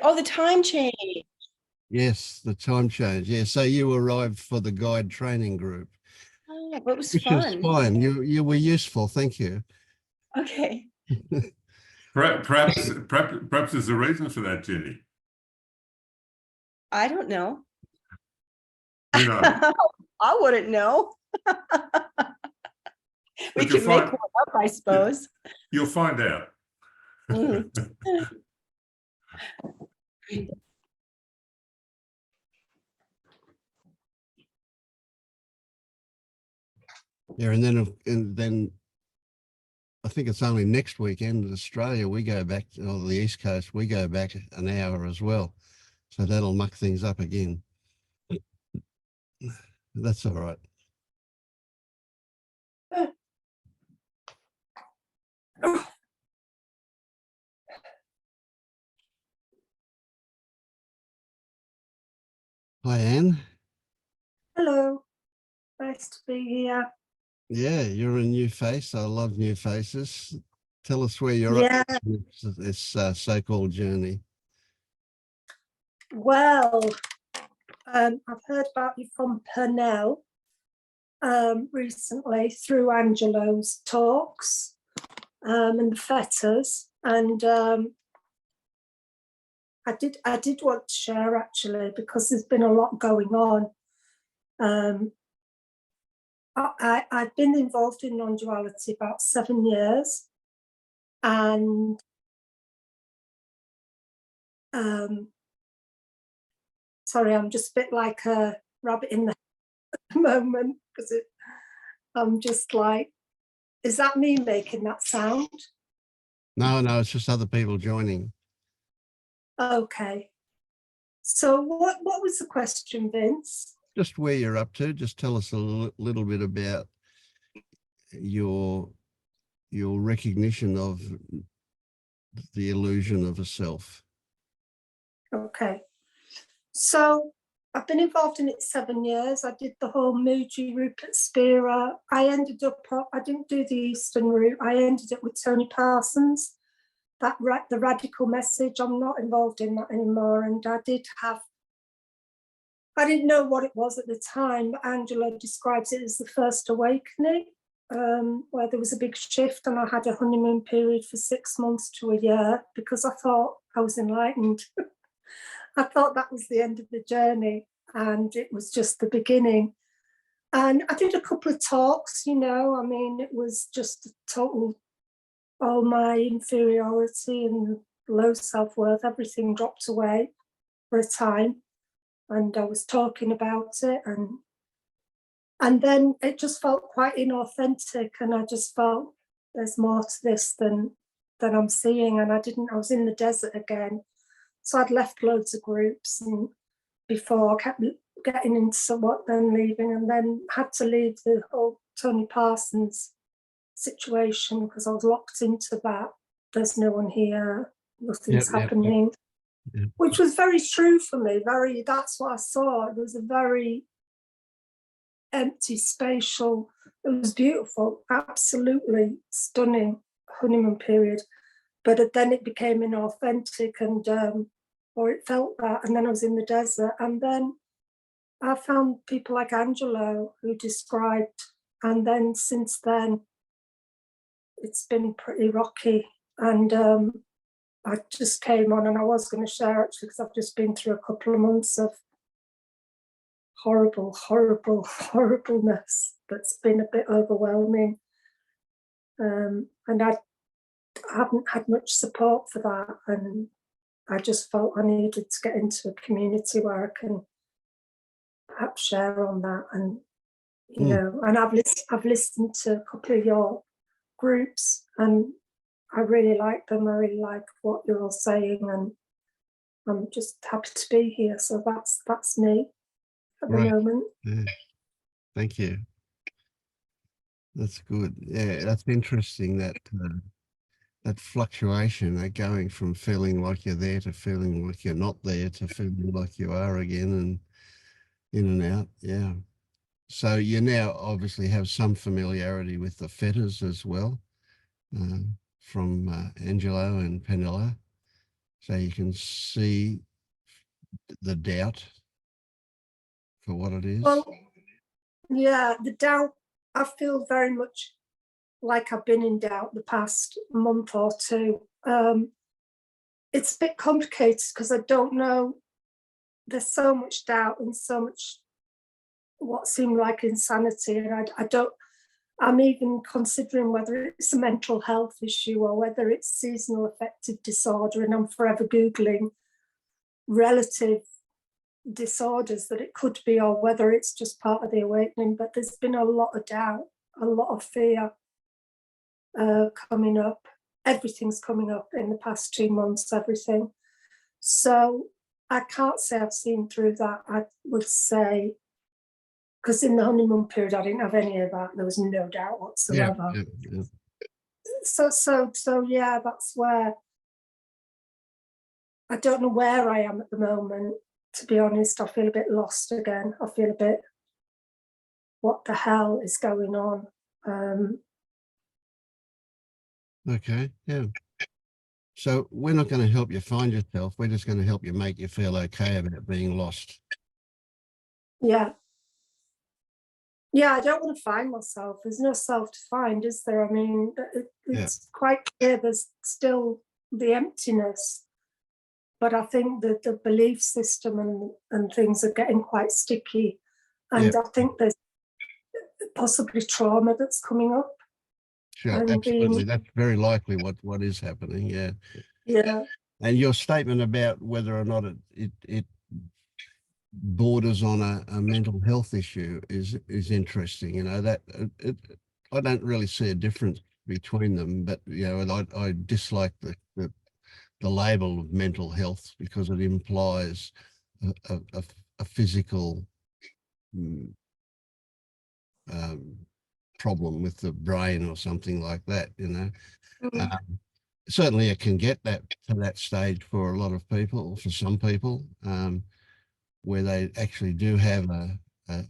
Oh, the time change. Yes, the time change. Yeah, so you arrived for the guide training group. Oh, it was which fun. is fine. You were useful. Thank you. Okay. Perhaps there's a reason for that, Jenny. I don't know. Who knows? I wouldn't know. We can make one up, I suppose. You'll find out. Mm. Yeah, and then I think it's only next weekend in Australia we go back, or the East Coast, we go back an hour as well. So that'll muck things up again. That's all right. Hi, Anne. Hello, nice to be here. Yeah, you're a new face. I love new faces. Tell us where you're at with this so-called journey. Well, I've heard about you from Purnell recently through Angelo's talks and the fetters, and I did want to share actually because there's been a lot going on. I've been involved in non-duality about 7 years, and sorry, I'm just a bit like a rabbit in the moment because I'm just like, is that me making that sound? No, it's just other people joining. Okay. So what was the question, Vince? Just where you're up to. Just tell us a little bit about your recognition of the illusion of a self. Okay. So I've been involved in it 7 years. I did the whole Muji Rupert Spira. I didn't do the Eastern route. I ended up with Tony Parsons. The radical message, I'm not involved in that anymore. And I didn't know what it was at the time, but Angela describes it as the first awakening, where there was a big shift, and I had a honeymoon period for 6 months to a year because I thought I was enlightened. I thought that was the end of the journey, and it was just the beginning. And I did a couple of talks, I mean, it was just a total, all my inferiority and low self-worth, everything dropped away for a time. And I was talking about it, and then it just felt quite inauthentic, and I just felt there's more to this than I'm seeing. And I was in the desert again. So I'd left loads of groups, and before I kept getting into somewhat, then leaving, and then had to leave the whole Tony Parsons situation because I was locked into that. There's no one here, nothing's happening. Yep. Which was very true for me. That's what I saw. It was a very empty, spatial, it was beautiful, absolutely stunning honeymoon period. But then it became inauthentic, and or it felt that, and then I was in the desert, and then I found people like Angelo who described, and then since then it's been pretty rocky. And I just came on, and I was going to share actually because I've just been through a couple of months of horribleness that's been a bit overwhelming, and I haven't had much support for that, and I just felt I needed to get into a community where I can perhaps share on that. And and I've listened to a couple of your groups, and I really like them. I really like what you're all saying, and I'm just happy to be here. So that's me at the moment. Yeah. Thank you. That's good. Yeah, that's interesting, that fluctuation, going from feeling like you're there to feeling like you're not there to feeling like you are again, and in and out. Yeah. So you now obviously have some familiarity with the fetters as well, from Angelo and Penella. so you can see the doubt for what it is. Well, yeah, the doubt, I feel very much like I've been in doubt the past month or two. It's a bit complicated because I don't know. There's so much doubt and so much what seemed like insanity, and I don't. I'm even considering whether it's a mental health issue or whether it's seasonal affective disorder, and I'm forever Googling relative disorders that it could be, or whether it's just part of the awakening. But there's been a lot of doubt, a lot of fear coming up. Everything's coming up in the past 2 months, everything. So I can't say I've seen through that. I would say, because in the honeymoon period, I didn't have any of that. There was no doubt whatsoever. Yeah. So yeah, that's where I don't know where I am at the moment. To be honest, I feel a bit lost again. I feel a bit, what the hell is going on? Okay, yeah. So we're not going to help you find yourself. We're just going to help you make you feel okay about being lost. Yeah. Yeah, I don't want to find myself. There's no self to find, is there? I mean, it's quite clear there's still the emptiness. But I think that the belief system and things are getting quite sticky. And I think there's possibly trauma that's coming up. Sure, and absolutely. That's very likely what is happening. Yeah. Yeah. And your statement about whether or not it borders on a mental health issue is interesting. You know, that I don't really see a difference between them, but you know, I dislike the label of mental health because it implies a physical problem with the brain or something like that, you know. Certainly it can get that to that stage for a lot of people, for some people, where they actually do have a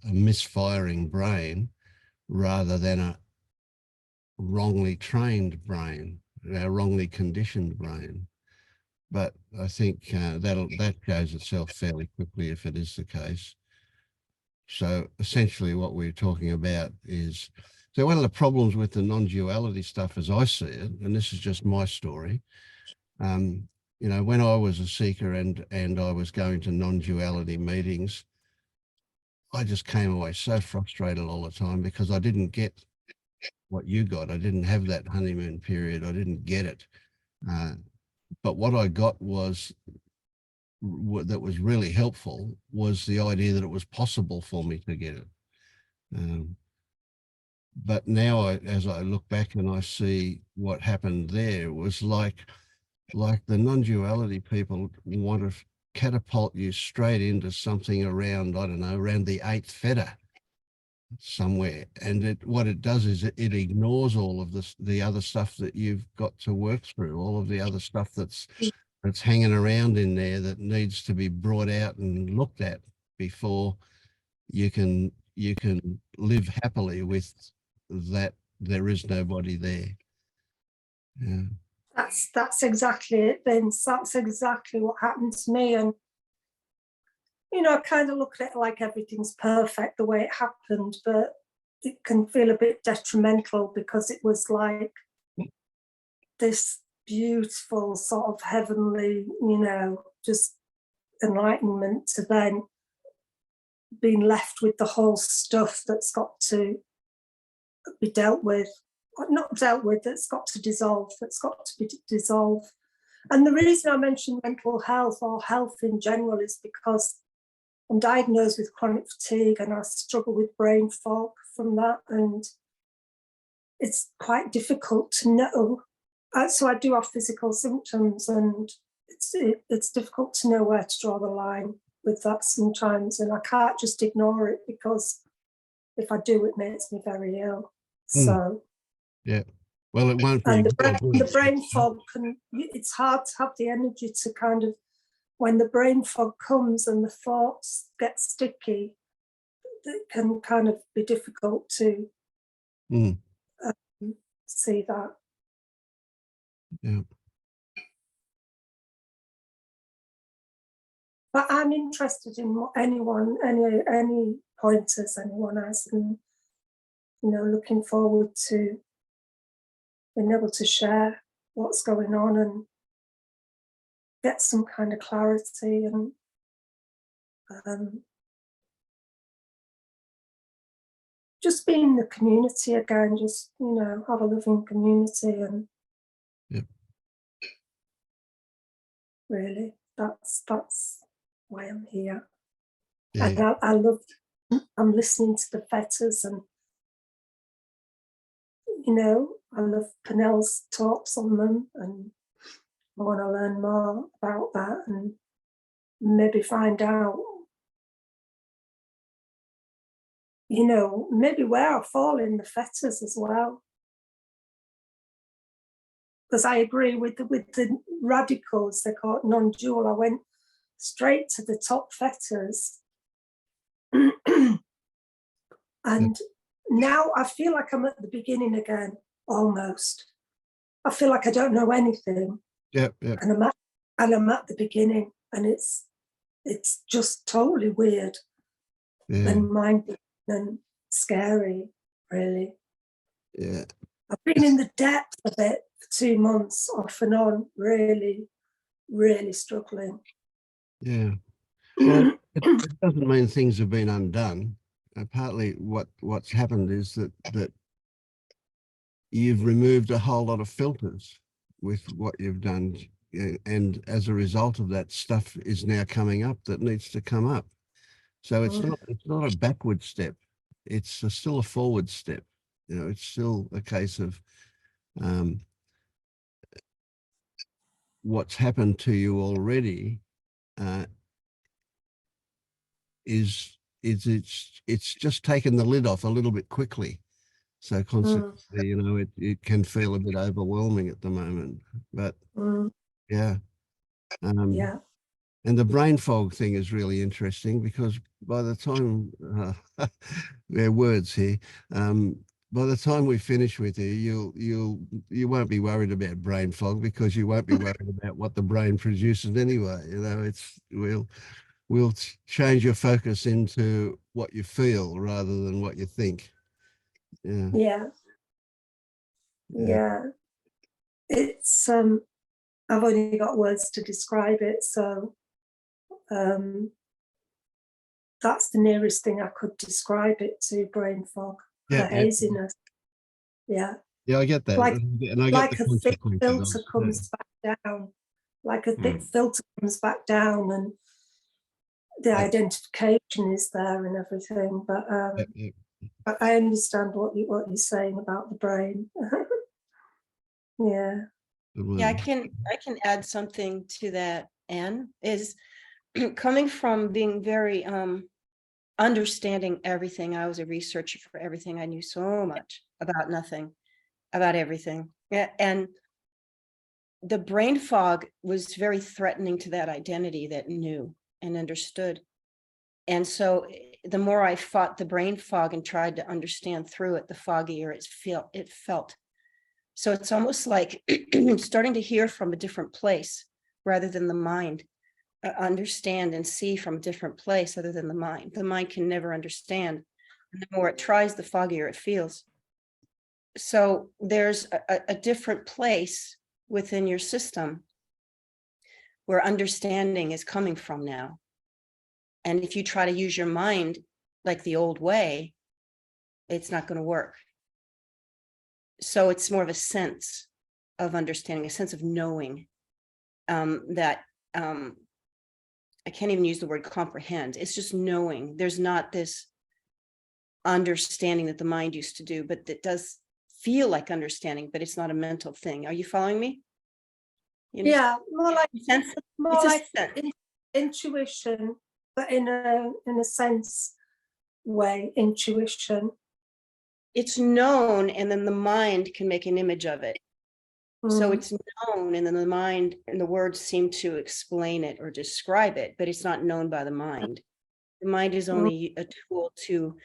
misfiring brain rather than a wrongly trained brain, a wrongly conditioned brain. But I think that goes itself fairly quickly if it is the case. So essentially what we're talking about is, so one of the problems with the non-duality stuff as I see it, and this is just my story, you know, when I was a seeker and I was going to non-duality meetings, I just came away so frustrated all the time because I didn't get what you got. I didn't have that honeymoon period. I didn't get it. But what I got was, that was really helpful, was the idea that it was possible for me to get it. But now as I look back and I see what happened there, it was like the non-duality people want to catapult you straight into something around, I don't know, around the 8th fetter somewhere. And what it does is it ignores all of the other stuff that you've got to work through, all of the other stuff that's hanging around in there that needs to be brought out and looked at before you can live happily with that there is nobody there. Yeah. That's exactly it, Vince. That's exactly what happened to me. And you know, I kind of look at it like everything's perfect the way it happened, but it can feel a bit detrimental because it was like this beautiful sort of heavenly, you know, just enlightenment, to then being left with the whole stuff that's got to be dealt with, not dealt with, that's got to dissolve, that's got to be dissolved. And the reason I mention mental health or health in general is because I'm diagnosed with chronic fatigue and I struggle with brain fog from that, and it's quite difficult to know. So I do have physical symptoms, and it's difficult to know where to draw the line with that sometimes, and I can't just ignore it because if I do, it makes me very ill. So yeah, well, it won't be. And the brain fog it's hard to have the energy to kind of, when the brain fog comes and the thoughts get sticky, it can kind of be difficult to see that. Yeah. But I'm interested in what anyone, any pointers anyone has, and looking forward to being able to share what's going on and get some kind of clarity and just be in the community again, just, have a living community. And Yep. really, that's why I'm here. Yeah. And I'm listening to the fetters, and, I love Penel's talks on them, and I want to learn more about that and maybe find out, maybe where I fall in the fetters as well. Because I agree with the radicals, they're called non-dual. I went straight to the top fetters. And now I feel like I'm at the beginning again, almost. I feel like I don't know anything. Yep. And I'm at the beginning, and it's just totally weird and mind-blowing and scary, really. Yeah. I've been in the depth of it for 2 months, off and on, really, really struggling. Yeah. Well, it doesn't mean things have been undone. Partly what's happened is that you've removed a whole lot of filters with what you've done, and as a result of that, stuff is now coming up that needs to come up. So it's not a backward step. It's still a forward step. It's still a case of what's happened to you already is it's just taken the lid off a little bit quickly. So consequently, it can feel a bit overwhelming at the moment. But yeah. Yeah. And the brain fog thing is really interesting, because by the time they're words here, by the time we finish with you, you won't be worried about brain fog, because you won't be worried about what the brain produces anyway. We'll change your focus into what you feel rather than what you think. Yeah. It's I've only got words to describe it, so that's the nearest thing I could describe it to, brain fog, the haziness. Yeah, I get that. And I get like the a thick consequences filter comes back down, like a thick filter comes back down, and the identification is there and everything. But I understand what you're saying about the brain. Yeah. Yeah, I can add something to that, Anne, is coming from being very understanding everything. I was a researcher for everything. I knew so much about nothing, about everything. Yeah, and the brain fog was very threatening to that identity that knew and understood. And so the more I fought the brain fog and tried to understand through it, the foggier it felt. So it's almost like starting to hear from a different place rather than the mind, understand and see from a different place other than the mind. The mind can never understand. And the more it tries, the foggier it feels. So there's a different place within your system where understanding is coming from now. And if you try to use your mind like the old way, it's not going to work. So it's more of a sense of understanding, a sense of knowing that I can't even use the word comprehend. It's just knowing. There's not this understanding that the mind used to do, but that does feel like understanding, but it's not a mental thing. Are you following me? Yeah, more like sense. Intuition, but in a sense way, intuition. It's known, and then the mind can make an image of it. So it's known, and then the mind and the words seem to explain it or describe it, but it's not known by the mind. The mind is only a tool to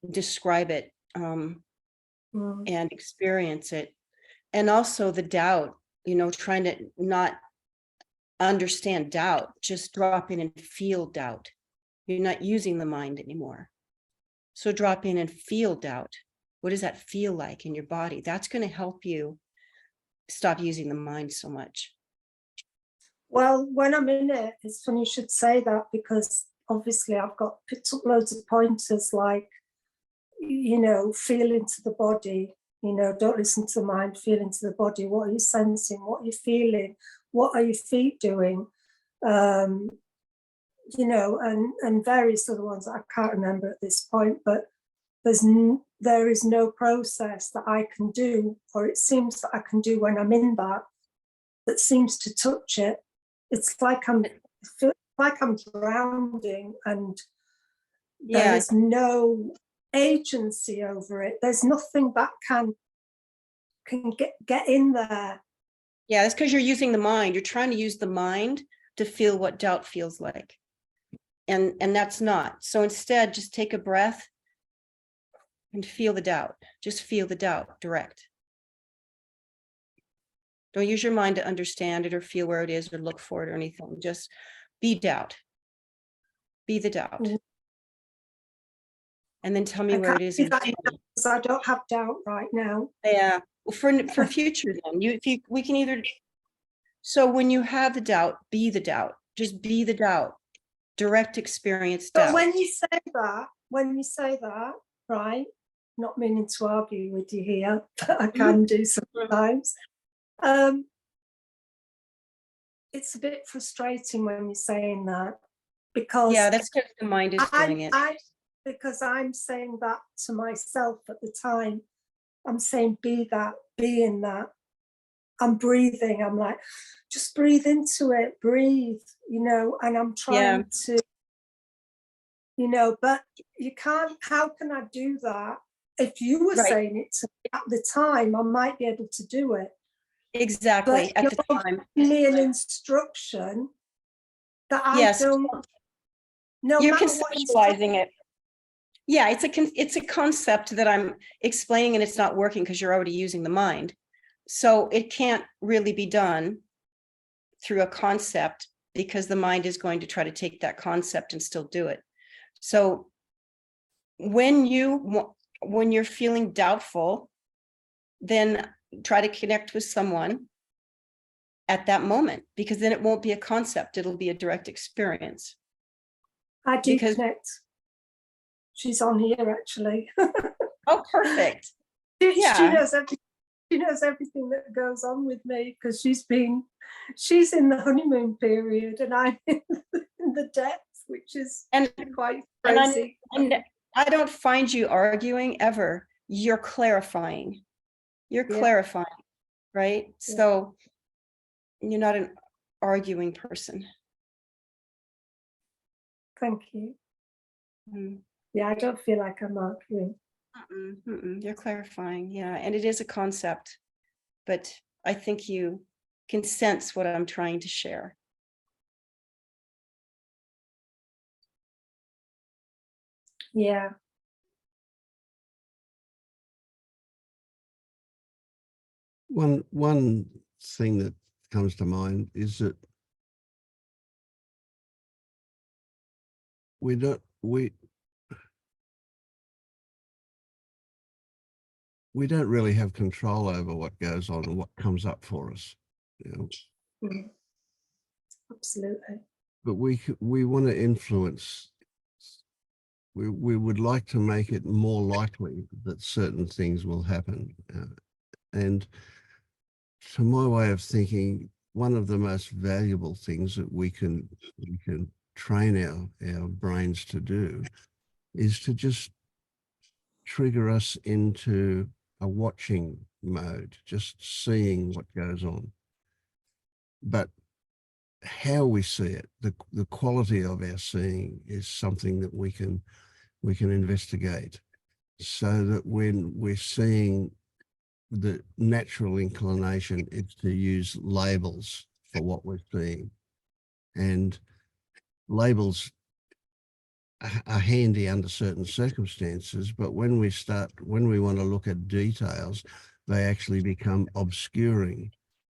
describe it and experience it. And also the doubt, trying to not understand doubt, just drop in and feel doubt. You're not using the mind anymore. So drop in and feel doubt. What does that feel like in your body? That's going to help you stop using the mind so much. Well, when I'm in it, it's funny you should say that, because obviously I've got picked up loads of pointers like, you know, feel into the body, you know, don't listen to the mind, feel into the body. What are you sensing? What are you feeling? What are your feet doing? You know, and various other ones that I can't remember at this point, but there is no process that I can do, or it seems that I can do when I'm in that seems to touch it. It's like I feel like I'm grounding, and there is no agency over it. There's nothing that can get in there. Yeah, that's because you're using the mind. You're trying to use the mind to feel what doubt feels like. And that's not. So instead, just take a breath and feel the doubt. Just feel the doubt direct. Don't use your mind to understand it or feel where it is or look for it or anything. Just be doubt. Be the doubt. And then tell me where it is. Because I don't have doubt right now. Yeah. Well, for future then, we can either. So when you have the doubt, be the doubt. Just be the doubt. Direct experience doubt. But when you say that, right? Not meaning to argue with you here, but I can do sometimes. It's a bit frustrating when you're saying that, because that's because the mind is doing it. Because I'm saying that to myself at the time. I'm saying be that, be in that. I'm breathing. I'm like, just breathe into it, breathe, you know, and I'm trying to, you know, but you can't, how can I do that? If you were saying it to me at the time, I might be able to do it. Exactly, but at the time. Give me an instruction that I don't know. You're conceptualizing it. Yeah, it's a concept that I'm explaining, and it's not working because you're already using the mind. So it can't really be done through a concept, because the mind is going to try to take that concept and still do it. So when you're feeling doubtful, then try to connect with someone at that moment, because then it won't be a concept, it'll be a direct experience. I do connect. She's on here actually. Oh, perfect. She knows everything. She knows everything that goes on with me, because she's in the honeymoon period and I'm in the depths, which is quite crazy. And I don't find you arguing ever. You're clarifying. You're clarifying, right? Yeah. So you're not an arguing person. Thank you. Yeah, I don't feel like I'm arguing. You're clarifying, yeah, and it is a concept, but I think you can sense what I'm trying to share. Yeah. One thing that comes to mind is that we don't really have control over what goes on and what comes up for us, you know. Absolutely. But we want to influence. We would like to make it more likely that certain things will happen, and to my way of thinking, one of the most valuable things that we can train our brains to do is to just trigger us into a watching mode, just seeing what goes on. But how we see it, the quality of our seeing, is something that we can investigate, so that when we're seeing, the natural inclination is to use labels for what we're seeing, and labels are handy under certain circumstances, but when we want to look at details, they actually become obscuring,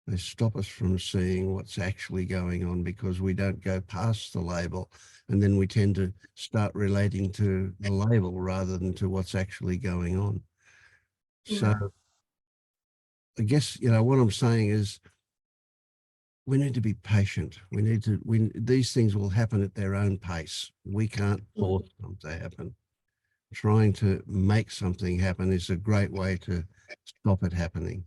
They stop us from seeing what's actually going on because we don't go past the label, and then we tend to start relating to the label rather than to what's actually going on. So I guess, you know, what I'm saying is we need to be patient. These things will happen at their own pace. We can't force them to happen. Trying to make something happen is a great way to stop it happening.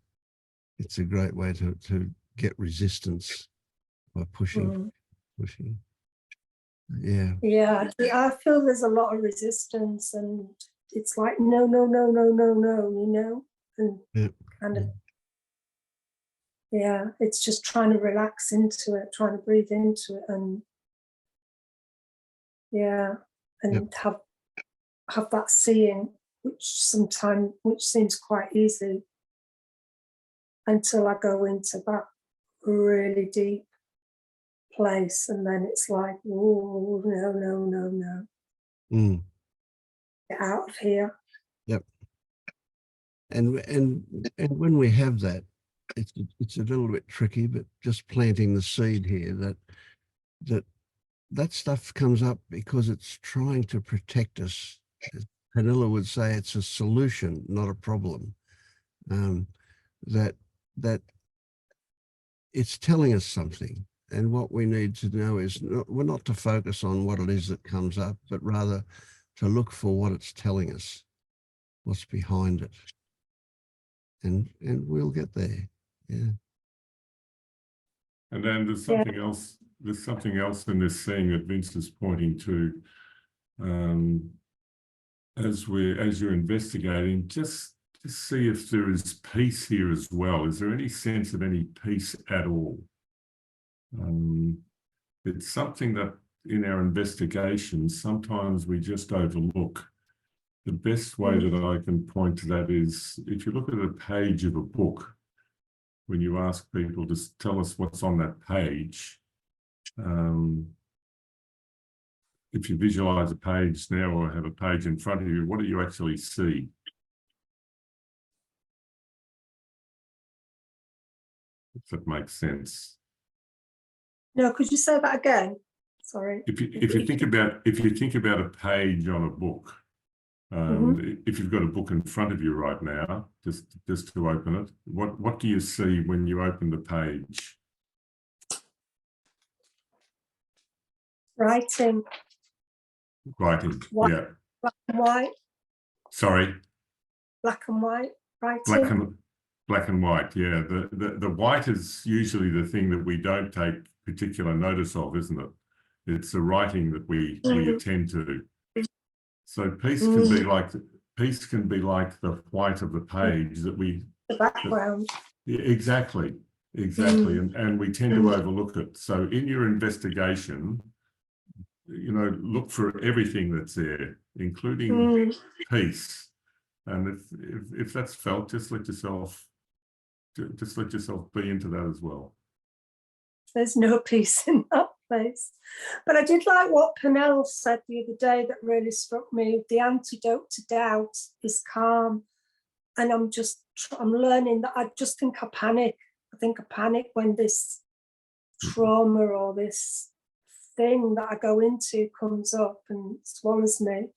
It's a great way to get resistance by pushing. Yeah. Yeah, I feel there's a lot of resistance, and it's like, no, no, no, no, no, no, you know, and kind of, yeah, it's just trying to relax into it, trying to breathe into it, and yeah, and have that seeing, which seems quite easy until I go into that really deep place, and then it's like, oh, no, no, no, no. Get out of here. Yep. And when we have that, it's a little bit tricky, but just planting the seed here that stuff comes up because it's trying to protect us. As Pernilla would say, it's a solution, not a problem. That it's telling us something. And what we need to know is we're not to focus on what it is that comes up, but rather to look for what it's telling us, what's behind it. And we'll get there. Yeah. And then there's something else. There's something else in this scene that Vince is pointing to. As you're investigating, just see if there is peace here as well. Is there any sense of any peace at all? It's something that in our investigations, sometimes we just overlook. The best way that I can point to that is if you look at a page of a book, when you ask people to tell us what's on that page, if you visualize a page now or have a page in front of you, what do you actually see? If that makes sense. No, could you say that again? Sorry. If you think about a page on a book, if you've got a book in front of you right now, just to open it, what do you see when you open the page? Writing. Writing. White, Yeah. Black and white. Sorry. Black and white. Writing. Black and white. Yeah. The white is usually the thing that we don't take particular notice of, isn't it? It's the writing that we attend to. So peace can be like the white of the page that we. The background. Exactly. And we tend to overlook it. So in your investigation, you know, look for everything that's there, including peace. And if that's felt, just let yourself be into that as well. There's no peace in that place. But I did like what Pernell said the other day that really struck me. The antidote to doubt is calm. And I'm learning that I just think I panic. I think I panic when this trauma or this thing that I go into comes up and swallows me.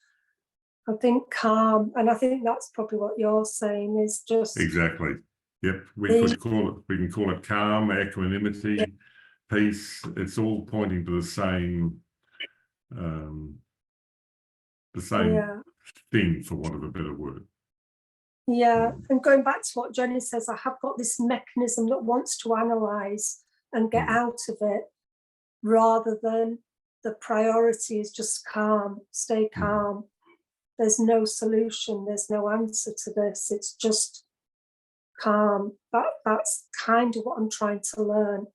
I think calm, and I think that's probably what you're saying is just exactly. Yep, we can call it calm, equanimity, peace. It's all pointing to the same thing, for want of a better word. Yeah, and going back to what Jenny says, I have got this mechanism that wants to analyze and get out of it, rather than the priority is just calm, stay calm. There's no solution, there's no answer to this, it's just calm. That's kind of what I'm trying to learn,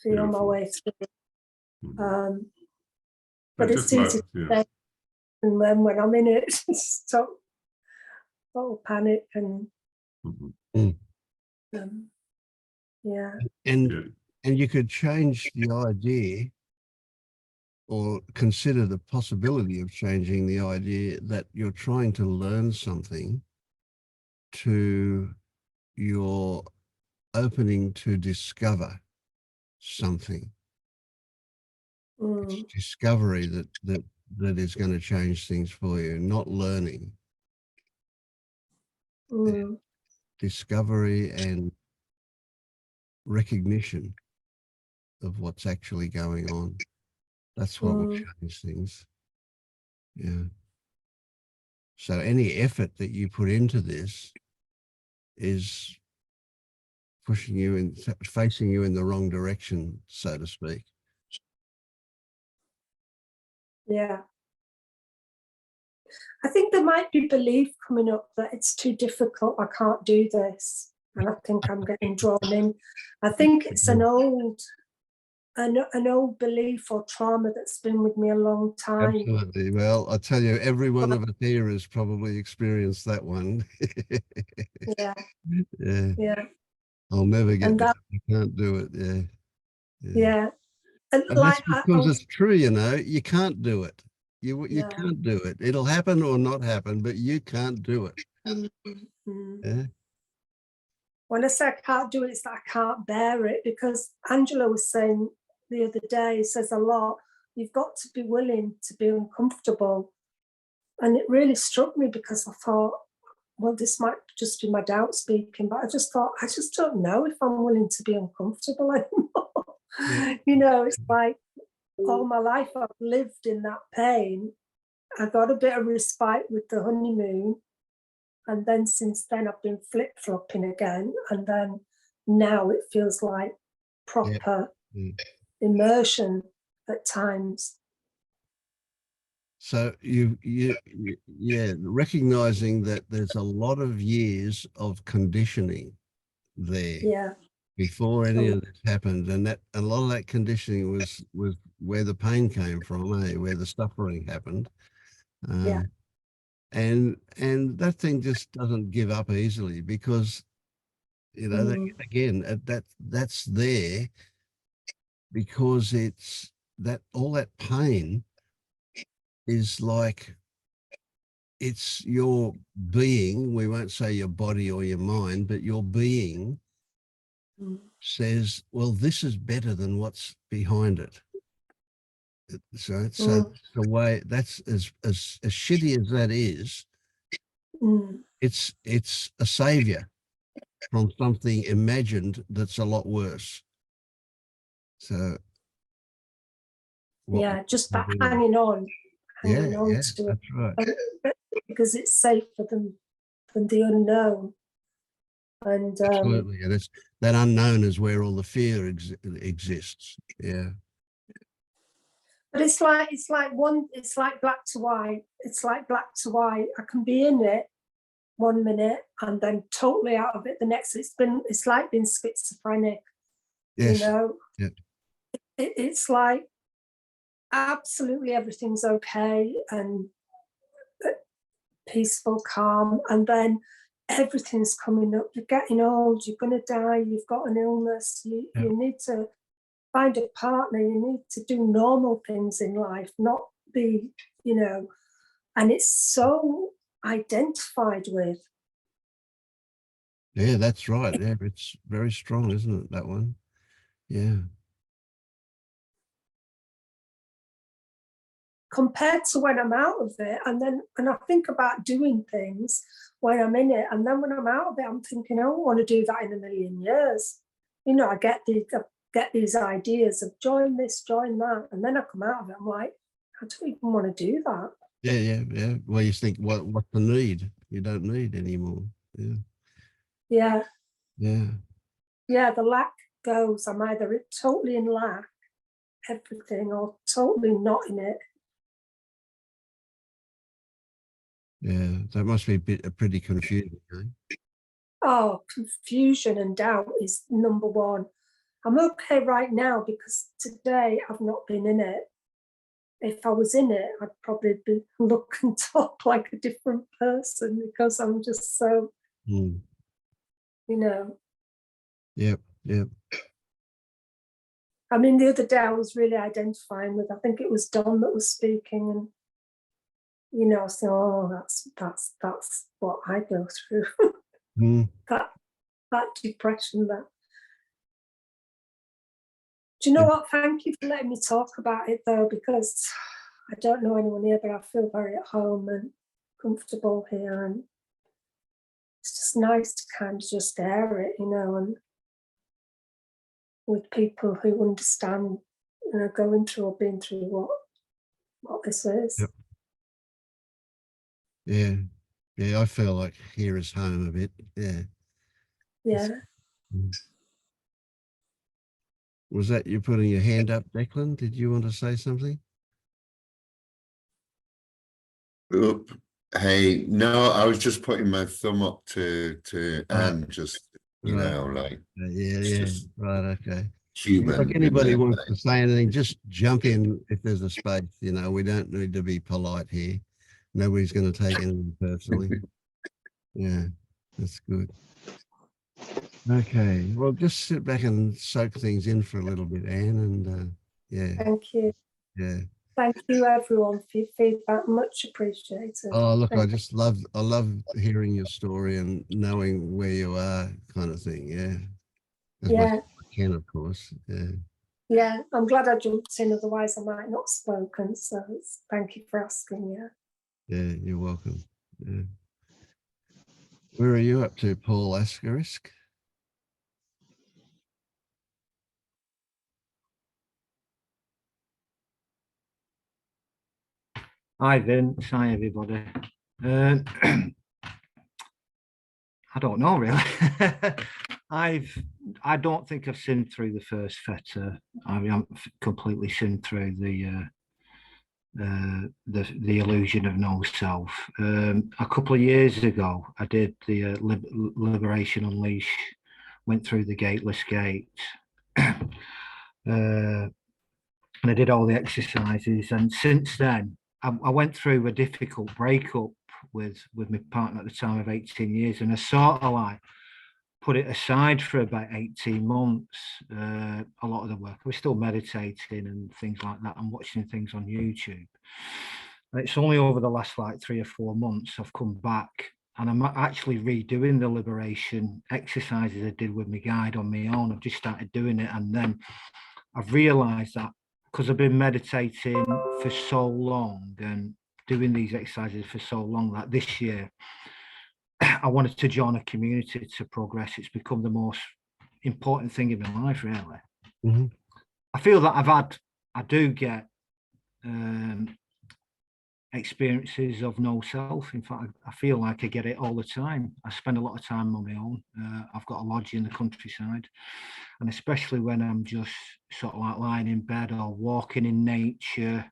feel my way through. But it's easy to say, and then when I'm in it, stop, total panic and yeah. And you could change the idea, or consider the possibility of changing the idea that you're trying to learn something to your opening to discover something. It's Mm, discovery that is going to change things for you, not learning. mm, Discovery and recognition of what's actually going on. That's what will mm, change things. Yeah. So any effort that you put into this is pushing you in, facing you in the wrong direction, so to speak. yeah. I think there might be belief coming up that it's too difficult, I can't do this. And I think I'm getting drawn in. I think it's an old belief or trauma that's been with me a long time. Absolutely. Well, I tell you, every one of us here has probably experienced that one. Yeah, Yeah. yeah, I'll never get and that. that, I can't do it. Yeah. yeah. And And that's like I because was, it's true, you know, you can't do it. You yeah. can't do it. It'll happen or not happen, but you can't do it. Mm, mm. Yeah. When I say I can't do it, it's that I can't bear it, because Angela was saying the other day, says a lot, you've got to be willing to be uncomfortable. And it really struck me, because I thought, well, this might just be my doubt speaking, but I just thought, I just don't know if I'm willing to be uncomfortable anymore. Yeah. You know, it's like all my life I've lived in that pain. I got a bit of respite with the honeymoon. And then since then, I've been flip-flopping again. And then now it feels like proper immersion at times. So yeah, recognizing that there's a lot of years of conditioning there Yeah. before any of this happened, and that a lot of that conditioning was where the pain came from, where the suffering happened. Yeah. And that thing just doesn't give up easily, because you know again that's there because it's that all that pain is like, it's your being, we won't say your body or your mind, but your being says, well, this is better than what's behind it. So it's the way, that's as shitty as that is, it's a savior from something imagined that's a lot worse. So Yeah, just that hanging on yeah, to it, that's right. because it's safer than the unknown. And Absolutely, and it's that unknown is where all the fear exists. Yeah. but it's like black to white. It's like black to white. I can be in it 1 minute and then totally out of it the next. It's like being schizophrenic. Yes. You know, yeah. It's like absolutely everything's okay and peaceful, calm, and then everything's coming up. You're getting old, you're going to die, you've got an illness, you need to find a partner, you need to do normal things in life, not be, you know, and it's so identified with. Yeah, that's right. Yeah, it's very strong, isn't it, that one? Yeah. Compared to when I'm out of it, and I think about doing things when I'm in it, and then when I'm out of it, I'm thinking, I don't want to do that in a million years. You know, I get these ideas of join this, join that, and then I come out of it, I'm like, I don't even want to do that. Yeah. Well, you think, what's the need? You don't need anymore. Yeah. Yeah, the lack goes. I'm either totally in lack, everything, or totally not in it. Yeah, that must be pretty confusing. Oh, confusion and doubt is number one. I'm okay right now because today I've not been in it. If I was in it, I'd probably be look and talk like a different person, because I'm just so, you know. Yep. I mean, the other day I was really identifying with, I think it was Don that was speaking, and you know, I was saying, oh, that's what I go through. that depression, that Do you know what? Thank you for letting me talk about it though, because I don't know anyone here, but I feel very at home and comfortable here, and it's just nice to kind of just air it, and with people who understand, going through or been through what this is. Yep. Yeah. Yeah, I feel like here is home a bit. Yeah. Yeah. Was that you putting your hand up, Declan? Did you want to say something? Oop. Hey, no, I was just putting my thumb up to Anne, just, Right. like Yeah. just Right. Okay. human. Like in anybody there, wants mate. to say anything, just jump in if there's a space. We don't need to be polite here. Nobody's going to take anything personally. Yeah, that's good. Okay, well, just sit back and soak things in for a little bit, Anne, and yeah, Thank you. yeah. Thank you everyone for your feedback. Much appreciated. Oh, look, I Thank love hearing your story and knowing where you are, kind of thing. Yeah, as Yeah. much as I can, of course. Yeah. Yeah, I'm glad I jumped in, otherwise I might not have spoken. So thank you for asking. Yeah, you're welcome. Yeah. Where are you up to, Paul Asterisk? Hi Vince, hi everybody. I don't know really. I don't think I've seen through the first fetter. I haven't completely seen through the illusion of no self. A couple of years ago, I did the Liberation Unleash, went through the Gateless Gate, and I did all the exercises. And since then, I went through a difficult breakup with my partner at the time of 18 years, and I sort of like put it aside for about 18 months. A lot of the work, I was still meditating and things like that, and watching things on YouTube. And it's only over the last like 3 or 4 months I've come back, and I'm actually redoing the liberation exercises I did with my guide on my own. I've just started doing it, and then I've realized that because I've been meditating for so long and doing these exercises for so long, that this year I wanted to join a community to progress. It's become the most important thing in my life, really. Mm-hmm. I feel that I do get experiences of no self. In fact, I feel like I get it all the time. I spend a lot of time on my own. I've got a lodge in the countryside, and especially when I'm just sort of like lying in bed or walking in nature,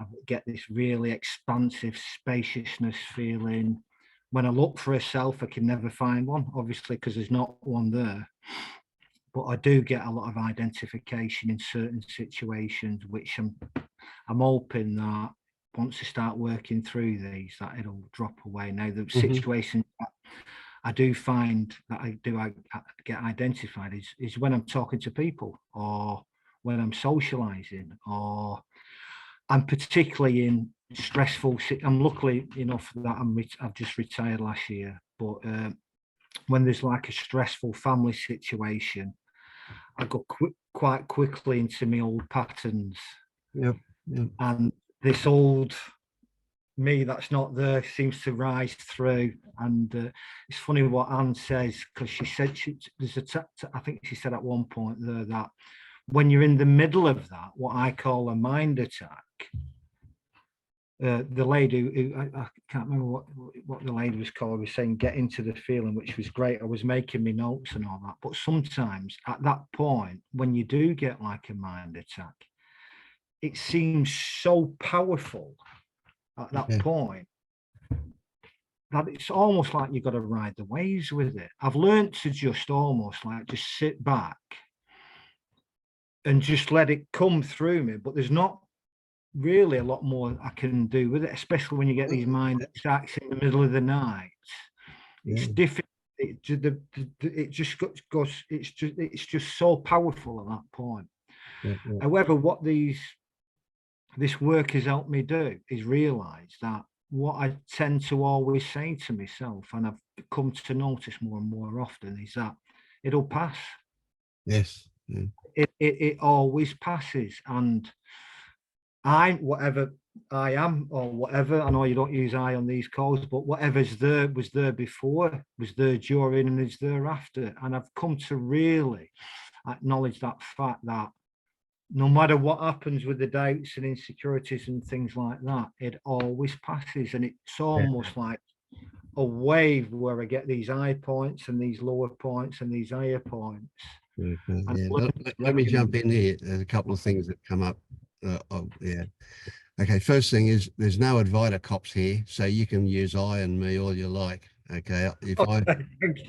I get this really expansive spaciousness feeling. When I look for a self, I can never find one, obviously, because there's not one there. But I do get a lot of identification in certain situations, which I'm hoping that once I start working through these, that it'll drop away. Now, the situation I do find that I get identified is when I'm talking to people, or when I'm socializing, or I'm particularly in stressful. I'm luckily enough that I've just retired last year, but when there's like a stressful family situation, I go quite quickly into my old patterns. Yep. And this old me that's not there seems to rise through. And it's funny what Anne says, because she said I think she said at one point there that when you're in the middle of that, what I call a mind attack, the lady who I can't remember what the lady was called, was saying get into the feeling, which was great. I was making me notes and all that, but sometimes at that point, when you do get like a mind attack, it seems so powerful at that point that it's almost like you've got to ride the waves with it. I've learned to just almost like just sit back and just let it come through me, but there's not really a lot more I can do with it, especially when you get these mind attacks in the middle of the night. It's difficult. It just goes. It's just so powerful at that point. However, what this work has helped me do is realize that what I tend to always say to myself, and I've come to notice more and more often, is that it'll pass. Yes. it always passes. And whatever I am, or whatever, I know you don't use I on these calls, but whatever's there was there before, was there during, and is there after. And I've come to really acknowledge that fact that no matter what happens with the doubts and insecurities and things like that, it always passes. And it's almost like a wave where I get these high points and these lower points and these higher points. Okay, And yeah. learn Let me to jump in here. There's a couple of things that come up. Yeah. Okay, first thing is there's no Advita cops here, so you can use I and me all you like. Okay, if I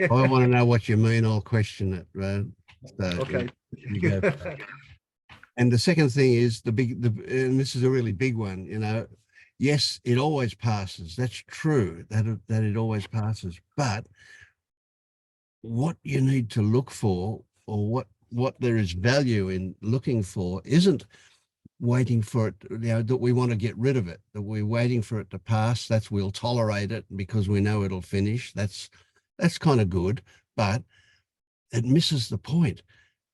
want to know what you mean, I'll question it. Right? So, Okay. you go. And the second thing is and this is a really big one, you know, yes, it always passes. That's true, that it always passes. But what you need to look for, or what there is value in looking for, isn't waiting for it, you know, that we want to get rid of it, that we're waiting for it to pass. That's, we'll tolerate it because we know it'll finish. That's kind of good, but it misses the point.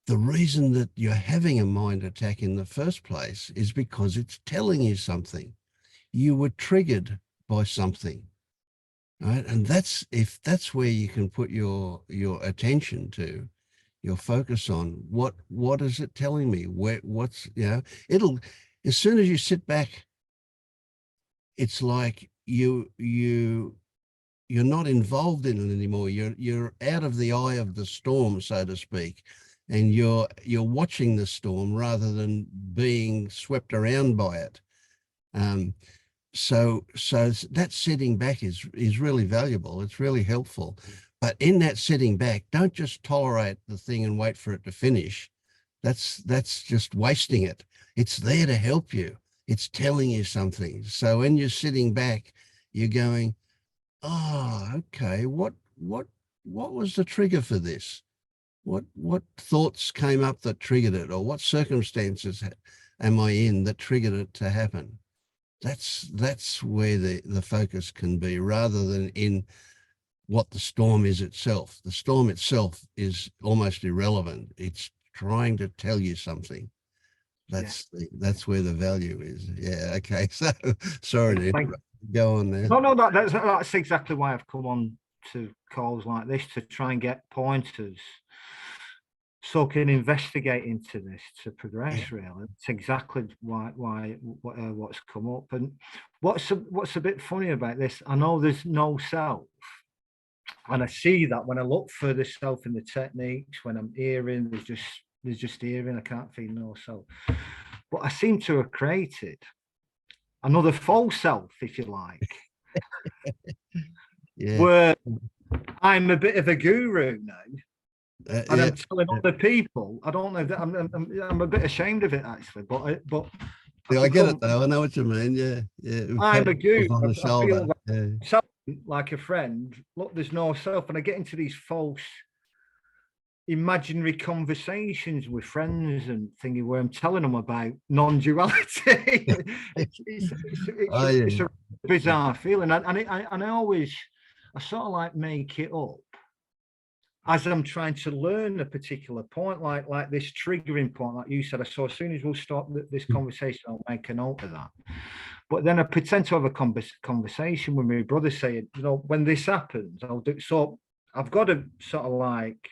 The reason that you're having a mind attack in the first place is because it's telling you something. You were triggered by something, right? And if that's where you can put your attention to, your focus on, what is it telling me? What's, you know, as soon as you sit back, it's like you're not involved in it anymore. You're out of the eye of the storm, so to speak. And you're watching the storm rather than being swept around by it. So that sitting back is really valuable. It's really helpful. But in that sitting back, don't just tolerate the thing and wait for it to finish. That's just wasting it. It's there to help you. It's telling you something. So when you're sitting back, you're going, oh, okay, what was the trigger for this? What thoughts came up that triggered it, or what circumstances am I in that triggered it to happen? That's where the focus can be, rather than in what the storm is itself. The storm itself is almost irrelevant. It's trying to tell you something. That's where the value is. Yeah. Okay. So sorry to go on there. No, that's exactly why I've come on to calls like this, to try and get pointers so I can investigate into this to progress. Really, it's exactly what's come up. And what's a bit funny about this, I know there's no self, and I see that when I look for the self in the techniques, when I'm hearing, there's just hearing, I can't feel no self. But I seem to have created another false self, if you like. Yeah. Where I'm a bit of a guru now. And I'm telling other people, I don't know that I'm a bit ashamed of it, actually, but yeah, I get it though. I know what you mean. Yeah. I'm a guru. On the shoulder. Like a friend. Look, there's no self, and I get into these false imaginary conversations with friends and thingy where I'm telling them about non-duality. It's a bizarre feeling, and I sort of like make it up as I'm trying to learn a particular point, like this triggering point, like you said. So as soon as we'll stop this conversation, I'll make a note of that. But then I pretend to have a conversation with my brother, saying, you know, when this happens, I'll do. So I've got to sort of like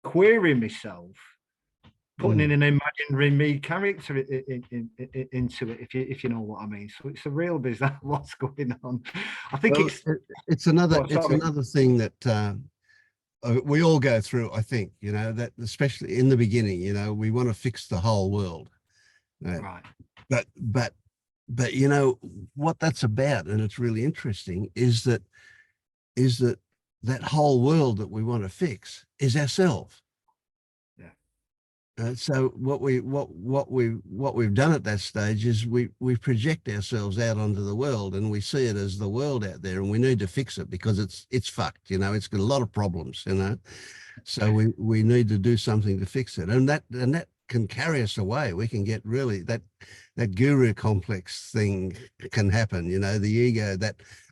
query myself, putting in an imaginary me character into it, if you know what I mean. So it's a real bizarre what's going on. I think it's another thing that we all go through. I think, you know, that especially in the beginning, you know, we want to fix the whole world, right? But you know what that's about, and it's really interesting, is that whole world that we want to fix is ourselves. So what we've done at that stage is we project ourselves out onto the world, and we see it as the world out there, and we need to fix it because it's fucked, you know, it's got a lot of problems, you know. So we need to do something to fix it, and that can carry us away. We can get really that guru complex thing can happen, you know, the ego,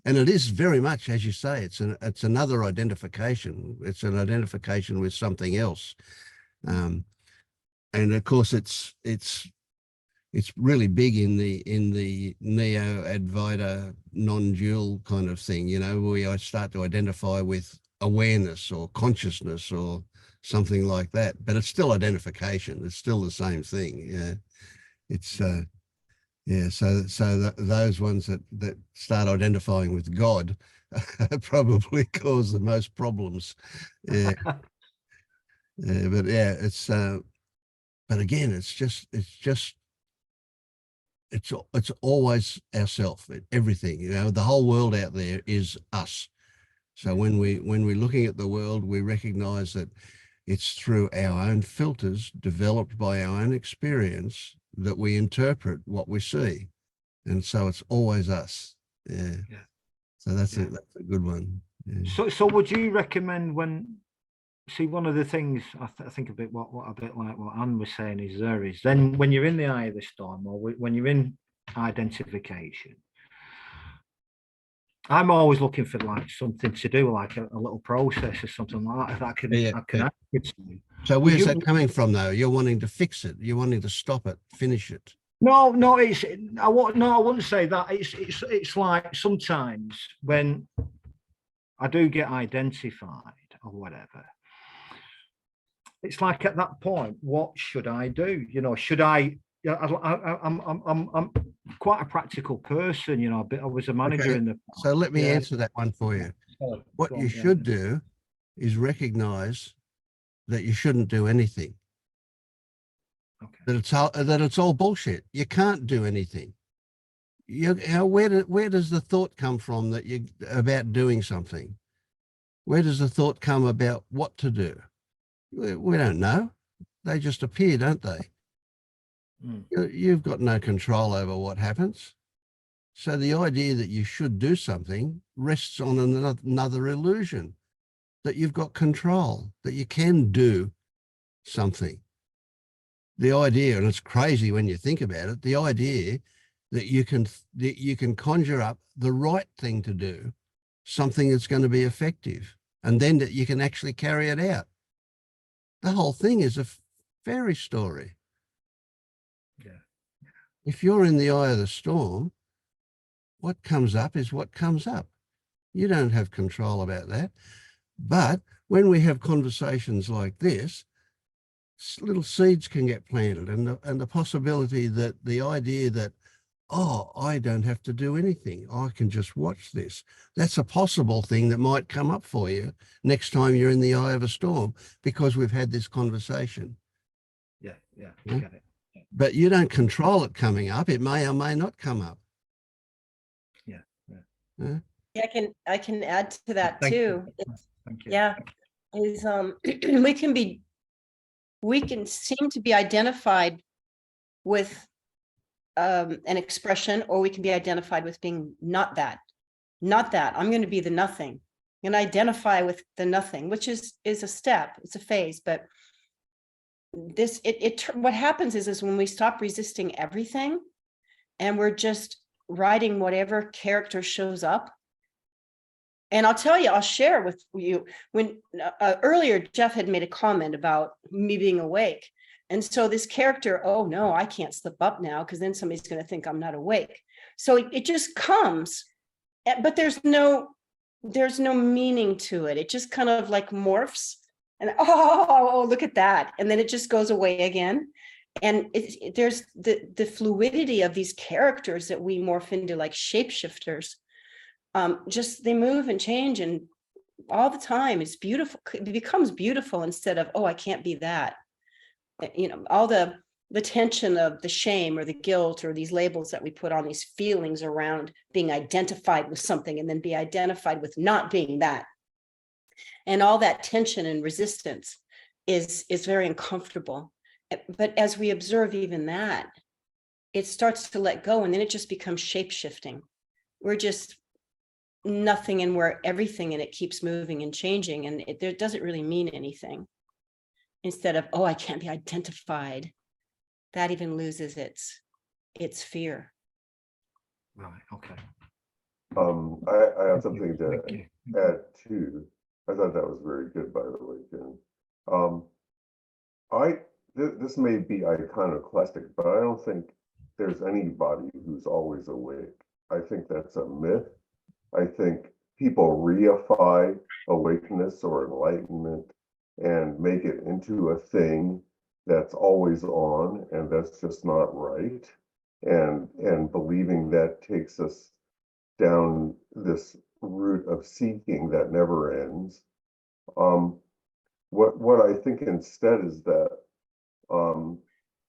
and it is very much, as you say, it's another identification. It's an identification with something else. and of course it's really big in the neo Advaita non-dual kind of thing, you know, where I start to identify with awareness or consciousness or something like that, but it's still identification. It's still the same thing. Yeah. It's yeah. So those ones that start identifying with God probably cause the most problems. Yeah. Yeah, but yeah, it's but again, it's always ourself, everything, you know, the whole world out there is us. So when we're looking at the world, we recognize that it's through our own filters developed by our own experience that we interpret what we see. And so it's always us. Yeah. So that's a good one. Yeah. So would you recommend see, one of the things I think a bit what a bit like what Anne was saying is then when you're in the eye of the storm, or when you're in identification, I'm always looking for like something to do, like a little process or something like that. If I can add it to you. So where's that coming from though? You're wanting to fix it. You're wanting to stop it, finish it. No, I wouldn't say that. It's like sometimes when I do get identified or whatever, it's like at that point, what should I do? You know, should I? I'm quite a practical person, you know. I was a manager in the past. So let me answer that one for you. What you should do is recognize that you shouldn't do anything. Okay. That it's all bullshit. You can't do anything. Where does the thought come from that you about doing something? Where does the thought come about what to do? We don't know. They just appear, don't they? You've got no control over what happens. So the idea that you should do something rests on another illusion, that you've got control, that you can do something. The idea, and it's crazy when you think about it, the idea that you can conjure up the right thing to do, something that's going to be effective, and then that you can actually carry it out. The whole thing is a fairy story. Yeah. If you're in the eye of the storm, what comes up is what comes up. You don't have control about that. But when we have conversations like this, little seeds can get planted, and the possibility that the idea that, oh, I don't have to do anything, I can just watch this. That's a possible thing that might come up for you next time you're in the eye of a storm, because we've had this conversation. Yeah, I get it. Yeah. But you don't control it coming up. It may or may not come up. Yeah, I can add to that too. Thank you. Yeah, is we can seem to be identified with an expression, or we can be identified with being not that. I'm going to be the nothing. I'm going to identify with the nothing, which is a step, it's a phase. But this what happens is when we stop resisting everything, and we're just writing whatever character shows up. And I'll tell you, I'll share with you, when earlier Jeff had made a comment about me being awake. And so this character, oh no, I can't slip up now, because then somebody's going to think I'm not awake. So it just comes, but there's no meaning to it. It just kind of like morphs, and oh, look at that. And then it just goes away again. And there's the fluidity of these characters that we morph into, like shapeshifters. Just they move and change, and all the time it's beautiful. It becomes beautiful instead of, oh, I can't be that. You know, all the tension of the shame or the guilt or these labels that we put on, these feelings around being identified with something and then be identified with not being that. And all that tension and resistance is very uncomfortable. But as we observe even that, it starts to let go, and then it just becomes shape-shifting. We're just nothing, and we're everything, and it keeps moving and changing, and it doesn't really mean anything. Instead of, oh, I can't be identified, that even loses its fear. Right. Okay. I have something to add too. I thought that was very good, by the way, Jen. this may be iconoclastic, but I don't think there's anybody who's always awake. I think that's a myth. I think people reify awakeness or enlightenment and make it into a thing that's always on, and that's just not right. And believing that takes us down this route of seeking that never ends. What I think instead is that I'm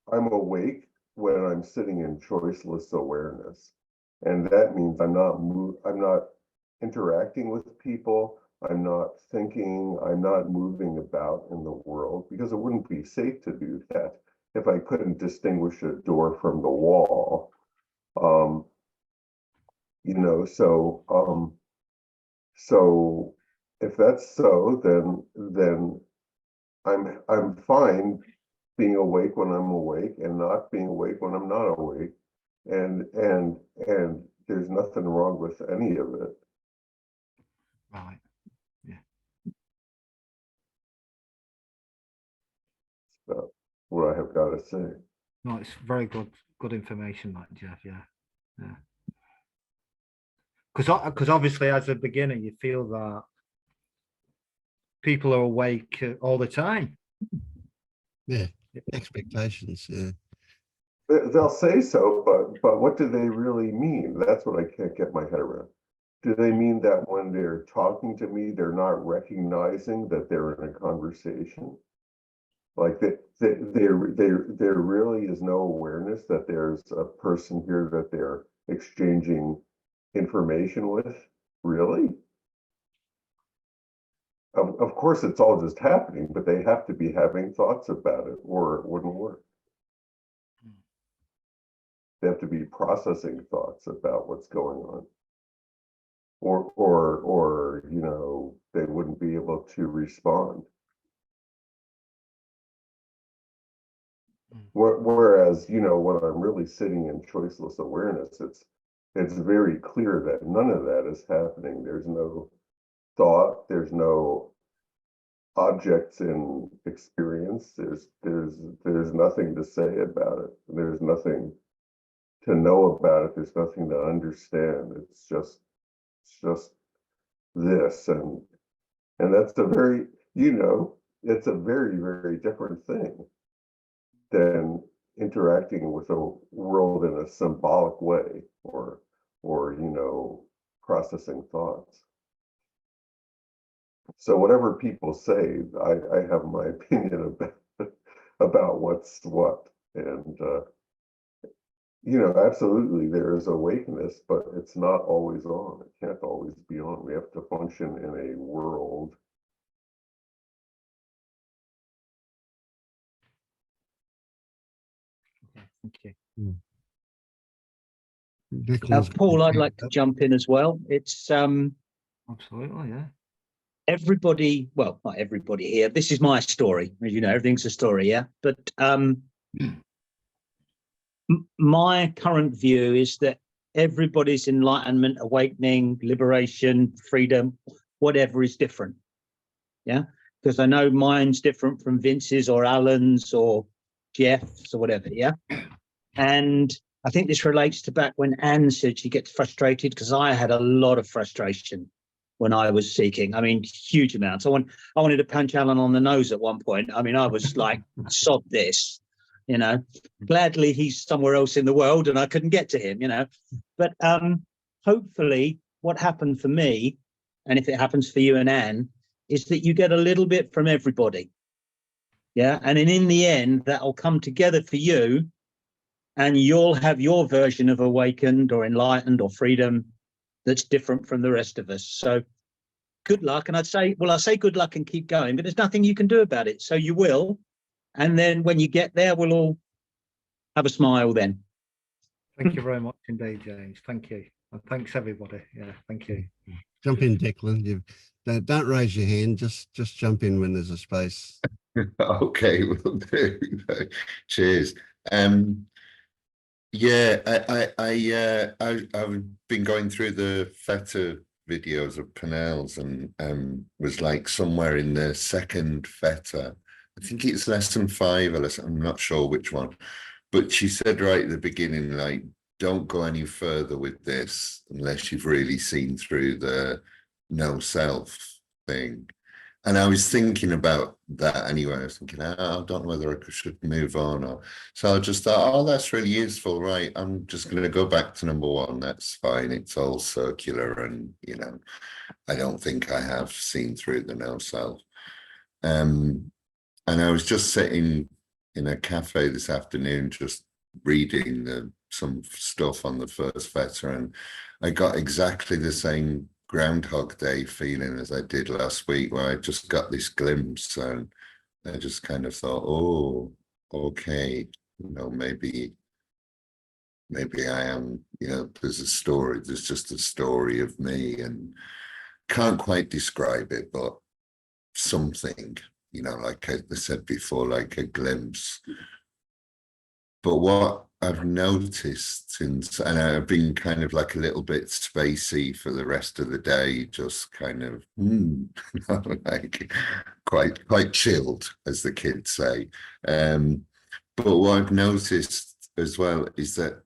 awake when I'm sitting in choiceless awareness, and that means I'm not interacting with people. I'm not thinking. I'm not moving about in the world, because it wouldn't be safe to do that if I couldn't distinguish a door from the wall. You know, so if that's so, then I'm fine being awake when I'm awake and not being awake when I'm not awake, and there's nothing wrong with any of it. Right. So what I have got to say. No, it's very good information, that, Jeff. Yeah. Because obviously, as a beginner, you feel that people are awake all the time. Yeah, expectations. Yeah. They'll say so, but what do they really mean? That's what I can't get my head around. Do they mean that when they're talking to me, they're not recognizing that they're in a conversation? Like there really is no awareness that there's a person here that they're exchanging information with? Really? Of course, it's all just happening, but they have to be having thoughts about it, or it wouldn't work. They have to be processing thoughts about what's going on, or you know, they wouldn't be able to respond. Whereas, you know, when I'm really sitting in choiceless awareness, it's very clear that none of that is happening. There's no thought, there's no objects in experience, there's nothing to say about it, there's nothing to know about it, there's nothing to understand. It's just this, and that's a very, you know, it's a very, very different thing than interacting with a world in a symbolic way, or you know, processing thoughts. So whatever people say, I have my opinion about what's what, and you know, absolutely there is awakeness, but it's not always on. It can't always be on. We have to function in a world. Thank you. Paul, I'd like to jump in as well. It's Absolutely, yeah. everybody, well, not everybody here. This is my story, as you know, everything's a story, yeah. But my current view is that everybody's enlightenment, awakening, liberation, freedom, whatever is different. Yeah, because I know mine's different from Vince's or Alan's or Jeff's or whatever. Yeah, and I think this relates to back when Anne said she gets frustrated, because I had a lot of frustration when I was seeking. I mean, huge amounts. I wanted to punch Alan on the nose at one point. I mean, I was like, sod this, you know. Gladly he's somewhere else in the world and I couldn't get to him, you know. But hopefully what happened for me, and if it happens for you and Anne, is that you get a little bit from everybody. Yeah, and then in the end, that'll come together for you, and you'll have your version of awakened or enlightened or freedom that's different from the rest of us. So good luck. And I'd say, well, I say good luck and keep going, but there's nothing you can do about it. So you will. And then when you get there, we'll all have a smile then. Thank you very much indeed, James. Thank you. And thanks everybody. Yeah, thank you. Jump in, Declan. Don't raise your hand. Just jump in when there's a space. Okay, will do. Cheers. Yeah, I've been going through the theta videos of Pinnell's, and was like somewhere in the second theta I think it's lesson 5 or lesson, I'm not sure which one, but she said right at the beginning, like, don't go any further with this unless you've really seen through the no self thing. And I was thinking about that anyway. I was thinking, I don't know whether I should move on, or so I just thought, oh, that's really useful, right? I'm just going to go back to number 1. That's fine. It's all circular, and you know, I don't think I have seen through the no self. And I was just sitting in a cafe this afternoon, just reading some stuff on the first veteran. I got exactly the same Groundhog Day feeling as I did last week, where I just got this glimpse, and I just kind of thought, oh, okay, you know, maybe I am, you know, there's just a story of me, and can't quite describe it, but something, you know, like I said before, like a glimpse. But what I've noticed since, and I've been kind of like a little bit spacey for the rest of the day, just kind of like quite chilled, as the kids say. But what I've noticed as well is that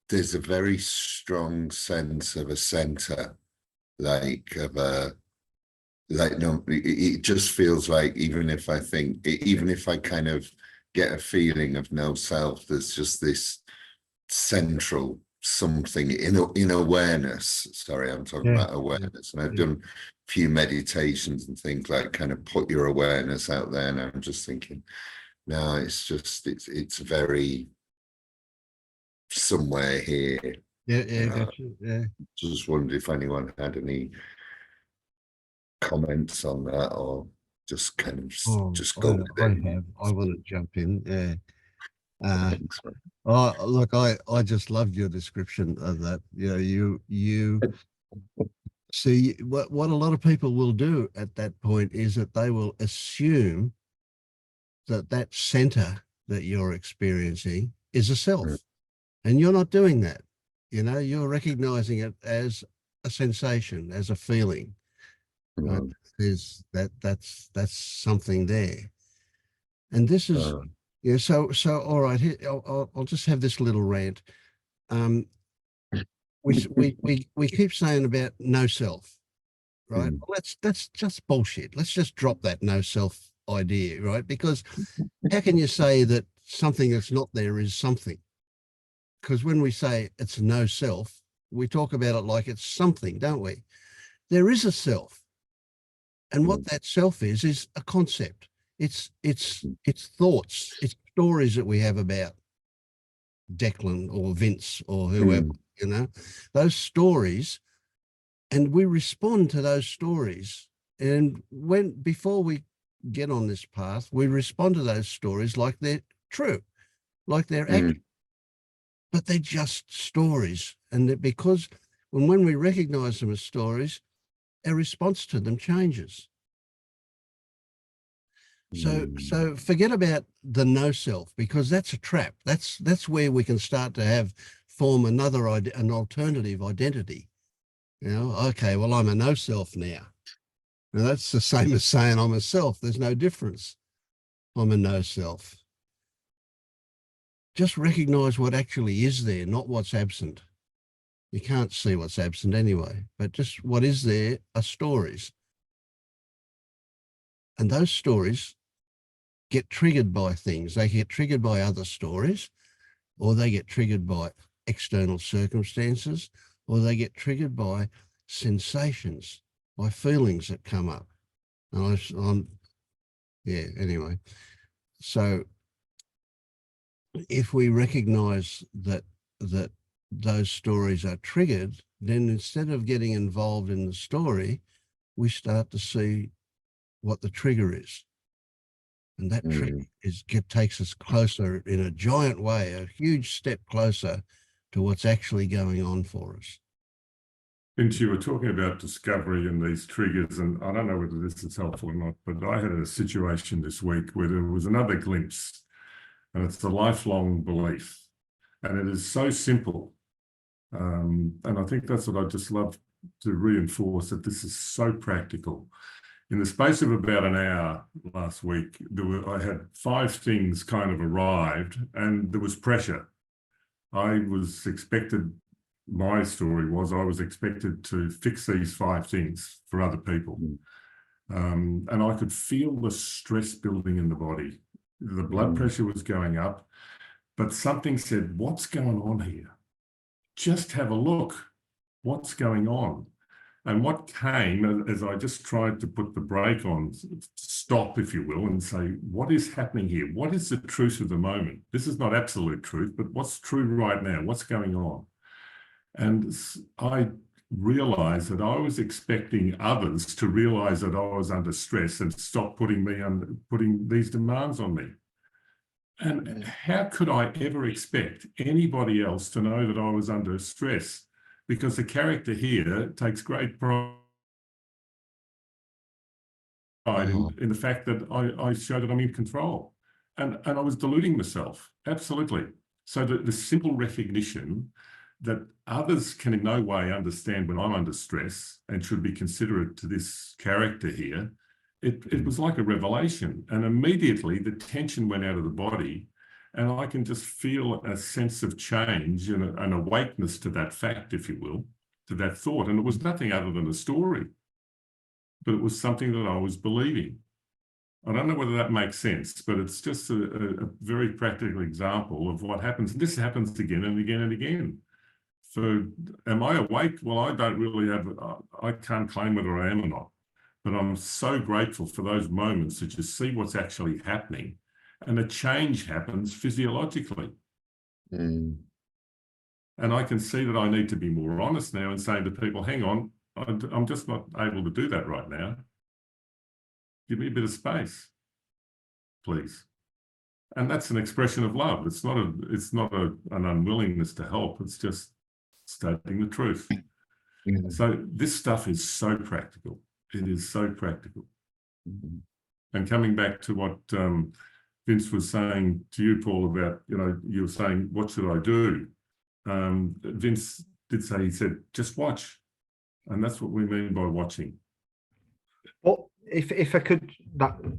there's a very strong sense of a center, like of a, like, no, it just feels like, even if I kind of get a feeling of no self, there's just this central something in awareness. Sorry, I'm talking about awareness. And I've done a few meditations and things like kind of put your awareness out there, and I'm just thinking, no, it's very somewhere here. Yeah. Just wondered if anyone had any comments on that, or just kind of just go with it. I want to jump in. Yeah. Thanks, man. Oh, look, I just loved your description of that. You know, you see what a lot of people will do at that point is that they will assume that center that you're experiencing is a self, and you're not doing that. You know, you're recognizing it as a sensation, as a feeling. Right? There's that's something there, and this is yeah. So all right. Here, I'll just have this little rant. We keep saying about no self, right? Well, that's just bullshit. Let's just drop that no self idea, right? Because how can you say that something that's not there is something? Because when we say it's no self, we talk about it like it's something, don't we? There is a self. And what that self is a concept. It's thoughts, it's stories that we have about Declan or Vince or whoever, you know, those stories, and we respond to those stories. And before we get on this path, we respond to those stories like they're true, like they're accurate, but they're just stories. And because when we recognize them as stories, our response to them changes. So forget about the no self, because that's a trap. That's where we can start to form an alternative identity. You know, okay, well, I'm a no self now. Now that's the same as saying I'm a self. There's no difference. I'm a no self. Just recognize what actually is there, not what's absent. You can't see what's absent anyway, but just what is there are stories. And those stories get triggered by things. They get triggered by other stories, or they get triggered by external circumstances, or they get triggered by sensations, by feelings that come up. And anyway. So if we recognize that those stories are triggered, then instead of getting involved in the story, we start to see what the trigger is. And that trigger takes us closer in a giant way, a huge step closer to what's actually going on for us. Vince, you were talking about discovery and these triggers, and I don't know whether this is helpful or not, but I had a situation this week where there was another glimpse, and it's a lifelong belief, and it is so simple. And I think that's what I just love to reinforce, that this is so practical. in the space of about an hour last week, I had 5 things kind of arrived, and there was pressure. My story was I was expected to fix these 5 things for other people. And I could feel the stress building in the body. The blood pressure was going up, but something said, what's going on here? Just have a look. What's going on? And what came as I just tried to put the brake on, stop, if you will, and say, what is happening here? What is the truth of the moment? This is not absolute truth, but what's true right now? What's going on? And I realized that I was expecting others to realize that I was under stress and stop putting these demands on me. And how could I ever expect anybody else to know that I was under stress? Because the character here takes great pride in the fact that I show that I'm in control. And I was deluding myself, absolutely. So the simple recognition that others can in no way understand when I'm under stress and should be considerate to this character here, it was like a revelation. And immediately the tension went out of the body, and I can just feel a sense of change and an awakeness to that fact, if you will, to that thought. And it was nothing other than a story, but it was something that I was believing. I don't know whether that makes sense, but it's just a very practical example of what happens. And this happens again and again and again. So am I awake? Well, I don't really I can't claim whether I am or not, but I'm so grateful for those moments to just see what's actually happening. And a change happens physiologically. And I can see that I need to be more honest now and saying to people, hang on, I'm just not able to do that right now. Give me a bit of space, please. And that's an expression of love. It's not an unwillingness to help. It's just stating the truth. So this stuff is so practical. It is so practical. And coming back to what Vince was saying to you, Paul, about, you were saying, what should I do? Vince did say, he said, just watch. And that's what we mean by watching. Well, if I could,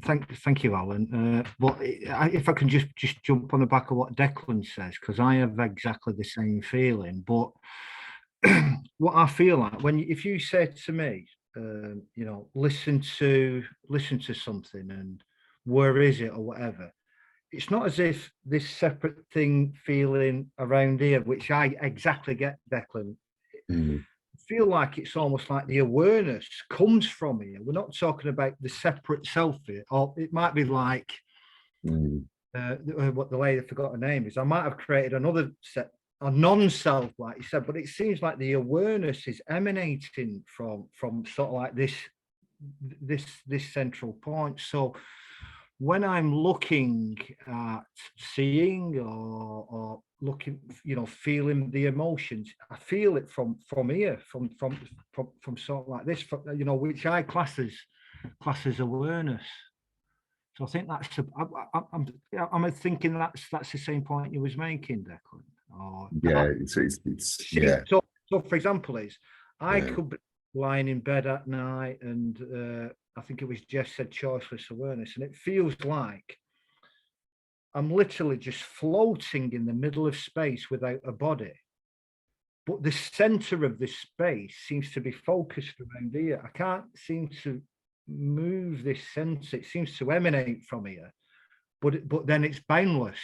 thank you, Alan. But if I can just jump on the back of what Declan says, because I have exactly the same feeling. But what I feel like if you said to me, listen to something and where is it or whatever, it's not as if this separate thing feeling around here, which I exactly get, Declan. Feel like it's almost like the awareness comes from here. We're not talking about the separate self here, or it might be like what the lady, I forgot her name is. I might have created another a non-self, like you said, but it seems like the awareness is emanating from sort of like this central point. So when I'm looking at seeing or looking, feeling the emotions, I feel it from here, from sort of like this, which I class as awareness. So I think that's I'm thinking that's the same point you was making, Declan. So for example, I could be lying in bed at night and I think it was Jeff said choiceless awareness, and it feels like I'm literally just floating in the middle of space without a body. But the center of this space seems to be focused around here. I can't seem to move this center. It seems to emanate from here, but then it's boundless.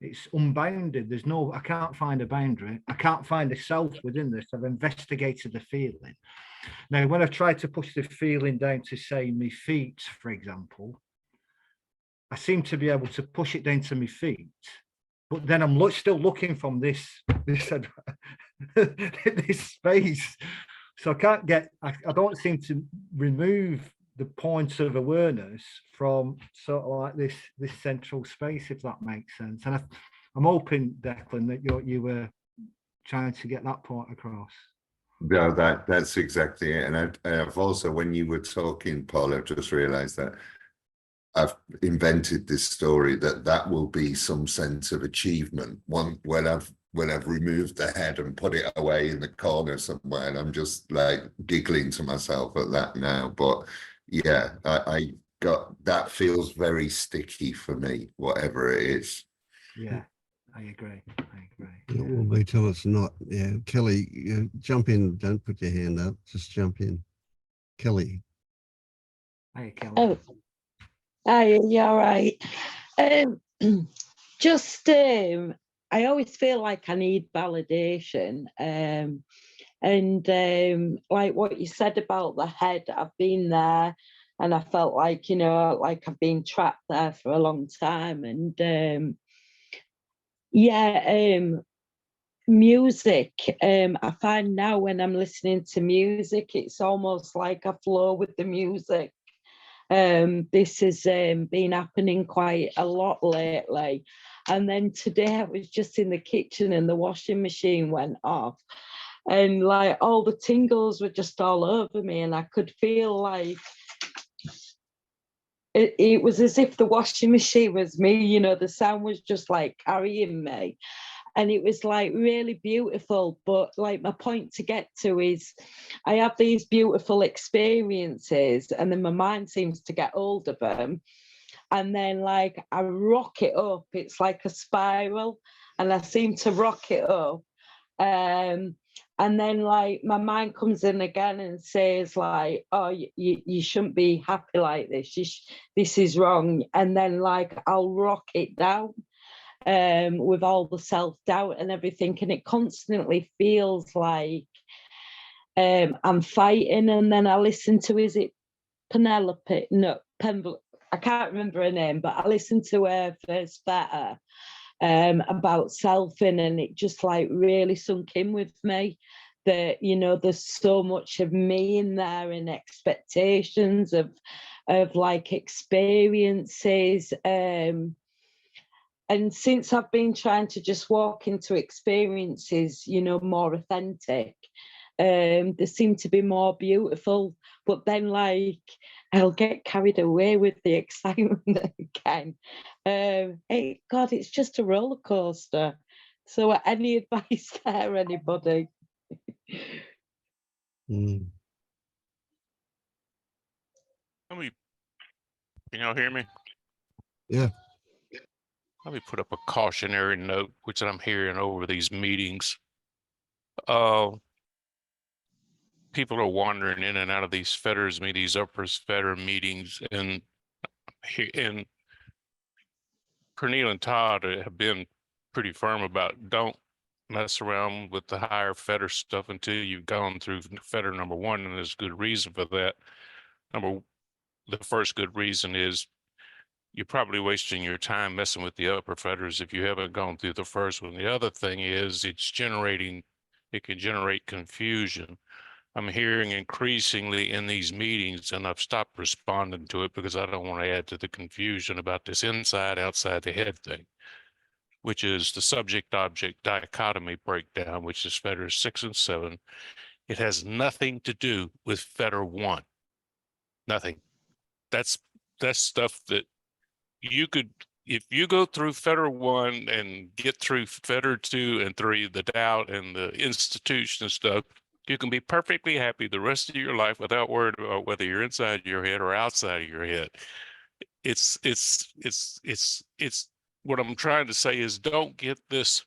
It's unbounded. I can't find a boundary. I can't find a self within this. I've investigated the feeling. Now, when I try to push the feeling down to, say, my feet, for example, I seem to be able to push it down to my feet, but then I'm still looking from this space. So I don't seem to remove the point of awareness from sort of like this central space, if that makes sense. And I'm hoping, Declan, that you were trying to get that point across. No, that's exactly it. And I've also, when you were talking, Paul, I've just realized that I've invented this story that will be some sense of achievement. When when I've removed the head and put it away in the corner somewhere, and I'm just like giggling to myself at that now. But yeah, I got that, feels very sticky for me, whatever it is. Yeah, I agree. It will be till it's not. Yeah, Kelly, jump in. Don't put your hand up. Just jump in, Kelly. Hey, Kelly. Oh, hi, you all right? Just, I always feel like I need validation. And like what you said about the head, I've been there and I felt like, you know, like I've been trapped there for a long time. And music, I find now when I'm listening to music, it's almost like I flow with the music. This has been happening quite a lot lately. And then today I was just in the kitchen and the washing machine went off. And like all the tingles were just all over me. And I could feel like it was as if the washing machine was me, you know, the sound was just like carrying me. And it was like really beautiful. But like my point to get to is I have these beautiful experiences and then my mind seems to get hold of them. And then like I rock it up. It's like a spiral and I seem to rock it up. And then like my mind comes in again and says like, oh, you shouldn't be happy like this. This is wrong. And then like I'll rock it down. With all the self-doubt and everything, and it constantly feels like I'm fighting. And then I listen to, is it Penelope? No, I can't remember her name, but I listened to her first better about selfing, and it just like really sunk in with me that, you know, there's so much of me in there and expectations of like experiences. And since I've been trying to just walk into experiences, you know, more authentic, they seem to be more beautiful. But then, like, I'll get carried away with the excitement again. God, it's just a roller coaster. So, any advice there, anybody? Mm. Can y'all hear me? Yeah. Let me put up a cautionary note, which I'm hearing over these meetings. People are wandering in and out of these fetters, these upper fetter meetings, and Pernille and Todd have been pretty firm about don't mess around with the higher fetter stuff until you've gone through fetter number one, and there's good reason for that. The first good reason is you're probably wasting your time messing with the upper fetters if you haven't gone through the first one. The other thing is it can generate confusion. I'm hearing increasingly in these meetings, and I've stopped responding to it because I don't want to add to the confusion about this inside, outside the head thing, which is the subject-object dichotomy breakdown, which is fetters 6 and 7. It has nothing to do with fetter 1. Nothing. That's stuff that you could, if you go through fetter 1 and get through fetter 2 and 3, the doubt and the institution and stuff, you can be perfectly happy the rest of your life without worrying about whether you're inside your head or outside of your head. It's what I'm trying to say is don't get this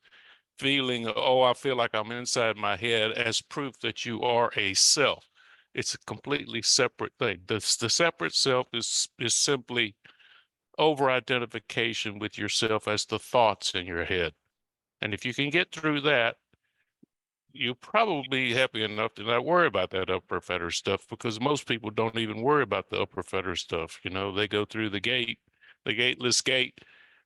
feeling of, oh, I feel like I'm inside my head as proof that you are a self. It's a completely separate thing. The separate self is simply over-identification with yourself as the thoughts in your head. And if you can get through that, you'll probably be happy enough to not worry about that upper fetter stuff, because most people don't even worry about the upper fetter stuff. You know, they go through the gateless gate,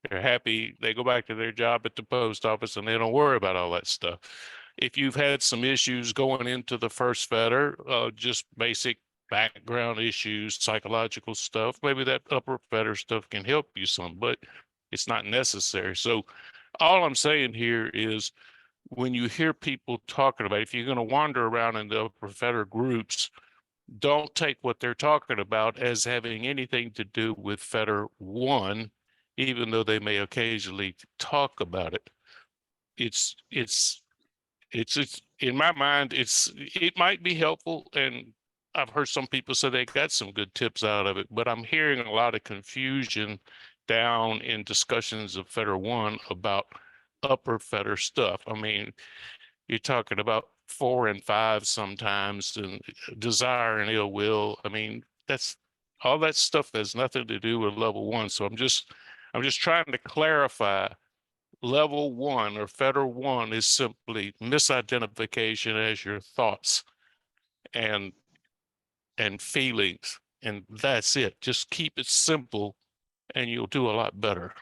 they're happy, they go back to their job at the post office, and they don't worry about all that stuff. If you've had some issues going into the first fetter, just basic background issues, psychological stuff, maybe that upper fetter stuff can help you some, but it's not necessary. So all I'm saying here is, when you hear people talking about, if you're going to wander around in the upper fetter groups, don't take what they're talking about as having anything to do with fetter 1, even though they may occasionally talk about it. it's in my mind, it might be helpful, and I've heard some people say they got some good tips out of it, but I'm hearing a lot of confusion down in discussions of Federal One about upper Feder stuff. I mean, you're talking about 4 and 5 sometimes, and desire and ill will. I mean, that's all that stuff has nothing to do with level 1. So I'm just trying to clarify. Level 1 or Federal 1 is simply misidentification as your thoughts and feelings, and that's it. Just keep it simple and you'll do a lot better.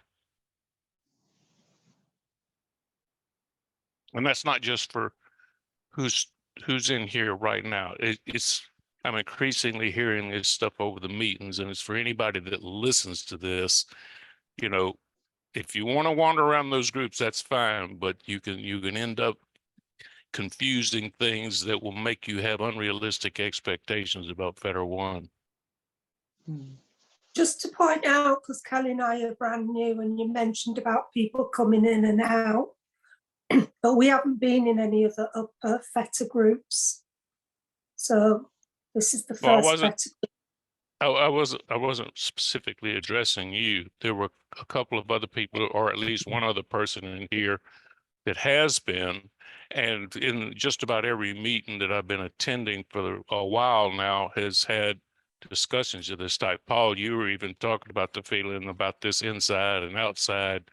And that's not just for who's in here right now. I'm increasingly hearing this stuff over the meetings, and it's for anybody that listens to this. You know, if you want to wander around those groups, that's fine, but you can end up confusing things that will make you have unrealistic expectations about Federal One. Just to point out, because Kelly and I are brand new, and you mentioned about people coming in and out, but we haven't been in any of the upper FETA groups. So this is the first FETA. I wasn't specifically addressing you. There were a couple of other people, or at least one other person in here that has been, and in just about every meeting that I've been attending for a while now has had discussions of this type. Paul, you were even talking about the feeling about this inside and outside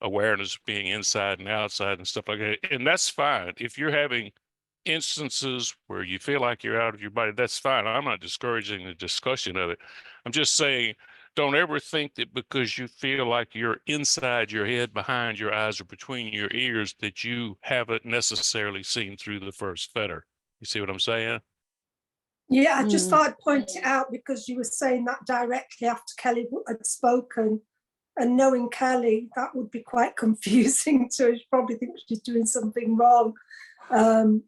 awareness being inside and outside and stuff like that. And that's fine. If you're having instances where you feel like you're out of your body, that's fine. I'm not discouraging the discussion of it. I'm just saying, don't ever think that because you feel like you're inside your head, behind your eyes, or between your ears, that you haven't necessarily seen through the first fetter. You see what I'm saying? Yeah, I just thought I'd point it out because you were saying that directly after Kelly had spoken. And knowing Kelly, that would be quite confusing. So she probably thinks she's doing something wrong. Well,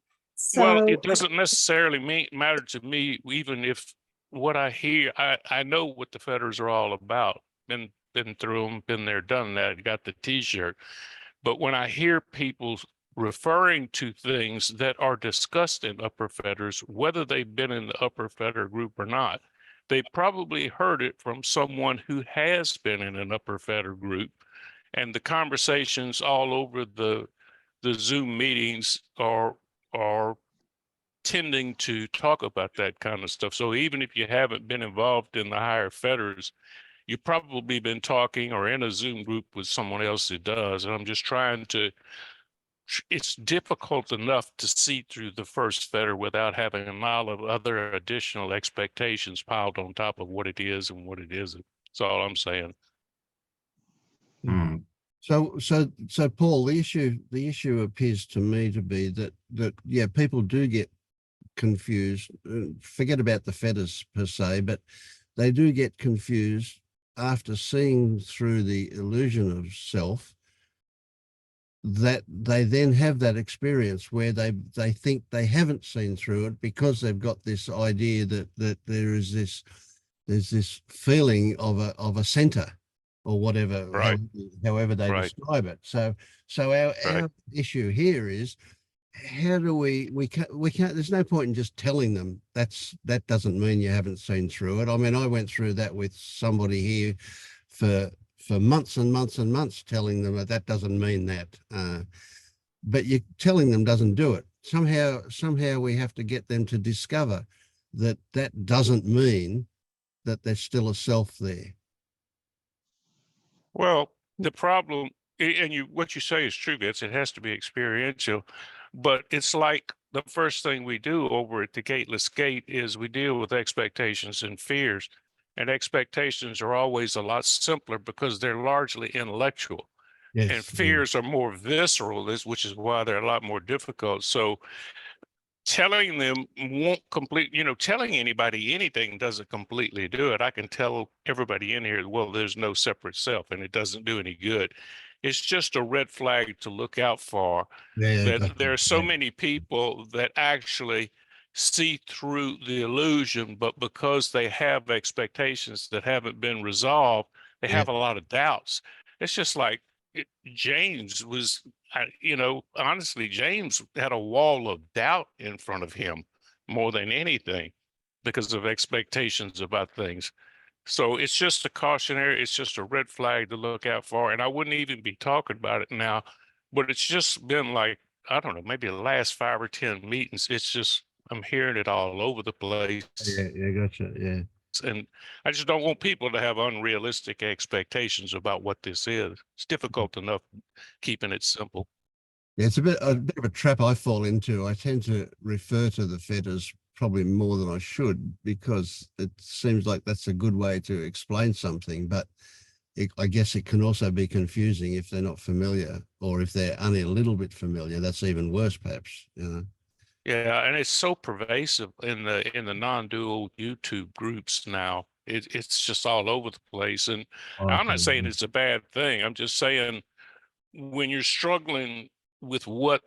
it doesn't necessarily matter to me, even if what I hear, I know what the fetters are all about. Been through them, been there, done that, got the T-shirt. But when I hear people referring to things that are discussed in upper fetters, whether they've been in the upper fetter group or not, they probably heard it from someone who has been in an upper fetter group. And the conversations all over the Zoom meetings are tending to talk about that kind of stuff. So even if you haven't been involved in the higher fetters, you've probably been talking or in a Zoom group with someone else who does. And I'm just trying to, it's difficult enough to see through the first fetter without having a lot of other additional expectations piled on top of what it is and what it isn't. That's all I'm saying. So Paul, the issue appears to me to be that yeah, people do get confused. Forget about the fetters per se, but they do get confused after seeing through the illusion of self, that they then have that experience where they think they haven't seen through it because they've got this idea that there's this feeling of a center or whatever, right. however they right. describe it. So our issue here is, how do we can't, there's no point in just telling them that doesn't mean you haven't seen through it. I mean, I went through that with somebody here for months and months and months, telling them that doesn't mean that. But you telling them doesn't do it. Somehow we have to get them to discover that doesn't mean that there's still a self there. Well, the problem, and what you say is true, Vince, it has to be experiential, but it's like the first thing we do over at the Gateless Gate is we deal with expectations and fears, and expectations are always a lot simpler because they're largely intellectual. Yes. And fears are more visceral, which is why they're a lot more difficult. So telling them won't telling anybody anything doesn't completely do it. I can tell everybody in here, well, there's no separate self, and it doesn't do any good. It's just a red flag to look out for. That there are so many people that actually see through the illusion, but because they have expectations that haven't been resolved, they have a lot of doubts. It's just like James was, you know, honestly, James had a wall of doubt in front of him more than anything because of expectations about things. So it's just a cautionary, it's just a red flag to look out for. And I wouldn't even be talking about it now, but it's just been like, I don't know, maybe the last 5 or 10 meetings. It's just, I'm hearing it all over the place. Yeah, gotcha. Yeah. And I just don't want people to have unrealistic expectations about what this is. It's difficult enough keeping it simple. Yeah, it's a bit of a trap I fall into. I tend to refer to the fetters probably more than I should, because it seems like that's a good way to explain something, but I guess it can also be confusing if they're not familiar, or if they're only a little bit familiar. That's even worse, perhaps, you know. Yeah, and it's so pervasive in the non-dual YouTube groups now. It's just all over the place. And I'm not saying it's a bad thing. I'm just saying, when you're struggling with what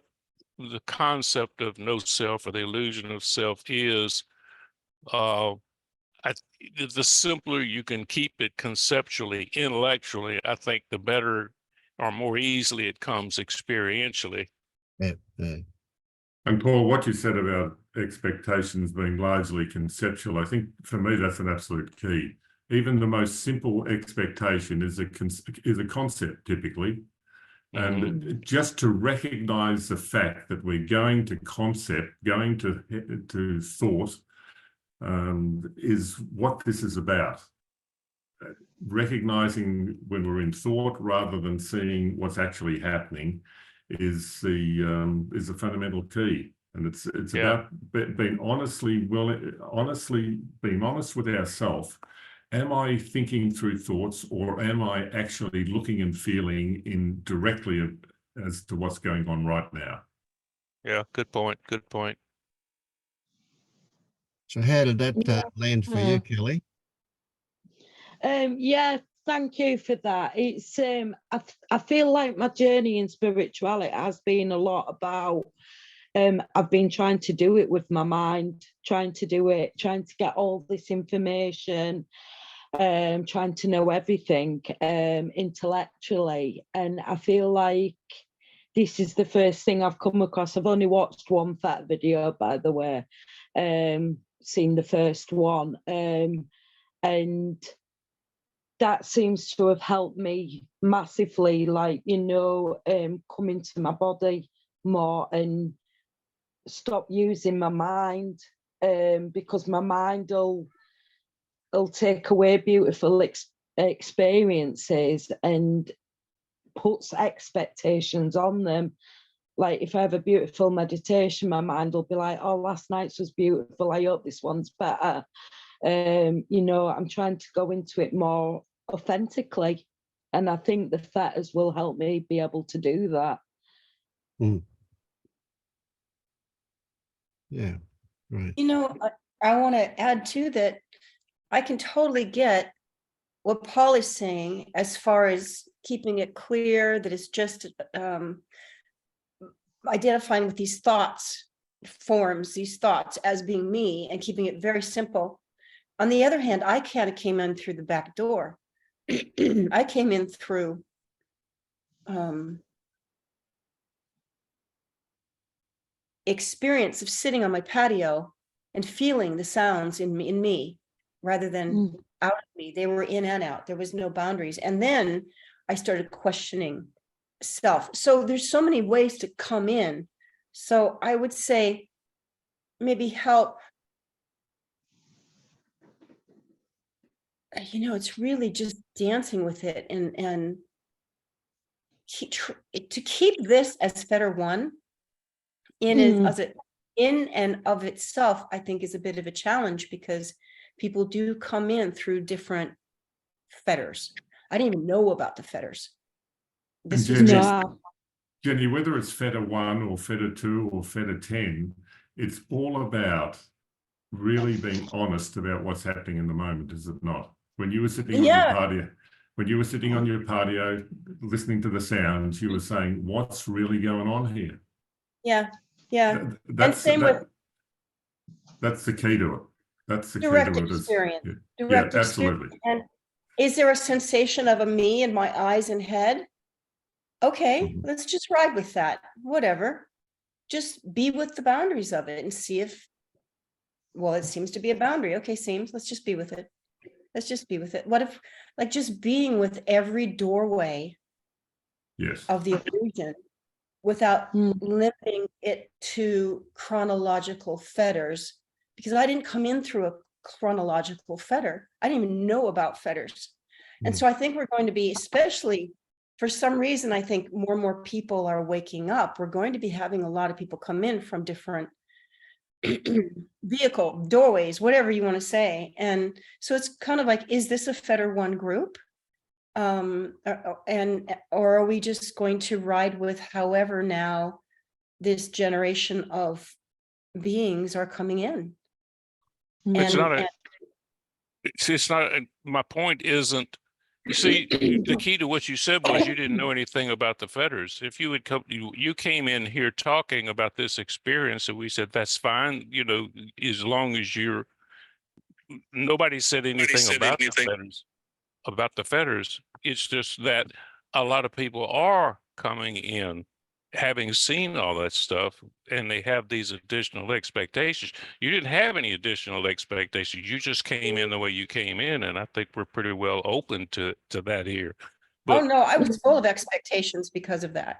the concept of no self or the illusion of self is, the simpler you can keep it conceptually, intellectually, I think the better or more easily it comes experientially. Yeah, yeah. And Paul, what you said about expectations being largely conceptual, I think for me that's an absolute key. Even the most simple expectation is a concept typically. And just to recognize the fact that we're going to concept, going to thought, is what this is about. Recognizing when we're in thought rather than seeing what's actually happening is the fundamental key. And it's about being being honest with ourselves. Am I thinking through thoughts, or am I actually looking and feeling directly as to what's going on right now? Yeah, good point. Good point. So how did that land for you, Kelly? Yeah, thank you for that. It's I feel like my journey in spirituality has been a lot about I've been trying to do it with my mind, trying to get all this information, trying to know everything intellectually. And I feel like this is the first thing I've come across. I've only watched one fat video, by the way, seen the first one. And that seems to have helped me massively, like, you know, come into my body more and stop using my mind, because my mind will take away beautiful experiences and puts expectations on them. Like, if I have a beautiful meditation, my mind will be like, oh, last night's was beautiful, I hope this one's better. You know, I'm trying to go into it more authentically, and I think the fetters will help me be able to do that. Yeah, right. You know, I want to add to that. I can totally get what Paul is saying as far as keeping it clear that it's just identifying with these thoughts as being me and keeping it very simple. On the other hand, I kind of came in through the back door. I came in through experience of sitting on my patio and feeling the sounds in me rather than out of me. They were in and out. There was no boundaries. And then I started questioning self. So there's so many ways to come in. So I would say maybe help. You know, it's really just dancing with it and to keep this as fetter one in and of itself, I think is a bit of a challenge, because people do come in through different fetters. I didn't even know about the fetters. This was Jenny, whether it's fetter 1 or fetter 2 or fetter 10, it's all about really being honest about what's happening in the moment, is it not? When you were sitting on your patio, listening to the sounds, you were saying, what's really going on here? Yeah. That's the key to it. That's the direct key to it. Experience. Yeah. Direct Absolutely. experience. And is there a sensation of a me in my eyes and head? Okay, let's just ride with that, whatever. Just be with the boundaries of it and see if, well, it seems to be a boundary. Okay, seems, let's just be with it. Let's just be with it. What if, like, just being with every doorway Yes. of the illusion without Mm. limiting it to chronological fetters, because I didn't come in through a chronological fetter. I didn't even know about fetters. And Mm. so I think we're going to be, especially for some reason, I think more and more people are waking up. We're going to be having a lot of people come in from different vehicle, doorways, whatever you want to say. And so it's kind of like, is this a fetter one group? Or are we just going to ride with however now this generation of beings are coming in? It's And, not a, and it's not, my point isn't, you see, the key to what you said was you didn't know anything about the fetters. If you had come, you came in here talking about this experience, and we said, that's fine, you know, as long as you're, nobody said anything about the fetters, about the fetters. It's just that a lot of people are coming in having seen all that stuff, and they have these additional expectations. You didn't have any additional expectations. You just came in the way you came in, and I think we're pretty well open to that here. oh But no, I was full of expectations because of that.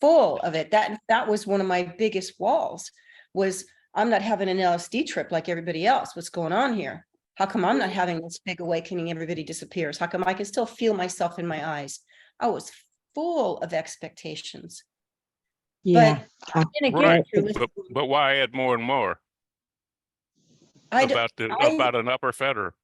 Full of it. That was one of my biggest walls, was I'm not having an LSD trip like everybody else. What's going on here? How come I'm not having this big awakening? Everybody disappears. How come I can still feel myself in my eyes? I was full of expectations. Yeah. But I didn't right, get through. but why add more and more about an upper fetter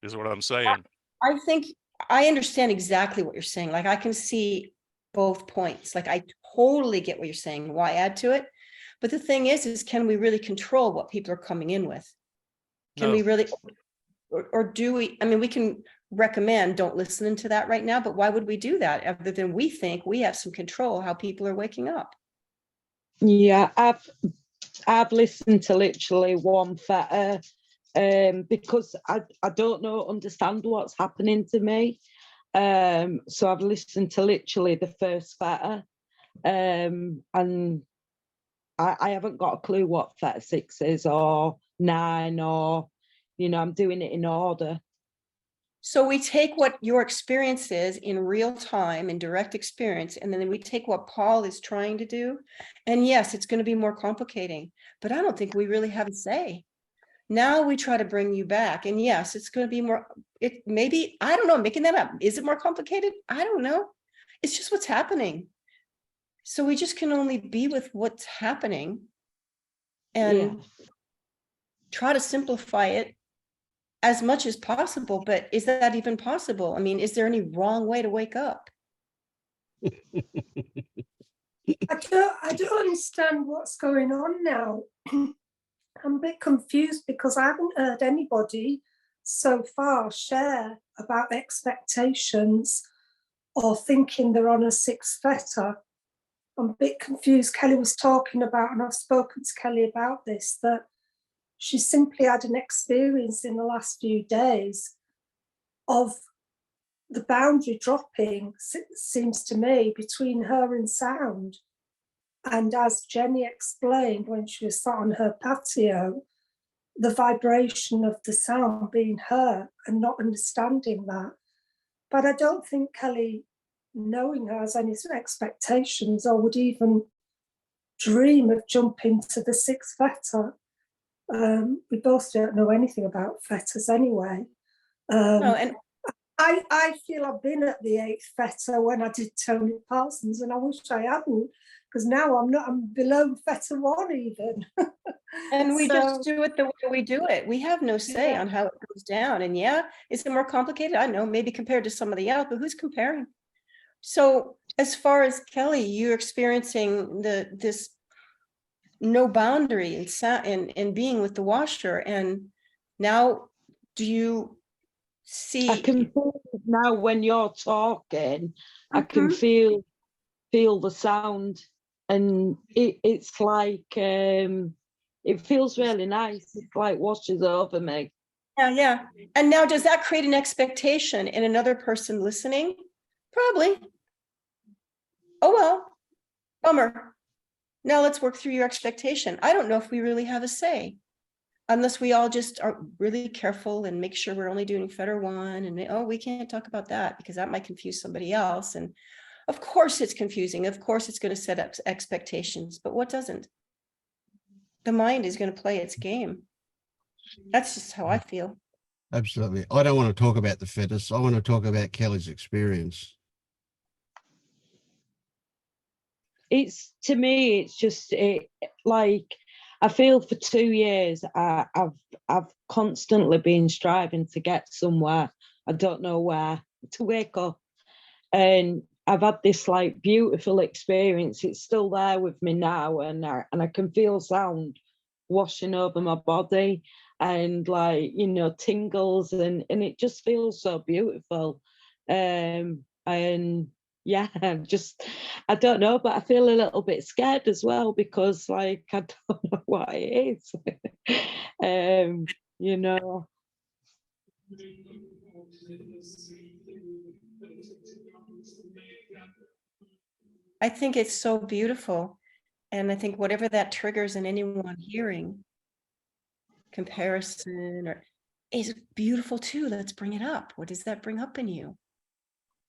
is what I'm saying. I think I understand exactly what you're saying. Like, I can see both points. Like, I totally get what you're saying. Why add to it? But the thing is can we really control what people are coming in with? Can No. we really, or do we? I mean, we can recommend don't listen to that right now, but why would we do that other than we think we have some control how people are waking up? Yeah, I've listened to literally one fetter because I don't understand what's happening to me. So I've listened to literally the first fetter, and I haven't got a clue what fetter 6 is or 9, or, you know, I'm doing it in order. So we take what your experience is in real time, in direct experience, and then we take what Paul is trying to do. And yes, it's going to be more complicating, but I don't think we really have a say. Now we try to bring you back. And yes, it's going to be more, it maybe, I don't know, I'm making that up. Is it more complicated? I don't know. It's just what's happening. So we just can only be with what's happening and try to simplify it as much as possible. But is that even possible? I mean, is there any wrong way to wake up? I don't understand what's going on now. I'm a bit confused because I haven't heard anybody so far share about expectations or thinking they're on a 6 fetter. I'm a bit confused. Kelly was talking about, and I've spoken to Kelly about this, that she simply had an experience in the last few days of the boundary dropping, seems to me, between her and sound. And as Jenny explained when she was sat on her patio, the vibration of the sound being her and not understanding that. But I don't think Kelly, knowing her, has any expectations or would even dream of jumping to the 6 fetter. We both don't know anything about fetters anyway. No, and I feel I've been at the 8th fetter when I did Tony Parsons, and I wish I hadn't, because now I'm below fetter 1 even. and we So, just do it the way we do it. We have no say on how it goes down. And yeah, is it more complicated? I know, maybe compared to somebody else, but who's comparing? So as far as Kelly, you're experiencing this no boundary and being with the washer, and now do you see? I can feel it now when you're talking. I can feel the sound, and it's like it feels really nice. It's like washes over me. Yeah. And now, does that create an expectation in another person listening? Probably. oh, well, bummer. Now let's work through your expectation. I don't know if we really have a say. Unless we all just are really careful and make sure we're only doing Feder 1 and, oh, we can't talk about that because that might confuse somebody else. And of course it's confusing. Of course it's going to set up expectations, but what doesn't? The mind is going to play its game. That's just how I feel. Absolutely. I don't want to talk about the fetus. I want to talk about Kelly's experience. It's, to me, it's just like, I feel for 2 years I've constantly been striving to get somewhere. I don't know where to wake up, and I've had this like beautiful experience. It's still there with me now, and I can feel sound washing over my body, and like, you know, tingles, and it just feels so beautiful. And yeah, I don't know, but I feel a little bit scared as well, because like, I don't know what it is. You know. I think it's so beautiful. And I think whatever that triggers in anyone hearing, comparison or is beautiful too. Let's bring it up. What does that bring up in you?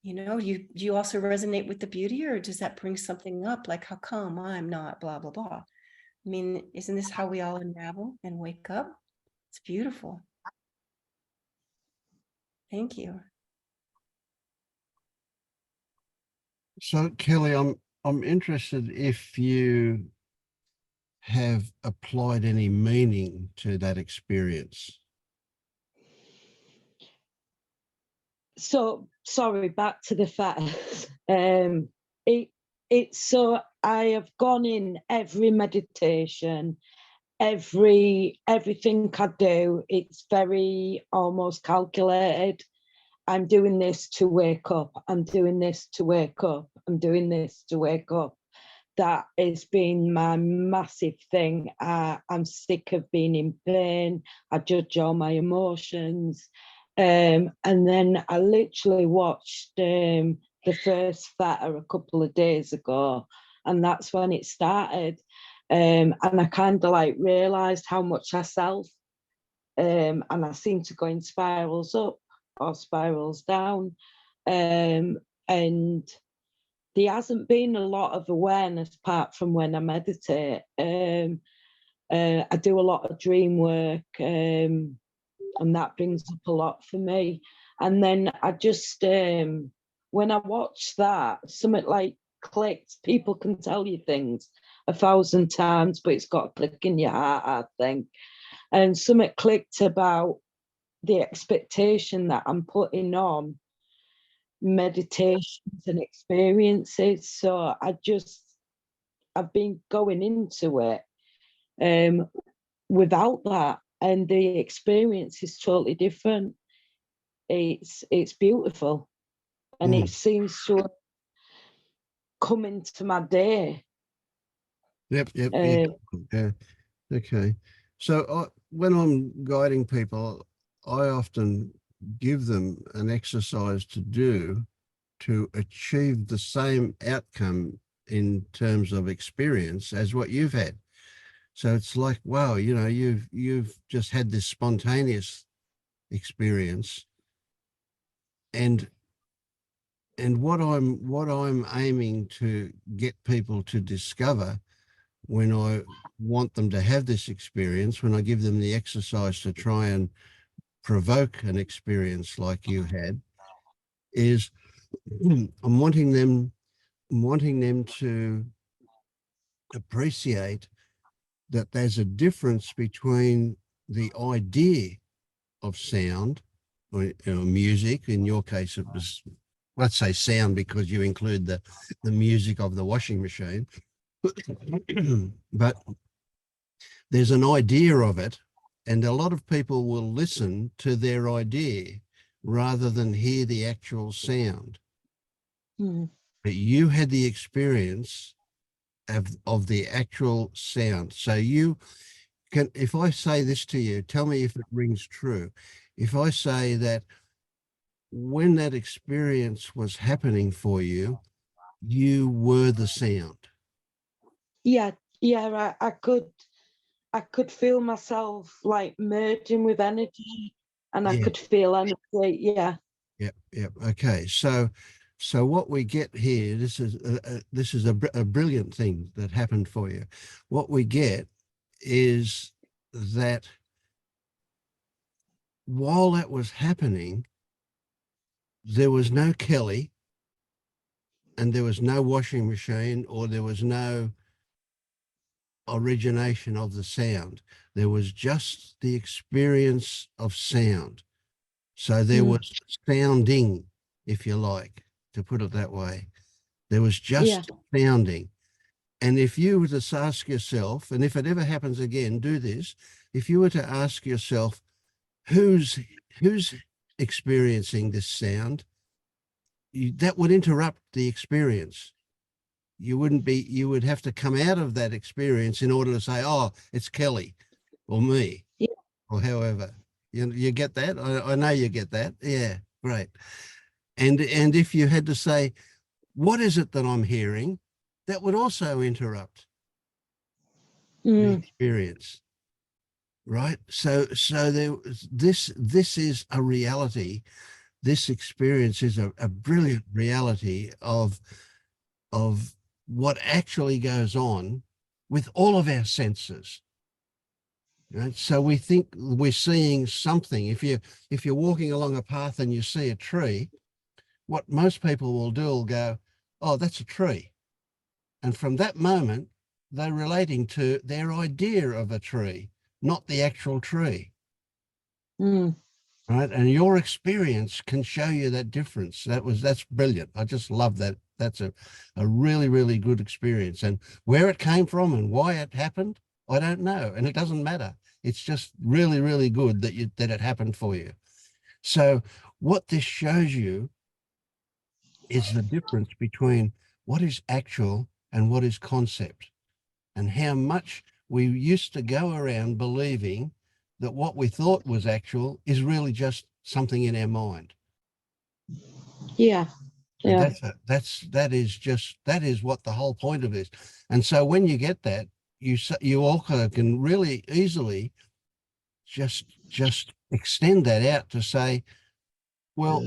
You know, do you also resonate with the beauty, or does that bring something up like, how come I'm not blah, blah, blah? I mean, isn't this how we all unravel and wake up? It's beautiful. Thank you. So Kelly, I'm interested if you have applied any meaning to that experience. So sorry, back to the facts. It's so, I have gone in every meditation, everything I do, it's very almost calculated. I'm doing this to wake up. I'm doing this to wake up. I'm doing this to wake up. That has been my massive thing. I'm sick of being in pain. I judge all my emotions. And then I literally watched the first Theta a couple of days ago, and that's when it started. And I kind of like realized how much I self, and I seem to go in spirals up or spirals down. And there hasn't been a lot of awareness apart from when I meditate. I do a lot of dream work, and that brings up a lot for me. And then I just, when I watch that, something like clicked. People can tell you things 1,000 times, but it's got a click in your heart, I think. And something clicked about the expectation that I'm putting on meditations and experiences. So I've been going into it without that, and the experience is totally different. It's beautiful, and it seems to come into my day. Yep. Yeah. Okay. So when I'm guiding people, I often give them an exercise to do to achieve the same outcome in terms of experience as what you've had. So it's like, wow, you know, you've just had this spontaneous experience, and what I'm aiming to get people to discover when I want them to have this experience, when I give them the exercise to try and provoke an experience like you had, is I'm wanting them to appreciate that there's a difference between the idea of sound or music. In your case, it was, let's say sound, because you include the music of the washing machine. But there's an idea of it, and a lot of people will listen to their idea rather than hear the actual sound. But you had the experience of the actual sound. So you can, if I say this to you, tell me if it rings true. If I say that when that experience was happening for you, you were the sound. Yeah, I could feel myself like merging with energy, and I Yeah. could feel energy. Yeah. Yep. Okay. So what we get here, this is a brilliant thing that happened for you. What we get is that while that was happening, there was no Kelly, and there was no washing machine, or there was no origination of the sound. There was just the experience of sound. So there was sounding, if you like, to put it that way. There was just sounding. And if you were to ask yourself, and if it ever happens again, do this, if you were to ask yourself, who's experiencing this sound, that would interrupt the experience. You would have to come out of that experience in order to say, oh, it's Kelly or me or however. You get that? I know you get that. Yeah, great. And if you had to say, what is it that I'm hearing? That would also interrupt the experience, right? So this is a reality. This experience is a brilliant reality of what actually goes on with all of our senses. Right? So we think we're seeing something. If you're walking along a path and you see a tree, what most people will do will go, oh, that's a tree. And from that moment, they're relating to their idea of a tree, not the actual tree. Right. And your experience can show you that difference. That's brilliant. I just love that. That's a really, really good experience. And where it came from and why it happened, I don't know. And it doesn't matter. It's just really, really good that it happened for you. So what this shows you is the difference between what is actual and what is concept, and how much we used to go around believing that what we thought was actual is really just something in our mind. Yeah. And that is what the whole point of it is. And so when you get that, you also can really easily just extend that out to say, well,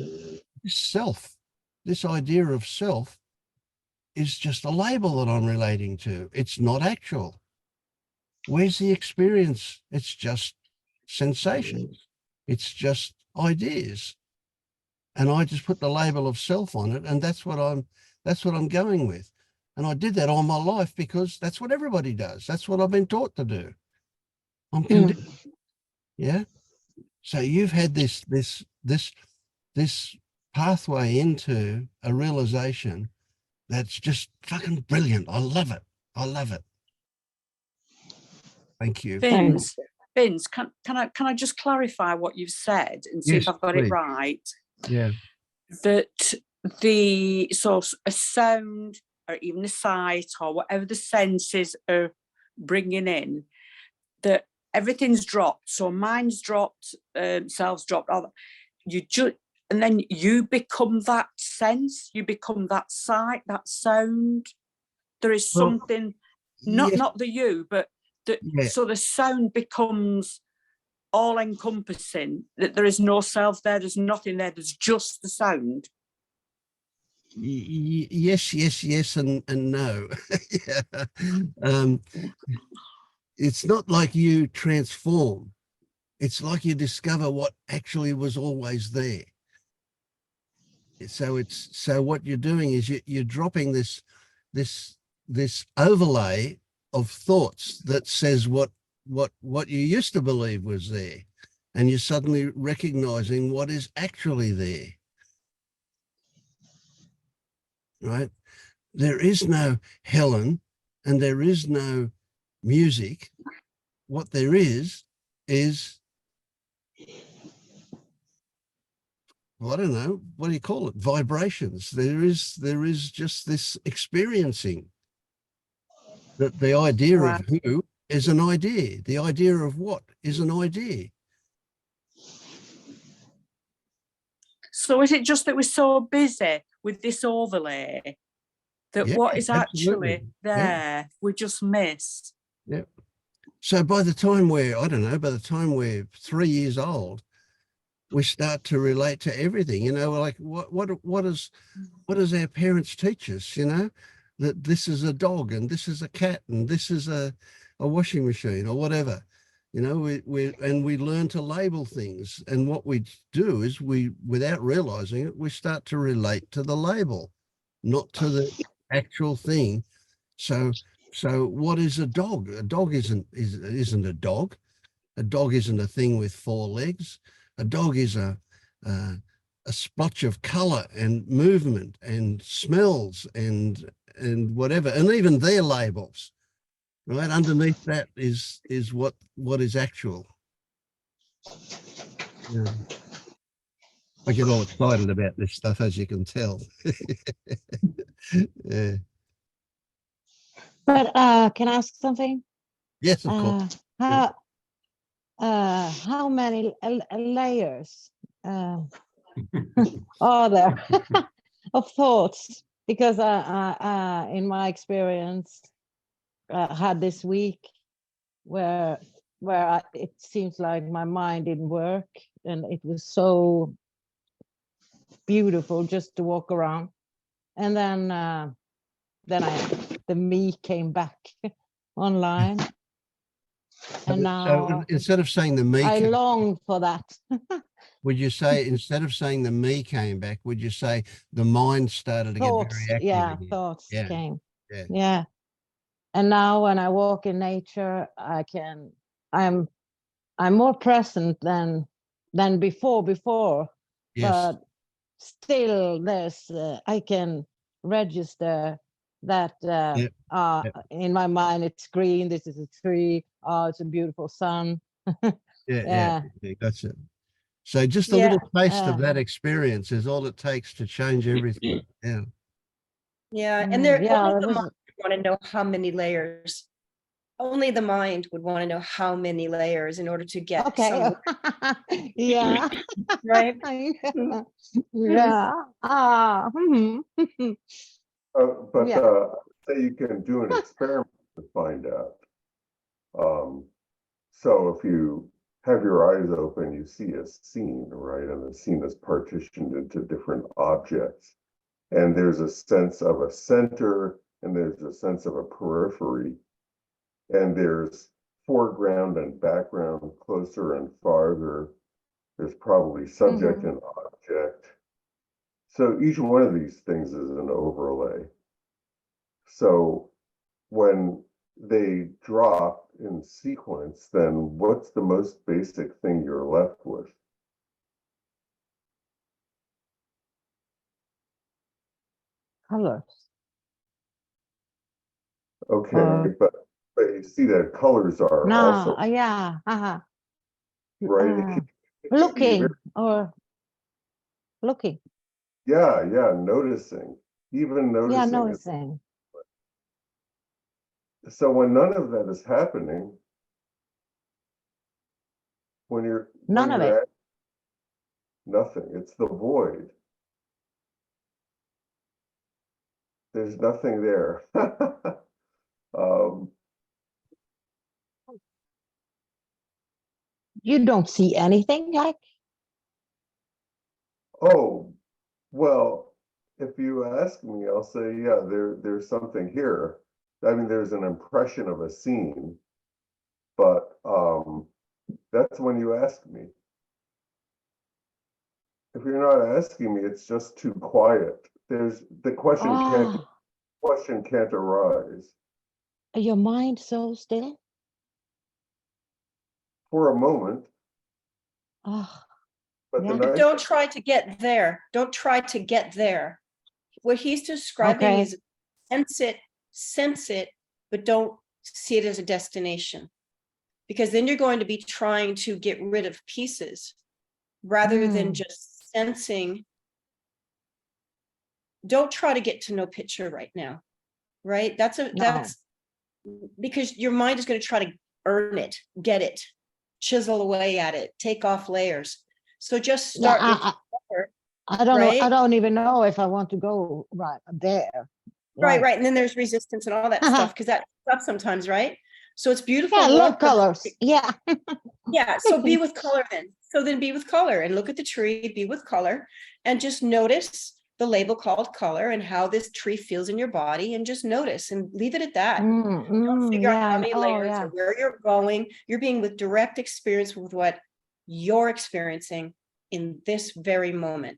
this idea of self is just a label that I'm relating to. It's not actual. Where's the experience? It's just sensations. It's just ideas. And I just put the label of self on it, and that's what I'm going with. And I did that all my life because that's what everybody does. That's what I've been taught to do. I'm conditioned. Yeah. So you've had this pathway into a realization that's just fucking brilliant. I love it. I love it. Thank you. Vince, can I just clarify what you've said and see if I've got it right? Yeah. That a sound or even a sight or whatever the senses are bringing in, that everything's dropped. So mind's dropped, self's dropped. And then you become that sense. You become that sight, that sound. There is something, not the you, but so the sound becomes all encompassing, that there is no self there, there's nothing there, there's just the sound. Yes, and no. Yeah. It's not like you transform. It's like you discover what actually was always there. So what you're doing is you're dropping this overlay of thoughts that says what you used to believe was there, and you're suddenly recognizing what is actually there. Right? There is no Helen and there is no music. What there is, well, I don't know, what do you call it? Vibrations. There is just this experiencing. That the idea of who is an idea. The idea of what is an idea. So is it just that we're so busy with this overlay that Yeah, what is absolutely. actually there, we just miss. Yeah. So by the time we're, I don't know, by the time we're 3 years old, we start to relate to everything, you know, like what does our parents teach us, you know, that this is a dog and this is a cat and this is a washing machine or whatever, you know, we learn to label things. And what we do is without realizing it, we start to relate to the label, not to the actual thing. So what is a dog? A dog isn't a dog. A dog isn't a thing with 4 legs. A dog is a splotch of color and movement and smells and whatever, and even their labels, right? Underneath that is what is actual. Yeah. I get all excited about this stuff, as you can tell. Yeah. But can I ask something? Yes, of course. How many layers are there of thoughts? Because in my experience, had this week where it seems like my mind didn't work, and it was so beautiful just to walk around, and then the me came back online. And now So instead of saying the me, I long for that. would you say, instead of saying the me came back, would you say the mind started to Thoughts, get very active? yeah, again? thoughts Yeah, came. yeah. Yeah. And now when I walk in nature, I'm more present than before. Yes. But still there's I can register that Yep. in my mind it's green, this is a tree, oh, it's a beautiful sun. Yeah, that's it. So just a little taste of that experience is all it takes to change everything. Yeah. Yeah, and yeah, only the mind would want to know how many layers. Only the mind would want to know how many layers in order to get okay. somewhere, Yeah. right? Yeah. But Yeah. say you can do an experiment to find out. So if you have your eyes open, you see a scene, right? And the scene is partitioned into different objects. And there's a sense of a center, and there's a sense of a periphery. And there's foreground and background, closer and farther. There's probably subject and object. So each one of these things is an overlay. So when they drop in sequence, then what's the most basic thing you're left with? Colors. Okay, but you see that colors are No, also yeah. right. Looking or looking. Yeah, noticing, even noticing. Yeah, is- noticing. So when none of that is happening, when you're None of it. at nothing, it's the void. There's nothing there. You don't see anything like. Oh, well, if you ask me, I'll say, yeah, there's something here. I mean, there's an impression of a scene, but that's when you ask me. If you're not asking me, it's just too quiet. The question can't arise. Your mind so still. For a moment. Oh, But yeah. the nice Don't try to get there. Don't try to get there. What he's describing Okay. is sense it, but don't see it as a destination. Because then you're going to be trying to get rid of pieces rather than just sensing. Don't try to get to no picture right now, right? That's because your mind is going to try to earn it, get it, chisel away at it, take off layers. So just start with I don't know. right? I don't even know if I want to go right there. Right, right. And then there's resistance and all that stuff, because that stuff sometimes, right? So it's beautiful. Yeah, I love look, but- colors. Yeah. Yeah, so be with color then. So then be with color and look at the tree, be with color, and just notice the label called color and how this tree feels in your body, and just notice and leave it at that. Don't figure out how many layers or where you're going. You're being with direct experience with what you're experiencing in this very moment,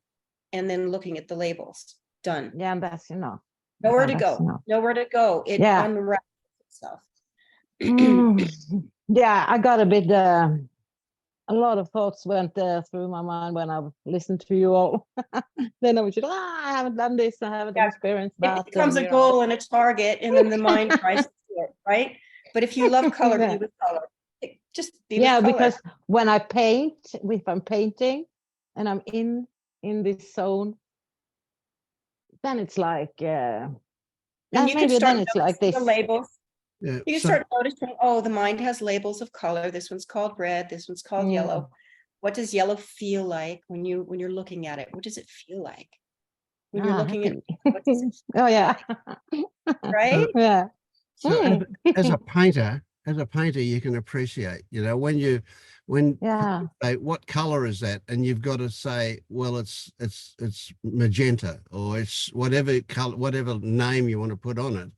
and then looking at the labels. Done. Yeah, that's enough. Nowhere Yeah, to that's go. enough. Nowhere to go. It Yeah. unravels itself. Yeah, I got a bit, a lot of thoughts went through my mind when I listened to you all. Then I was just, I haven't done this, I haven't experienced that. It becomes a goal and a target, and then the mind tries to do it, right? But if you love color, Yeah. be with color. Just be Yeah, with color. because when I paint, if I'm painting and I'm in this zone, then it's like, and you can maybe start then it's like noticing this. the labels. Yeah, You can so- start noticing, oh, the mind has labels of color. This one's called red. This one's called yellow. What does yellow feel like when you're looking at it? What does it feel like when you're looking at it? What does it Oh yeah. right? Yeah. So as a painter, you can appreciate, you know, when Yeah. say, what color is that? And you've got to say, well, it's magenta, or it's whatever color, whatever name you want to put on it.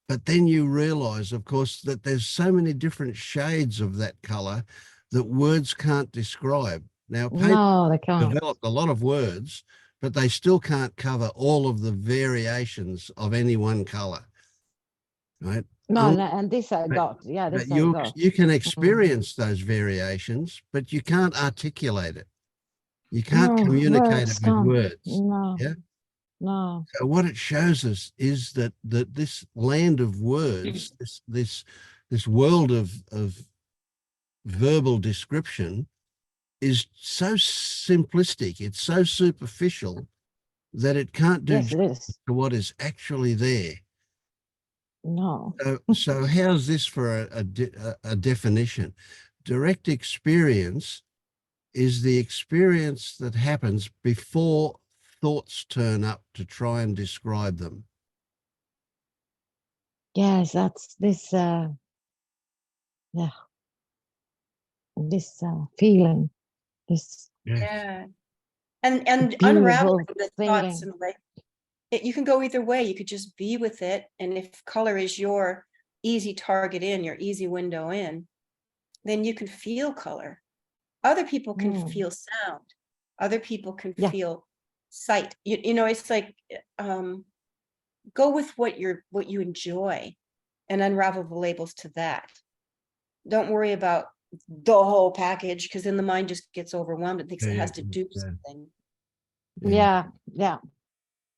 But then you realize, of course, that there's so many different shades of that color that words can't describe. Now, No, they painters can't. developed a lot of words, but they still can't cover all of the variations of any one color. Right? No, and this I got. Yeah, But this I got. you can experience those variations, but you can't articulate it. You can't No, communicate words it with can't. words. No. Yeah. No. So what it shows us is that this land of words, this world of verbal description, is so simplistic. It's so superficial that it can't do Yes, it is. justice to what is actually there. No. So how's this for a definition? Direct experience is the experience that happens before thoughts turn up to try and describe them. Yes, that's this. This feeling. This Yeah. And beautiful unraveling the thoughts thinking. and like you can go either way. You could just be with it. And if color is your easy target in, your easy window in, then you can feel color. Other people can feel sound. Other people can feel sight. You know, it's like go with what you enjoy and unravel the labels to that. Don't worry about the whole package, because then the mind just gets overwhelmed and thinks it has to do something. Yeah.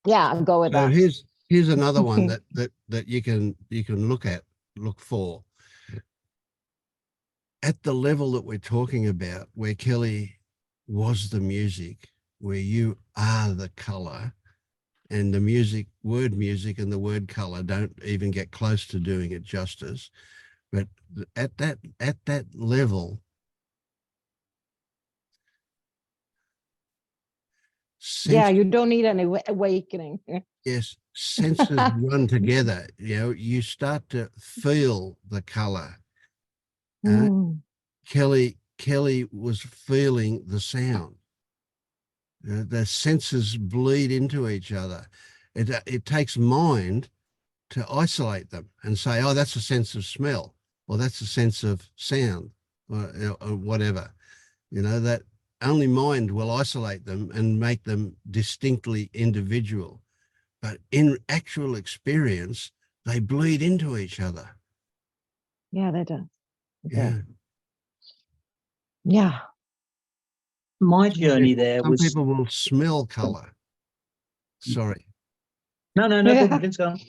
I'll go with So that. here's another one that you can look for. At the level that we're talking about, where Kelly was the music, where you are the color, and the word music and the word color don't even get close to doing it justice. But at that level, Yeah, you don't need any awakening. yes, senses run together. You know, you start to feel the color. Kelly was feeling the sound. The senses bleed into each other. It takes mind to isolate them and say, oh, that's a sense of smell, or that's a sense of sound, or whatever. You know, that only mind will isolate them and make them distinctly individual. But in actual experience, they bleed into each other. Yeah, they do. Yeah. Yeah. My journey there Some was people will smell color. Sorry. no problem. Vince, go on.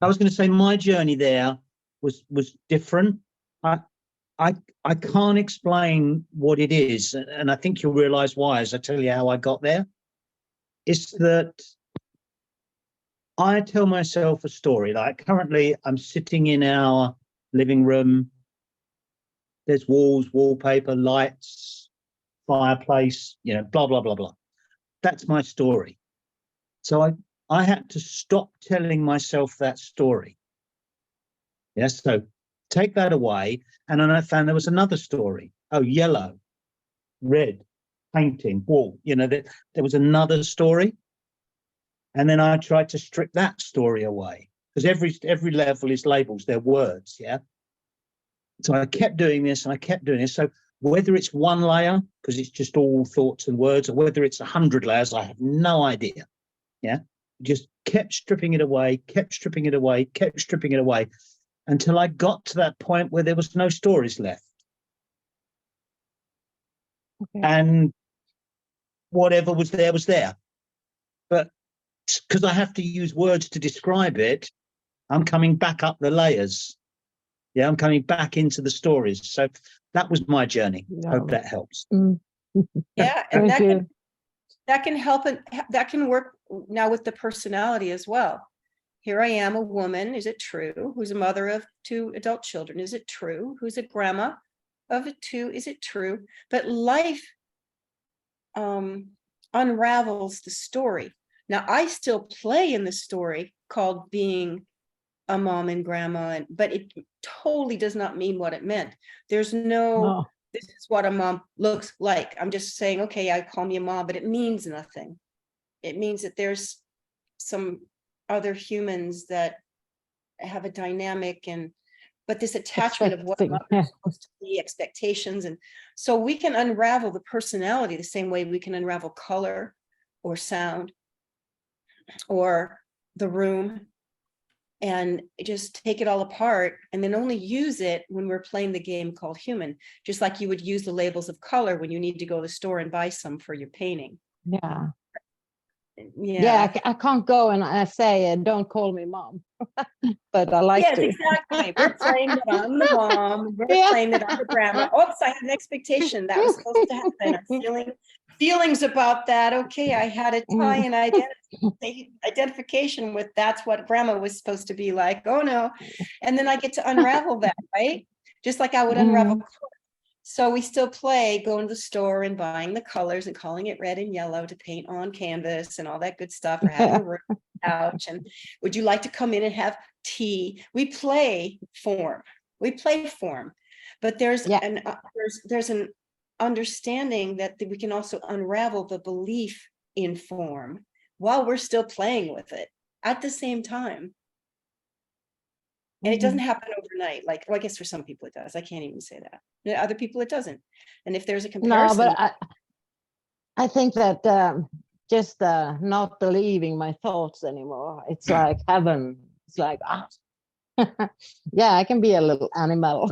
I was going to say my journey there was different. I can't explain what it is, and I think you'll realize why as I tell you how I got there. It's that I tell myself a story. Like currently I'm sitting in our living room. There's walls, wallpaper, lights, fireplace, you know, blah, blah, blah, blah. That's my story. So I had to stop telling myself that story. Yes, so take that away. And then I found there was another story. Oh, yellow, red, painting, wall, you know, that there was another story. And then I tried to strip that story away, because every level is labels, they're words, yeah. So I kept doing this and I kept doing this. So whether it's one layer, because it's just all thoughts and words, or whether it's 100 layers, I have no idea. Yeah, just kept stripping it away, kept stripping it away, kept stripping it away, until I got to that point where there was no stories left. Okay. And whatever was there was there. But because I have to use words to describe it, I'm coming back up the layers. Yeah, I'm coming back into the stories. So that was my journey. Hope that helps. Yeah, and Thank you. that can help, and that can work now with the personality as well. Here I am, a woman, is it true? Who's a mother of 2 adult children, is it true? Who's a grandma of 2, is it true? But life unravels the story. Now, I still play in the story called being a mom and grandma, but it totally does not mean what it meant. There's no, this is what a mom looks like. I'm just saying, okay, I call me a mom, but it means nothing. It means that there's some other humans that have a dynamic, but this attachment of what mother is supposed to be, expectations. And so we can unravel the personality the same way we can unravel color or sound or the room, and just take it all apart, and then only use it when we're playing the game called human, just like you would use the labels of color when you need to go to the store and buy some for your painting. Yeah. Yeah, I can't go and I say, don't call me mom, but I like yes, to. exactly. We're playing that I'm the mom. We're Yeah. playing that I'm the grandma. Oops, I had an expectation that was supposed to happen. I'm feelings about that. Okay, I had a tie and identification with that's what grandma was supposed to be like. Oh no, and then I get to unravel that, right? Just like I would unravel. So we still play going to the store and buying the colors and calling it red and yellow to paint on canvas and all that good stuff, or having a room couch. And would you like to come in and have tea? We play form. We play form, but there's an understanding that we can also unravel the belief in form while we're still playing with it at the same time. And it doesn't happen overnight. Like, well, I guess for some people it does. I can't even say that. Other people it doesn't. And if there's a comparison. No, but I think that just not believing my thoughts anymore. It's like heaven. It's like, yeah, I can be a little animal.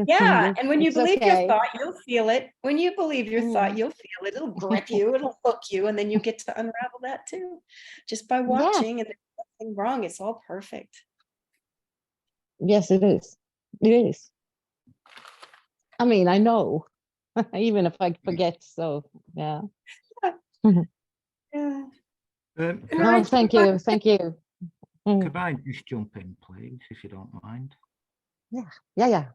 Yeah, and when you believe your okay. thought, you'll feel it. When you believe your thought, you'll feel it. It'll grip you, it'll hook you, and then you get to unravel that too. Just by watching, and there's nothing wrong. It's all perfect. Yes, it is. It is. I mean, I know, even if I forget. So, yeah. Yeah. No, thank you. Thank you. Could I just jump in, please, if you don't mind? Yeah.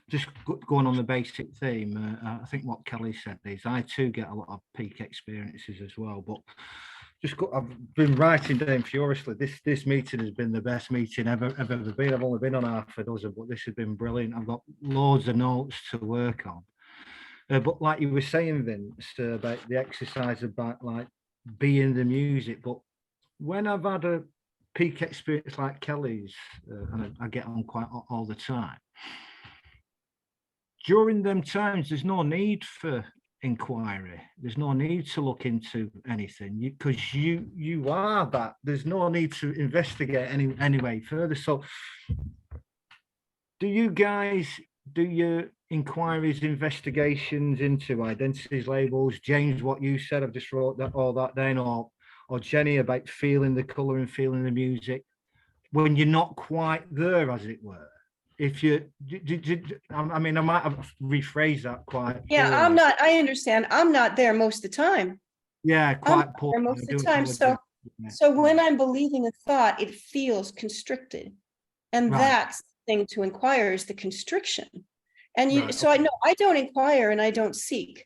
Just going on the basic theme, I think what Kelly said is I too get a lot of peak experiences as well, but I've been writing down furiously. This meeting has been the best meeting I've ever been. I've only been on half a dozen, but this has been brilliant. I've got loads of notes to work on. But like you were saying, Vince, about the exercise about like being the music, but when I've had a peak experience like Kelly's, and I get on quite all the time, during them times, there's no need for inquiry. There's no need to look into anything because you are that. There's no need to investigate anyway further. So do you guys do your inquiries, investigations into identities, labels? James, what you said, I've just wrote all that down, or Jenny about feeling the color and feeling the music when you're not quite there, as it were. If you, I mean, I might have rephrased that quite. Yeah, poorly. I'm not. I understand. I'm not there most of the time. Yeah, quite poor. Most of the time. So when I'm believing a thought, it feels constricted, and that's the thing to inquire is the constriction. And so I know I don't inquire and I don't seek.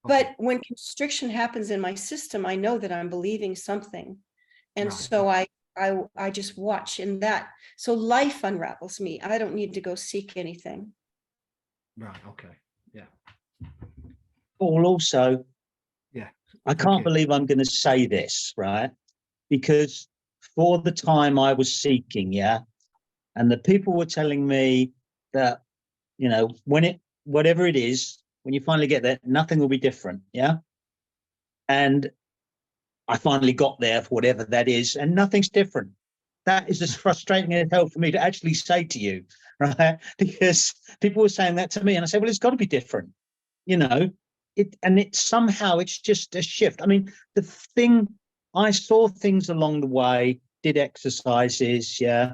But when constriction happens in my system, I know that I'm believing something. And Right. so I just watch in that. So life unravels me. I don't need to go seek anything. Right. Okay. Yeah. Paul, also, Yeah. I Thank can't you. believe I'm going to say this, right? Because for the time I was seeking, yeah, and the people were telling me that, you know, whatever it is, when you finally get there, nothing will be different, yeah. And I finally got there for whatever that is, and nothing's different. That is as frustrating as hell for me to actually say to you, right? Because people were saying that to me, and I said, well, it's got to be different, you know. It somehow it's just a shift. I mean, the thing, I saw things along the way, did exercises, yeah,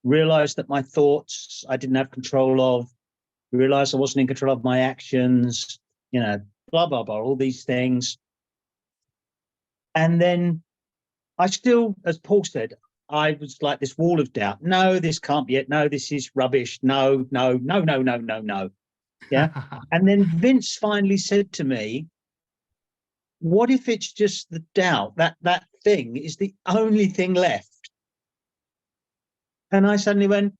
realized that my thoughts I didn't have control of, realized I wasn't in control of my actions, you know, blah blah blah, all these things. And then I still, as Paul said, I was like this wall of doubt. No, this can't be it. No, this is rubbish. No. Yeah. And then Vince finally said to me, what if it's just the doubt, that thing is the only thing left? And I suddenly went,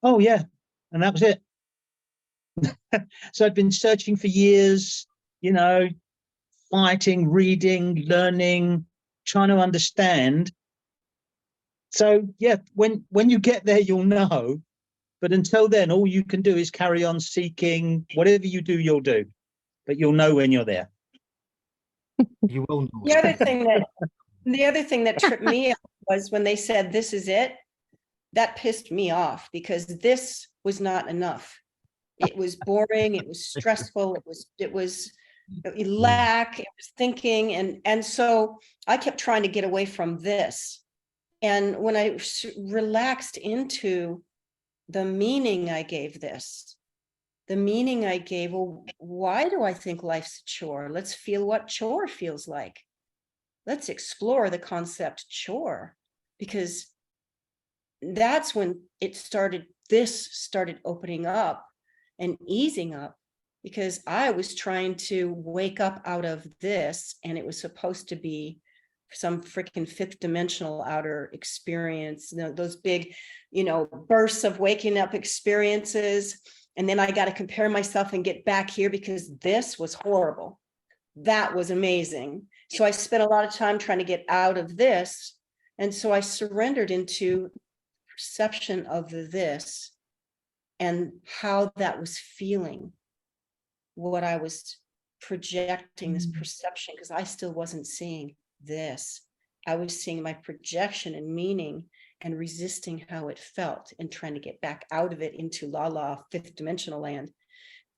oh yeah. And that was it. So I'd been searching for years, you know, fighting, reading, learning, trying to understand. So yeah, when you get there, you'll know. But until then, all you can do is carry on seeking. Whatever you do, you'll do. But you'll know when you're there. You will know. The other thing that tripped me up was when they said, this is it. That pissed me off because this was not enough. It was boring. It was stressful. It was lack. It was thinking. And so I kept trying to get away from this. And when I relaxed into the meaning I gave this, the meaning I gave, well, why do I think life's a chore? Let's feel what chore feels like. Let's explore the concept chore, because that's when this started opening up and easing up, because I was trying to wake up out of this, and it was supposed to be some freaking fifth dimensional outer experience, you know, those big, you know, bursts of waking up experiences. And then I got to compare myself and get back here because this was horrible. That was amazing. So I spent a lot of time trying to get out of this. And so I surrendered into perception of this and how that was feeling, what I was projecting, this perception, because I still wasn't seeing this. I was seeing my projection and meaning and resisting how it felt and trying to get back out of it into la fifth dimensional land.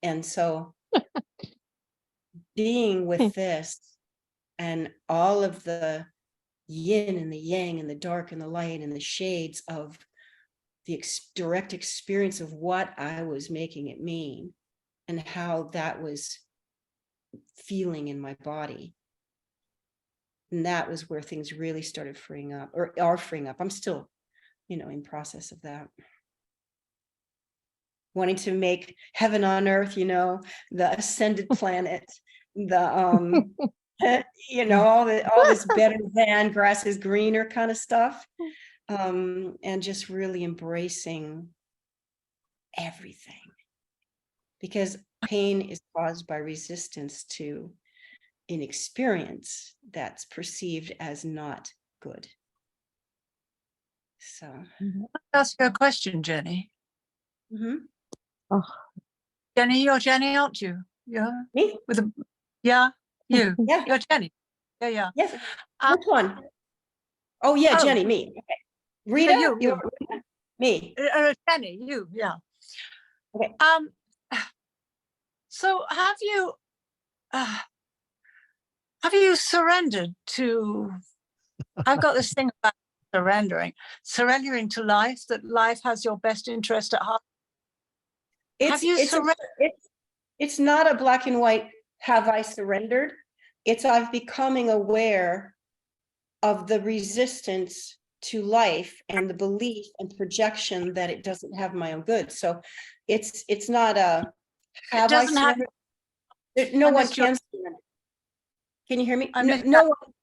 And so being with this and all of the yin and the yang and the dark and the light and the shades of the direct experience of what I was making it mean and how that was feeling in my body. And that was where things really started freeing up, or are freeing up. I'm still, you know, in process of that. Wanting to make heaven on earth, you know, the ascended planet, the you know, all this better than grass is greener kind of stuff. And just really embracing everything, because pain is caused by resistance to an experience that's perceived as not good. So ask you a question, Jenny. Oh. Jenny, you're Jenny, aren't you? Yeah. Me? With a yeah, you. Yeah. You're Jenny. Yeah. Yes. Which one? Oh yeah, oh. Jenny, me. Okay. Rita, you. Rita? Me. Jenny, you. Yeah. Okay. So have you surrendered to? I've got this thing about surrendering to life, that life has your best interest at heart. It's not a black and white, have I surrendered? It's I've becoming aware of the resistance to life and the belief and projection that it doesn't have my own good. So it's not a, have I surrendered? No And one it's your- can surrender. Can you hear me? I No, mean, no one.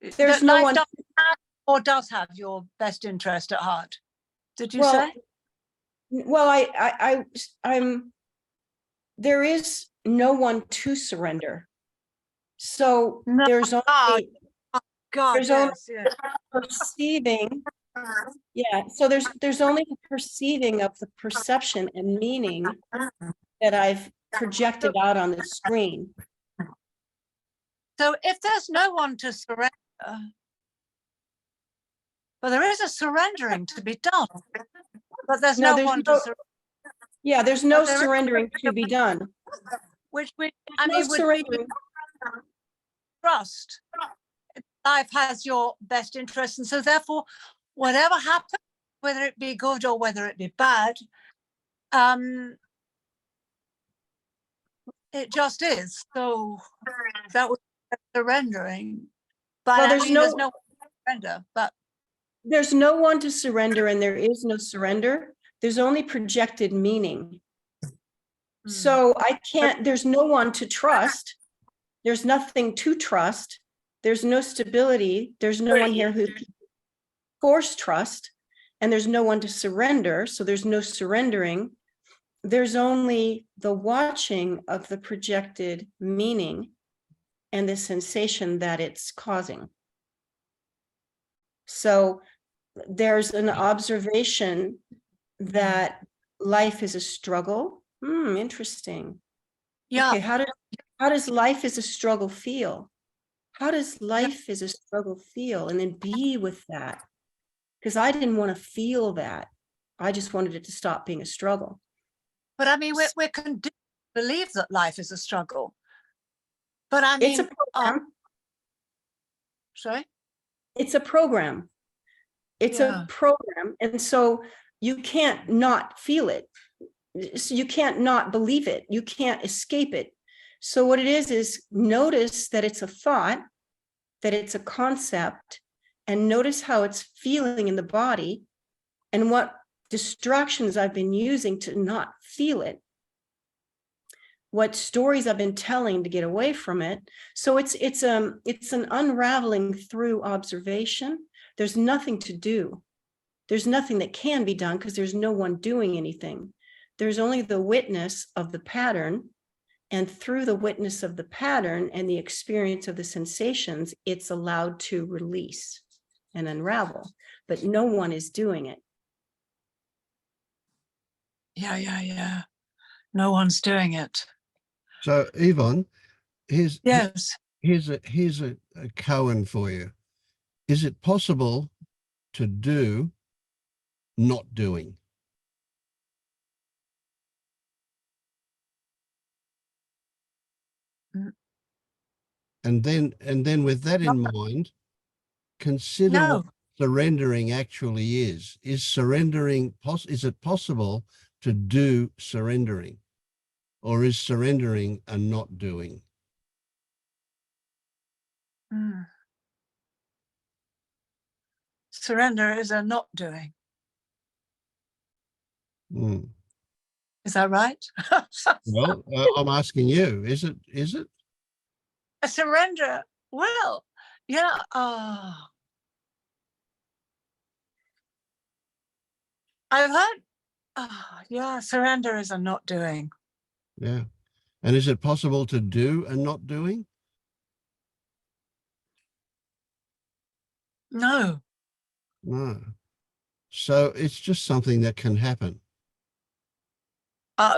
There's that no life one. doesn't have or does have your best interest at heart. Did you Well, say? Well, I'm. There is no one to surrender. So No. there's only God, there's only yes, yes. perceiving. Yeah. So there's only the perceiving of the perception and meaning that I've projected out on the screen. So if there's no one to surrender, but there is a surrendering to be done, but there's No, no there's one no- to surrender. Yeah, there's no there is- surrendering to be done. Which No would be surrendering. trust. Life has your best interest, and so therefore, whatever happens, whether it be good or whether it be bad, it just is. So that was surrendering. But Well, I there's mean, there's no surrender. But There's no one to surrender, and there is no surrender. There's only projected meaning. So I can't, there's no one to trust. There's nothing to trust. There's no stability. There's no one here who can force trust, and there's no one to surrender. So there's no surrendering. There's only the watching of the projected meaning and the sensation that it's causing. So there's an observation that life is a struggle. Interesting. yeah, Okay, how does life as a struggle feel? How does life as a struggle feel? And then be with that. Because I didn't want to feel that. I just wanted it to stop being a struggle. but I mean, we're conditioned to believe that life is a struggle. But I mean, It's a program. Sorry? It's a program. It's Yeah. a program. And so you can't not feel it. So you can't not believe it. You can't escape it. So what it is notice that it's a thought, that it's a concept, and notice how it's feeling in the body and what distractions I've been using to not feel it. What stories I've been telling to get away from it. So it's an unraveling through observation. There's nothing to do. There's nothing that can be done because there's no one doing anything. There's only the witness of the pattern, and through the witness of the pattern and the experience of the sensations, it's allowed to release and unravel, but no one is doing it. Yeah. No one's doing it. So Yvonne, here's Yes. here's a koan for you. Is it possible to do not doing? And then with that in mind, consider No. what surrendering actually is. Is surrendering is it possible to do surrendering? Or is surrendering a not doing? Surrender is a not doing. Mm. Is that right? Well, I'm asking you, is it? A surrender. Well, yeah. I've heard. Yeah, surrender is a not doing. Yeah. And is it possible to do a not doing? No. No. So it's just something that can happen.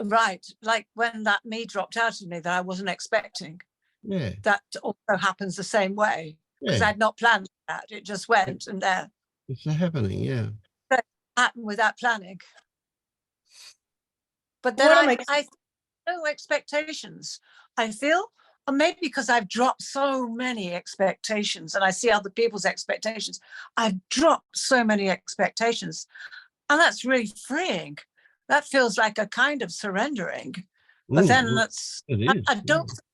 Right. Like when that me dropped out of me that I wasn't expecting. Yeah. That also happens the same way. Because Yeah. I'd not planned that. It just went and there. It's happening. Yeah. It happened without planning. But What am then I no expectations. I feel, or maybe because I've dropped so many expectations and I see other people's expectations, I've dropped so many expectations, and that's really freeing. That feels like a kind of surrendering. But then that's it is.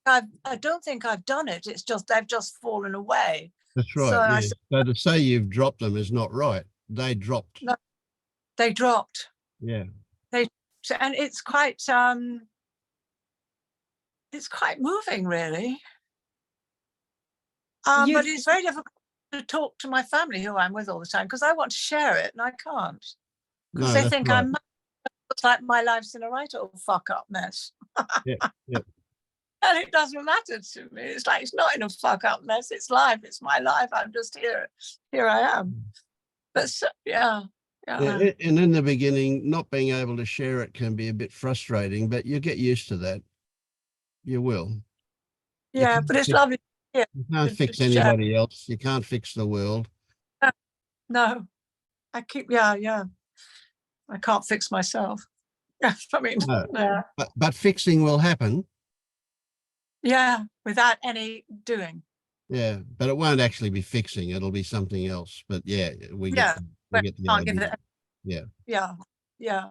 I don't think I've done it. It's just they've just fallen away. That's right. So Yeah. I So to say you've dropped them is not right. They dropped. No. They dropped. Yeah. And it's quite it's quite moving, really. You- But it's very difficult to talk to my family who I'm with all the time because I want to share it and I can't because No, they that's think right. I'm looks like my life's in a right old fuck up mess. Yeah, yeah. And it doesn't matter to me. It's like, it's not in a fuck up mess. It's life. It's my life. I'm just here. Here I am. But so, yeah. Yeah, and in the beginning, not being able to share it can be a bit frustrating, but you get used to that. You will. You Yeah, can't but it's fix- lovely. Yeah. You can't to fix share. anybody else. You can't fix the world. No, I keep, yeah. I can't fix myself. I mean, No. no. But fixing will happen. Yeah, without any doing. Yeah, but it won't actually be fixing. It'll be something else. But yeah, we Yeah, get we but get the can't give idea. it. Yeah. Yeah.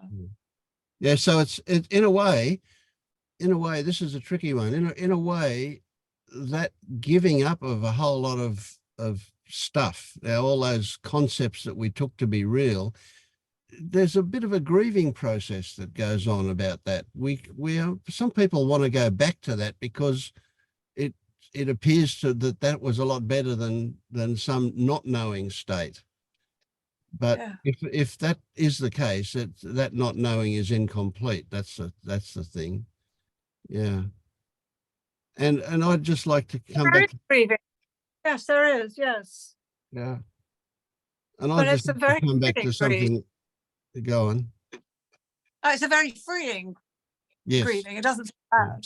Yeah. So it's in a way, this is a tricky one. In a way, that giving up of a whole lot of stuff, all those concepts that we took to be real, there's a bit of a grieving process that goes on about that. Some people want to go back to that because it appears that was a lot better than some not knowing state. But if that is the case, that not knowing is incomplete. That's the thing. Yeah. And I'd just like to come back. Grieving. Yes, there is. Yes. Yeah. And But I'd it's just a like very to come back freeing to something. Go on. It's a very freeing Yes. grieving. It doesn't feel bad.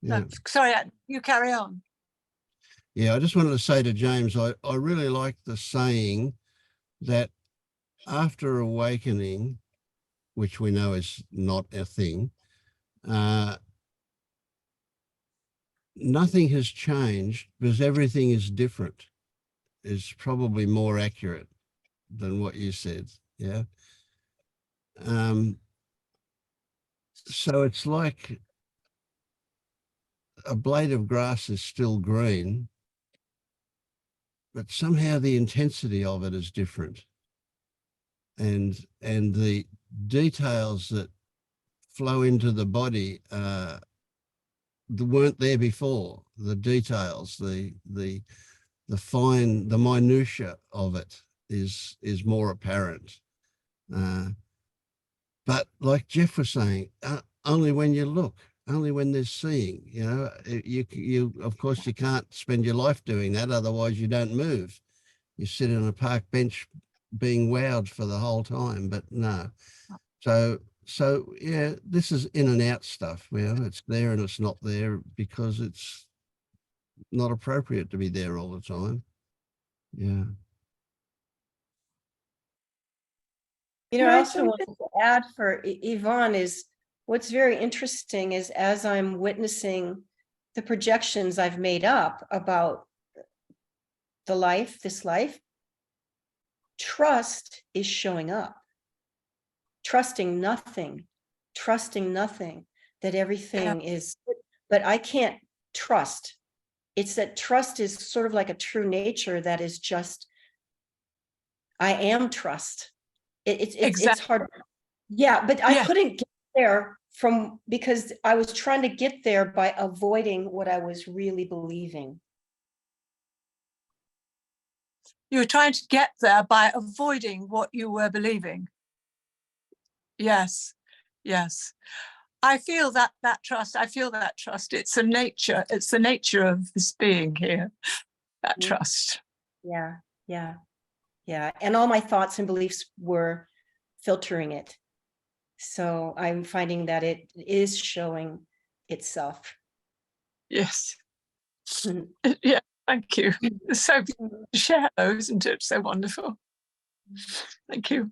Yeah. No, sorry, you carry on. Yeah, I just wanted to say to James, I really like the saying that after awakening, which we know is not a thing, nothing has changed because everything is different, is probably more accurate than what you said. Yeah. So it's like a blade of grass is still green, but somehow the intensity of it is different. And the details that flow into the body weren't there before. The details, the minutia of it is more apparent. But like Jeff was saying, only when you look, only when there's seeing. You of course you can't spend your life doing that, otherwise you don't move. You sit on a park bench being wowed for the whole time, but no. So yeah, this is in and out stuff. It's there and it's not there because it's not appropriate to be there all the time. Yeah. I also wanted to add for Yvonne is what's very interesting is as I'm witnessing the projections I've made up about this life, trust is showing up. Trusting nothing, that everything is, but I can't trust. It's that trust is sort of like a true nature that is just, I am trust. It's hard. Yeah, but I couldn't get there because I was trying to get there by avoiding what I was really believing. You were trying to get there by avoiding what you were believing. Yes. I feel that trust. It's the nature of this being here, that trust. Yeah. And all my thoughts and beliefs were filtering it. So I'm finding that it is showing itself. Yes. Yeah, thank you. It's so to share those, isn't it? So wonderful. Thank you.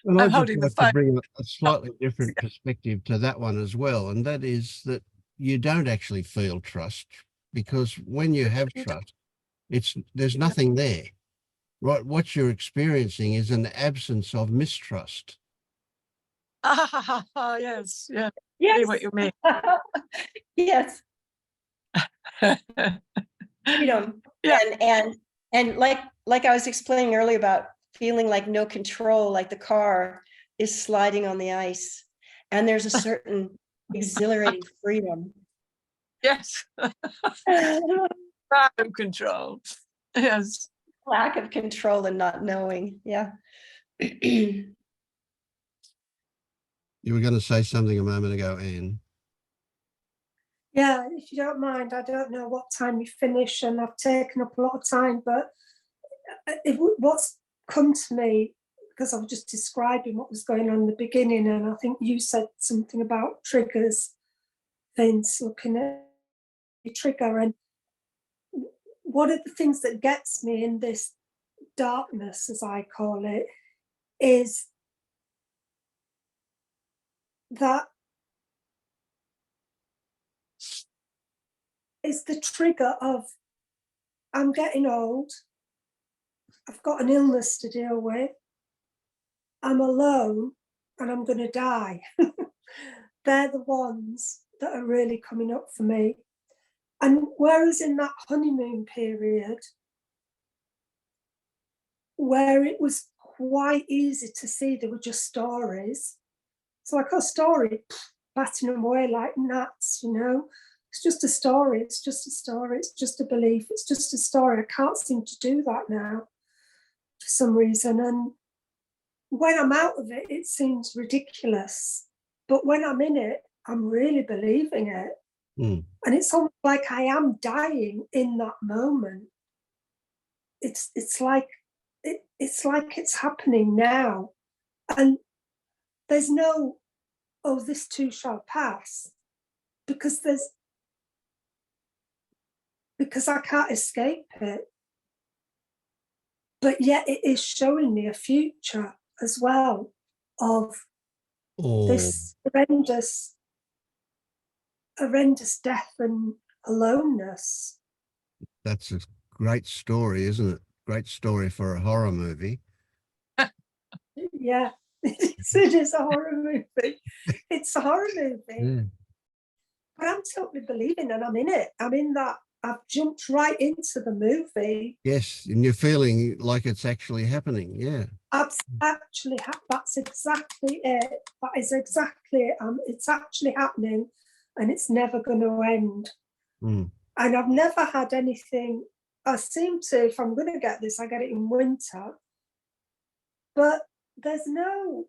And I'd holding just the like to phone. bring a slightly different perspective to that one as well, and that is that you don't actually feel trust, because when you have trust, there's nothing there, right? What you're experiencing is an absence of mistrust. Yes, yeah. See what you mean. Yes. Freedom. Yeah. And like I was explaining earlier about feeling like no control, like the car is sliding on the ice, and there's a certain exhilarating freedom. Yes. Out of control. Yes. Lack of control and not knowing. Yeah. You were going to say something a moment ago, Anne. Yeah, if you don't mind, I don't know what time you finish, and I've taken up a lot of time, but what's come to me, because I was just describing what was going on in the beginning, and I think you said something about triggers, Vince, looking at the trigger, and one of the things that gets me in this darkness, as I call it, is that is the trigger of I'm getting old, I've got an illness to deal with, I'm alone, and I'm going to die. They're the ones that are really coming up for me. And whereas in that honeymoon period, where it was quite easy to see they were just stories, it's like a story, batting them away like gnats, you know. It's just a story, it's just a story, it's just a belief, it's just a story. I can't seem to do that now for some reason. And when I'm out of it, it seems ridiculous. But when I'm in it, I'm really believing it. Mm. And it's almost like I am dying in that moment. It's like it's happening now. And there's no, oh, this too shall pass, because I can't escape it. But yet it is showing me a future as well of this horrendous death and aloneness. That's a great story, isn't it? Great story for a horror movie. Yeah, it is a horror movie. It's a horror movie. Yeah. But I'm totally believing, and I'm in it. I'm in that. I've jumped right into the movie. Yes, and you're feeling like it's actually happening. Yeah. That's exactly it. That is exactly it. It's actually happening, and it's never going to end. Mm. And I've never had anything. I seem to, if I'm going to get this, I get it in winter. But there's no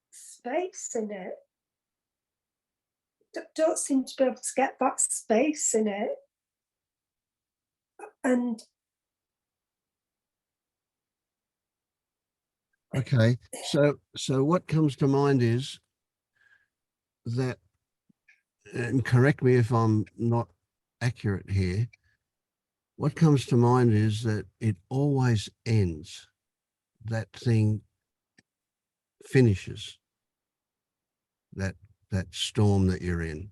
space in it. Don't seem to be able to get that space in it. And Okay, so what comes to mind is that, and correct me if I'm not accurate here, what comes to mind is that it always ends. That thing finishes. That storm that you're in.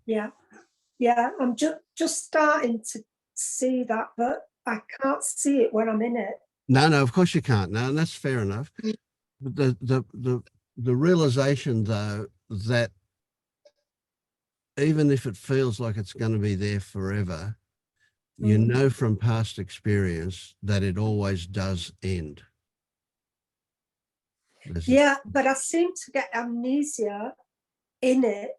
yeah, I'm just starting to see that, but I can't see it when I'm in it. No, of course you can't. No, and that's fair enough. But the realization, though, that even if it feels like it's going to be there forever, you know from past experience that it always does end. Yeah, but I seem to get amnesia in it,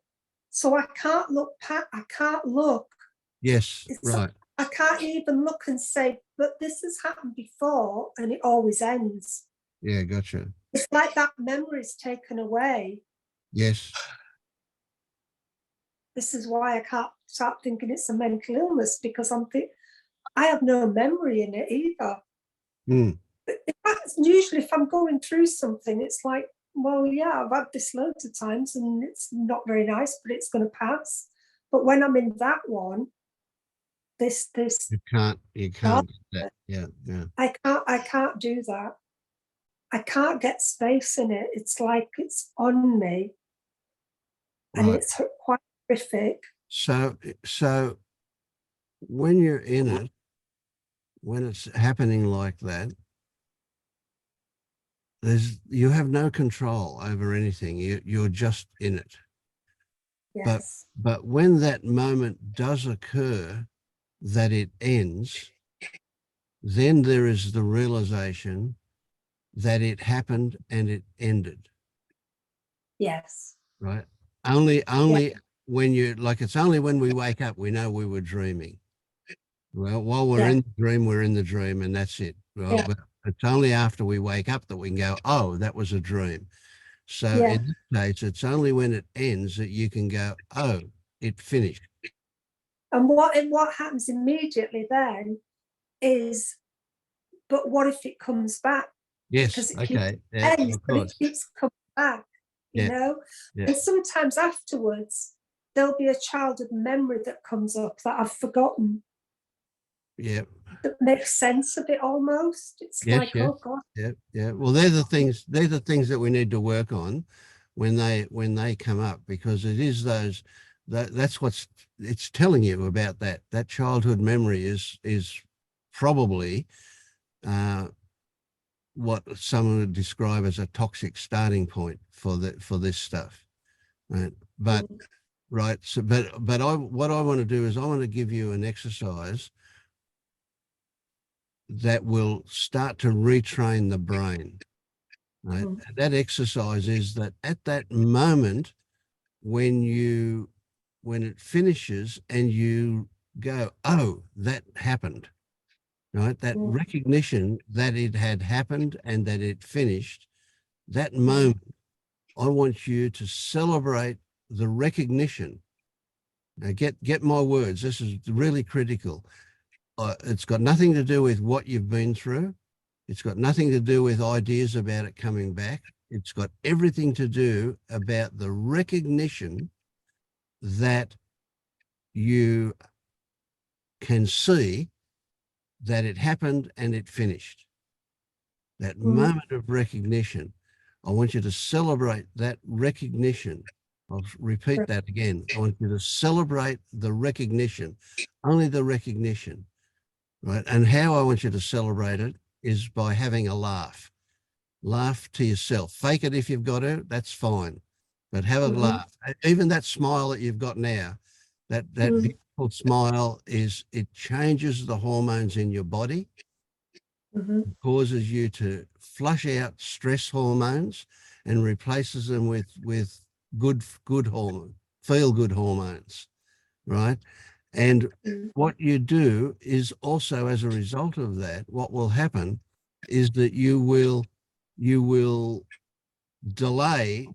so I can't look. I can't look. Yes, right. I can't even look and say, but this has happened before, and it always ends. Yeah, gotcha. It's like that memory is taken away. Yes. This is why I can't start thinking it's a mental illness, because I have no memory in it either. Mm. Usually if I'm going through something, it's like, well, yeah, I've had this loads of times and it's not very nice, but it's going to pass. But when I'm in that one, this you can't do that. Yeah. I can't do that. I can't get space in it. It's like it's on me, and it's quite horrific. So when you're in it, when it's happening like that, you have no control over anything. You're just in it. Yes. But when that moment does occur, that it ends, then there is the realization that it happened and it ended. Yes. right? Only when you, like, it's only when we wake up, we know we were dreaming. Well, while we're Yeah. in the dream, we're in the dream, and that's it. Right? Yeah. But it's only after we wake up that we can go, oh, that was a dream. So Yeah. in this case, it's only when it ends that you can go, oh, it finished. And what happens immediately then is, but what if it comes back? Yes. Because it Okay. keeps Yeah, ends, of but it course. keeps coming back, you Yeah. know? Yeah. And sometimes afterwards, there'll be a childhood memory that comes up that I've forgotten, Yeah. that makes sense of it almost. It's Yes. like, Yes. oh God. Yeah. Yeah. Well, they're the things that we need to work on when they come up, because it is those that's what's it's telling you about that childhood memory is probably what someone would describe as a toxic starting point for this stuff, right? But right, so but what I want to do is I want to give you an exercise that will start to retrain the brain, right? And that exercise is that at that moment when it finishes and you go, oh, that happened, right? That recognition that it had happened and that it finished, that moment, I want you to celebrate the recognition. Now get my words. This is really critical. It's got nothing to do with what you've been through. It's got nothing to do with ideas about it coming back. It's got everything to do about the recognition that you can see that it happened and it finished. That moment of recognition. I want you to celebrate that recognition. I'll repeat that again. I want you to celebrate the recognition, only the recognition, right? And how I want you to celebrate it is by having a laugh. Laugh to yourself. Fake it if you've got to, that's fine. But have a laugh. Even that smile that you've got now, that beautiful smile it changes the hormones in your body. It causes you to flush out stress hormones and replaces them with good hormone, feel good hormones, right? And what you do is also, as a result of that, what will happen is that you will delay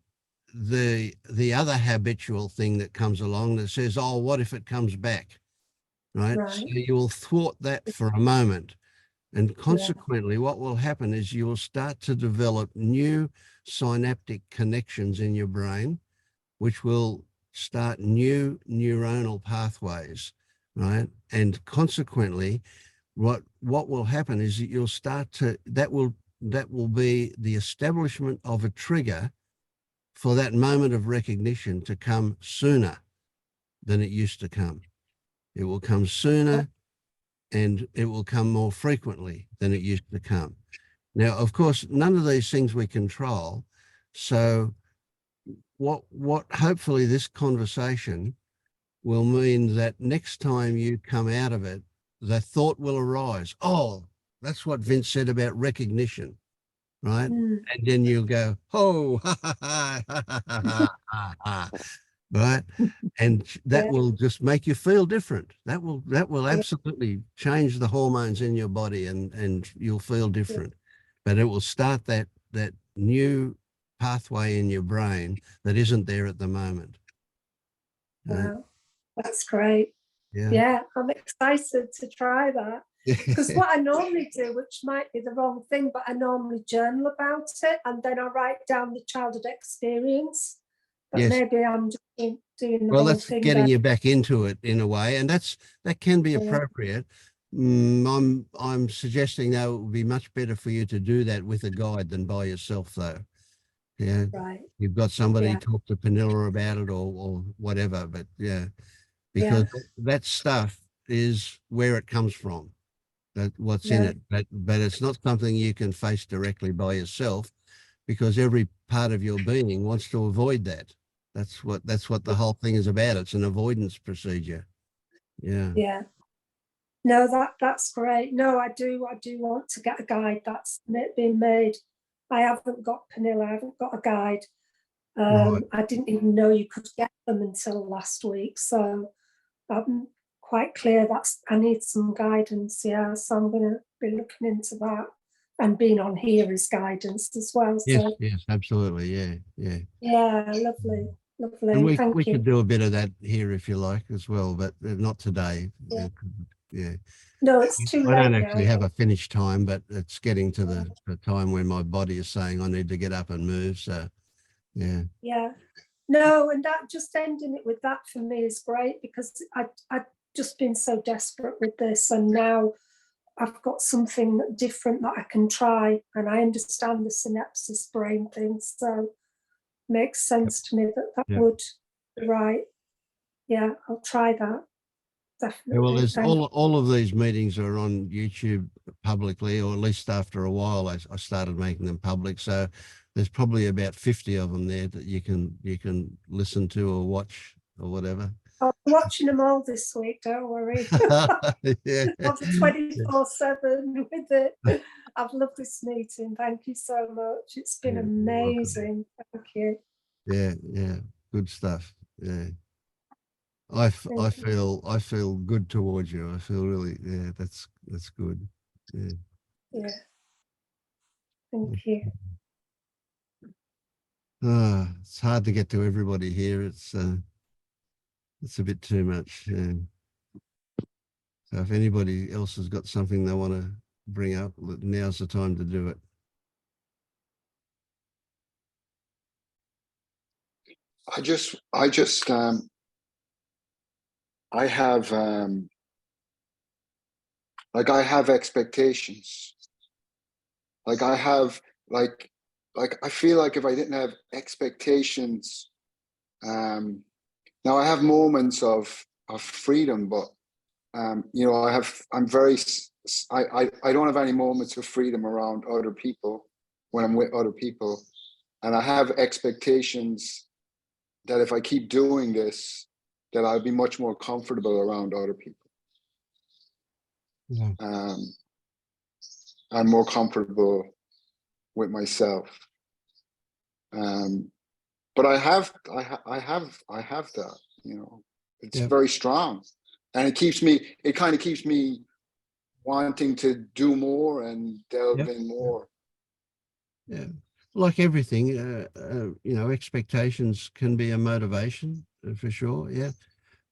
the other habitual thing that comes along that says, oh, what if it comes back, right? So you will thwart that for a moment. And consequently, what will happen is you will start to develop new synaptic connections in your brain, which will start new neuronal pathways, right? And consequently, what will happen is that you'll start to, that will be the establishment of a trigger for that moment of recognition to come sooner than it used to come. It will come sooner and it will come more frequently than it used to come. Now, of course, none of these things we control. So what hopefully this conversation will mean that next time you come out of it, the thought will arise, oh, that's what Vince said about recognition, right? And then you'll go, oh, ha, ha, ha, ha, ha, ha, ha, ha, right? And that will just make you feel different. That will absolutely change the hormones in your body and you'll feel different. But it will start that new pathway in your brain that isn't there at the moment. Wow, that's great. Yeah. Yeah, I'm excited to try that. Because what I normally do, which might be the wrong thing, but I normally journal about it and then I write down the childhood experience. But Yes. maybe I'm just doing the Well, wrong that's thing. getting you back into it in a way, and that can be appropriate. I'm suggesting that it would be much better for you to do that with a guide than by yourself, though. Yeah, Right. you've got somebody talk to Panilla about it or whatever, but yeah, because that stuff is where it comes from. That what's in it, but it's not something you can face directly by yourself, because every part of your being wants to avoid that. That's what the whole thing is about. It's an avoidance procedure. Yeah. Yeah. No, that's great. No, I do want to get a guide that's been made. I haven't got Panilla, I haven't got a guide. Right. I didn't even know you could get them until last week. So I'm quite clear I need some guidance. Yeah, so I'm going to be looking into that, and being on here is guidance as well. Yes, So yes, absolutely. Yeah, yeah. yeah, lovely, And lovely. Thank we you. could do a bit of that here if you like as well, but not today. Yeah. Yeah. No, it's too I late don't now. actually have a finish time, but it's getting to the time when my body is saying I need to get up and move. So, yeah. Yeah. No, and that, just ending it with that for me is great, because I've just been so desperate with this, and now I've got something different that I can try, and I understand the synapses brain thing, so makes sense to me that Yep. would be right. Yeah, I'll try that. Definitely. Yeah, well, there's Thank all of these meetings are on YouTube publicly, or at least after a while, I started making them public. So there's probably about 50 of them there that you can listen to or watch or whatever. I'm watching them all this week, don't worry. Yeah. I'll be 24/7 with it. I've loved this meeting. Thank you so much. It's been Yeah, you're welcome. amazing. Thank you. Yeah, yeah, good stuff. Yeah. I feel good towards you. I feel really, yeah, that's good. Yeah. Yeah. Thank you. It's hard to get to everybody here. It's a bit too much. Yeah. So if anybody else has got something they want to bring up, now's the time to do it. I have I have expectations. I feel like if I didn't have expectations, now I have moments of freedom, but you know, I don't have any moments of freedom around other people when I'm with other people, and I have expectations that if I keep doing this, that I'll be much more comfortable around other people. Yeah. I'm more comfortable with myself. But I have that, you know, it's very strong, and it kind of keeps me wanting to do more and delve in more. Yeah. Like everything, you know, expectations can be a motivation for sure. Yeah.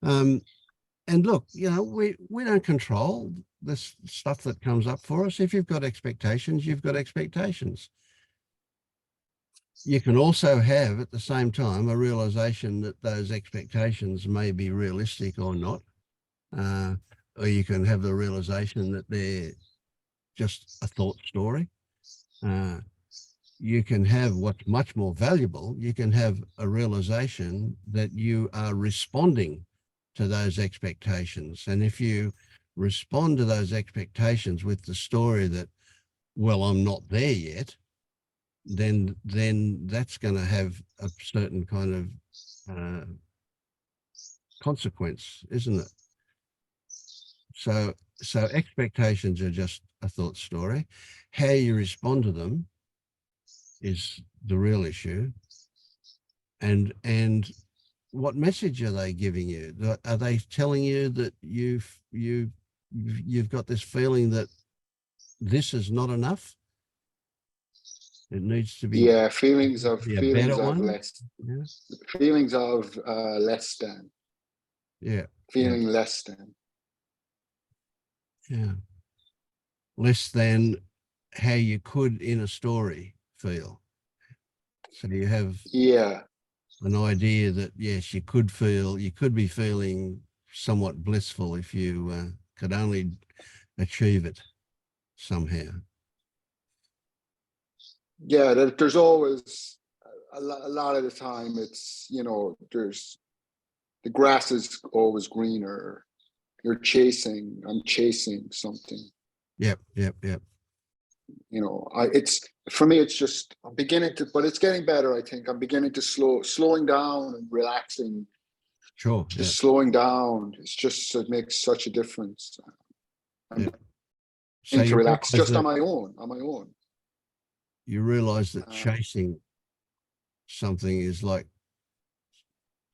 And look, you know, we don't control this stuff that comes up for us. If you've got expectations, you've got expectations. You can also have at the same time a realization that those expectations may be realistic or not. Or you can have the realization that they're just a thought story. You can have what's much more valuable. You can have a realization that you are responding to those expectations. And if you respond to those expectations with the story that, well, I'm not there yet, then that's going to have a certain kind of consequence, isn't it? So expectations are just a thought story. How you respond to them is the real issue. And what message are they giving you? Are they telling you that you've got this feeling that this is not enough? It needs to be. Yeah, feelings of less. Yeah. Feelings of less than. Yeah. Feeling less than. Yeah. Less than how you could in a story feel. So you have an idea that yes, you could be feeling somewhat blissful if you could only achieve it somehow. Yeah, there's always a lot of the time it's, you know, the grass is always greener. I'm chasing something. Yep. You know, for me, it's just, I'm beginning to, but it's getting better. I think I'm beginning to slowing down and relaxing. Sure. Just slowing down. It makes such a difference. So to relax just on my own. You realize that chasing something is like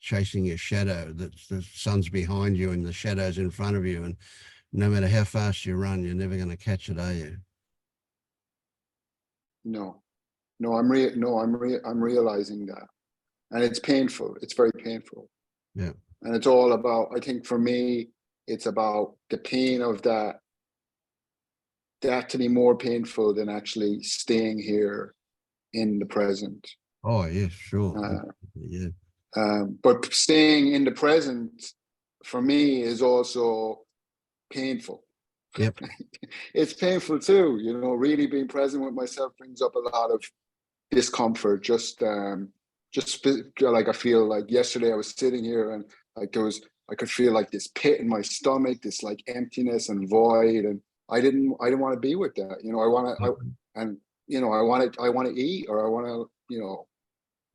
chasing a shadow, that the sun's behind you and the shadow's in front of you, and no matter how fast you run, you're never going to catch it, are you? No, I'm realizing that, and it's painful. It's very painful. Yeah. And it's all about, I think for me, it's about the pain of that to be more painful than actually staying here in the present. Oh, yeah, sure. Yeah. But staying in the present for me is also painful. Yep. It's painful too, you know, really being present with myself brings up a lot of discomfort. Just like I feel like yesterday I was sitting here and like I could feel like this pit in my stomach, this like emptiness and void, and I didn't want to be with that. You know, I want to eat, or I want to, you know,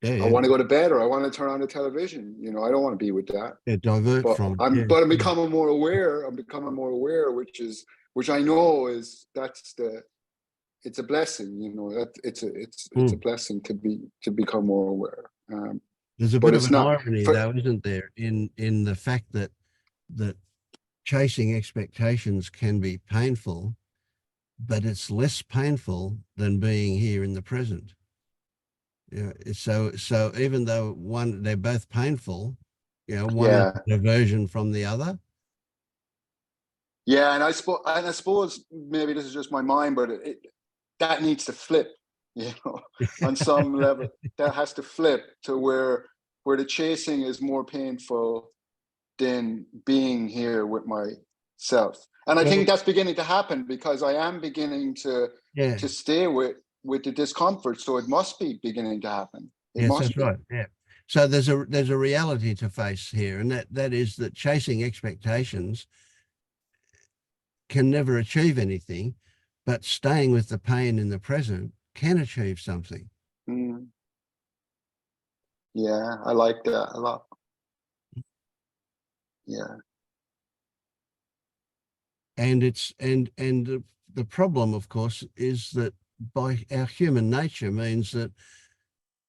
Yeah, I want to go to bed, or I want to turn on the television. You know, I don't want to be with that. Yeah, divert But from. I'm becoming more aware. Which I know is it's a blessing. You know, that it's a blessing to become more aware. There's a but bit of it's an not irony, though, isn't there, in the fact that chasing expectations can be painful, but it's less painful than being here in the present. Yeah. So even though they're both painful, you know, one is a diversion from the other. Yeah, and I suppose maybe this is just my mind, but that needs to flip. You know, on some level, that has to flip to where the chasing is more painful than being here with myself. And I think that's beginning to happen, because I am beginning to stay with the discomfort. So it must be beginning to happen. Yes, that's right. Yeah. So there's a reality to face here, and that is that chasing expectations can never achieve anything, but staying with the pain in the present can achieve something. Yeah, I like that a lot. Yeah. And the problem, of course, is that by our human nature means that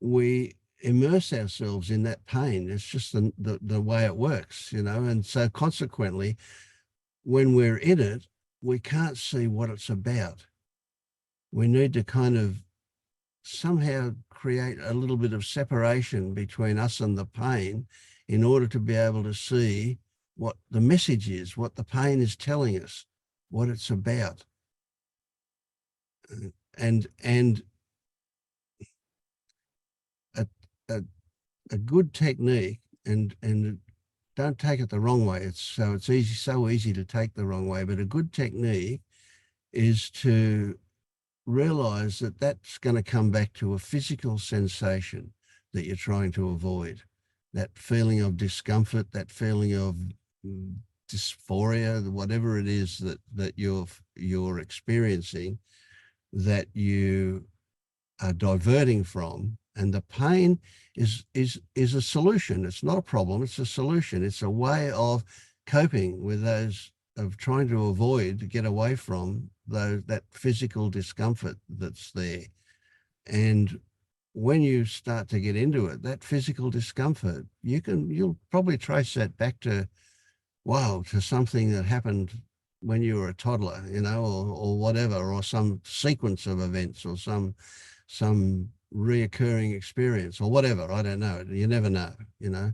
we immerse ourselves in that pain. It's just the way it works, you know, and so consequently, when we're in it, we can't see what it's about. We need to kind of somehow create a little bit of separation between us and the pain in order to be able to see what the message is, what the pain is telling us, what it's about. And a good technique, and don't take it the wrong way. It's so easy to take the wrong way, but a good technique is to realize that that's going to come back to a physical sensation that you're trying to avoid. That feeling of discomfort, that feeling of dysphoria, whatever it is that you're experiencing, that you are diverting from. And the pain is a solution. It's not a problem, it's a solution. It's a way of coping with those, of trying to avoid, to get away from that physical discomfort that's there. And when you start to get into it, that physical discomfort, you'll probably trace that back to something that happened when you were a toddler, you know, or whatever, or some sequence of events, or some reoccurring experience, or whatever. I don't know. You never know, you know.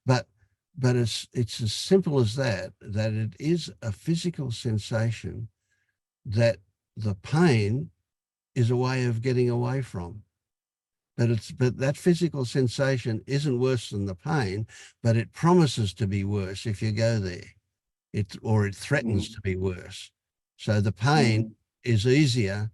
But it's as simple as that it is a physical sensation that the pain is a way of getting away from. But that physical sensation isn't worse than the pain, but it promises to be worse if you go there. It threatens to be worse. So the pain is easier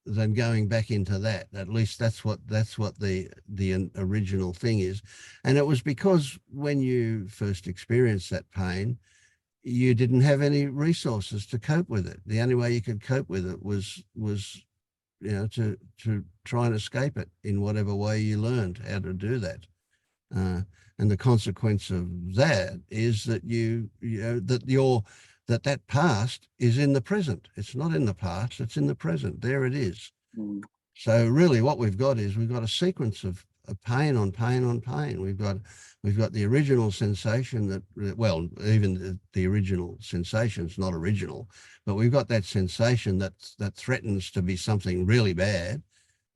than going back into that. At least that's what the original thing is. And it was because when you first experienced that pain, you didn't have any resources to cope with it. The only way you could cope with it was you know, to try and escape it in whatever way you learned how to do that. And the consequence of that is that that past is in the present. It's not in the past, it's in the present. There it is. So really what we've got is we've got a sequence a pain on pain on pain. We've got the original sensation that, well, even the original sensation's not original, but we've got that sensation that threatens to be something really bad.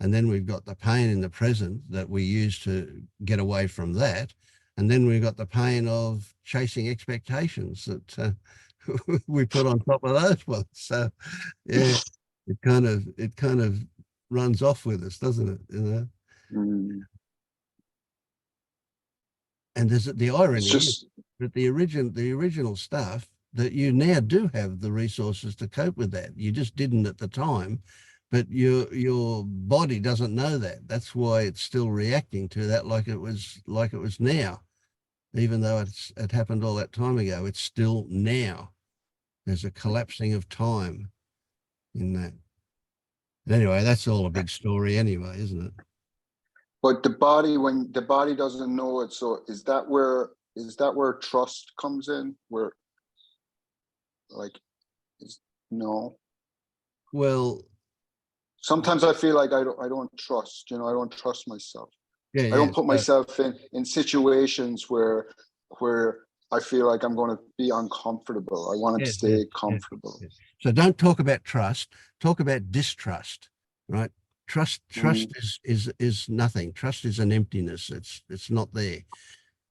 And then we've got the pain in the present that we use to get away from that. And then we've got the pain of chasing expectations that we put on top of those ones. So yeah, it kind of runs off with us, doesn't it? You know? Mm. And there's the irony It's just, that the original stuff, that you now do have the resources to cope with that. You just didn't at the time, but your body doesn't know that. That's why it's still reacting to that like it was now, even though it happened all that time ago. It's still now. There's a collapsing of time in that. Anyway, that's all a big story anyway, isn't it? but the body, when the body doesn't know it, so is that where trust comes in? Where, like, no. Well, Sometimes I feel like I don't trust, I don't trust myself. yeah, I don't put myself in situations where I feel like I'm going to be uncomfortable. I want to stay comfortable. Yeah. So don't talk about trust, talk about distrust, right? Trust is nothing. Trust is an emptiness. It's not there.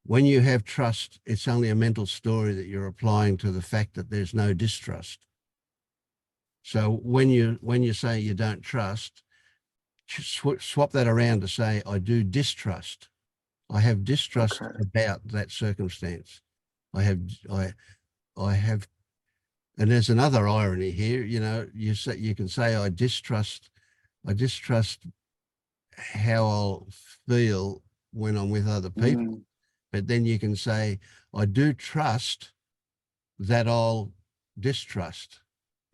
When you have trust, it's only a mental story that you're applying to the fact that there's no distrust. So when you say you don't trust, swap that around to say, I do distrust. I have distrust about that circumstance. I have, and there's another irony here. You can say I distrust how I'll feel when I'm with other people, but then you can say I do trust that I'll distrust.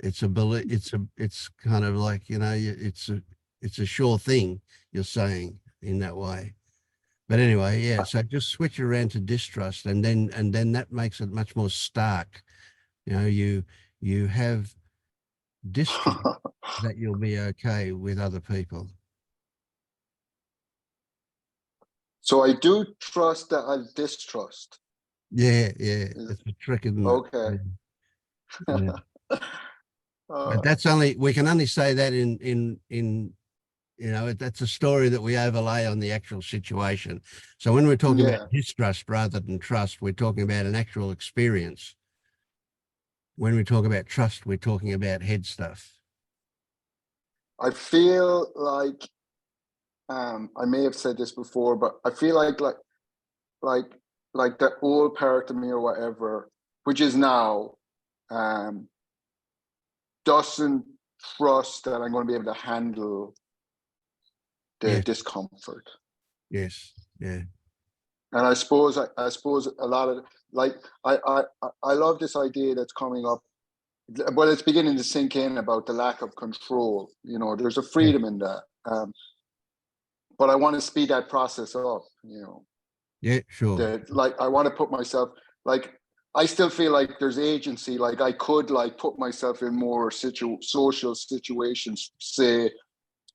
It's a belief. It's kind of like, it's a sure thing you're saying in that way. But anyway, yeah. So just switch around to distrust, and then that makes it much more stark. You have distrust that you'll be okay with other people. So I do trust that I distrust. Yeah. It's a trick, isn't it? Okay. Yeah. But we can only say that in that's a story that we overlay on the actual situation. So when we're talking about distrust rather than trust, we're talking about an actual experience. When we talk about trust, we're talking about head stuff. I feel like, I may have said this before, but I feel like the old part of me or whatever, which is now, doesn't trust that I'm going to be able to handle the discomfort. Yes. Yeah. And I suppose a lot of, like, I love this idea that's coming up. Well, it's beginning to sink in about the lack of control. There's a freedom in that. But I want to speed that process up. Yeah, sure. I want to put myself, like, I still feel like there's agency. Like I could put myself in more social situations, say,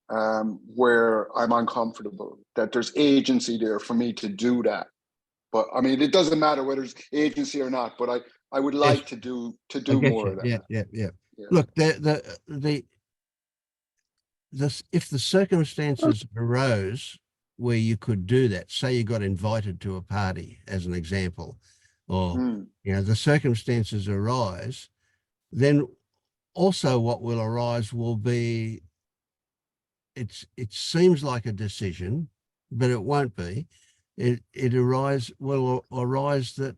where I'm uncomfortable, that there's agency there for me to do that. But I mean, it doesn't matter whether it's agency or not, but I would like to do more of that. Yeah. Look, if the circumstances arose where you could do that, say you got invited to a party as an example, or the circumstances arise, then also what will arise will be, it seems like a decision, but it won't be. It will arise that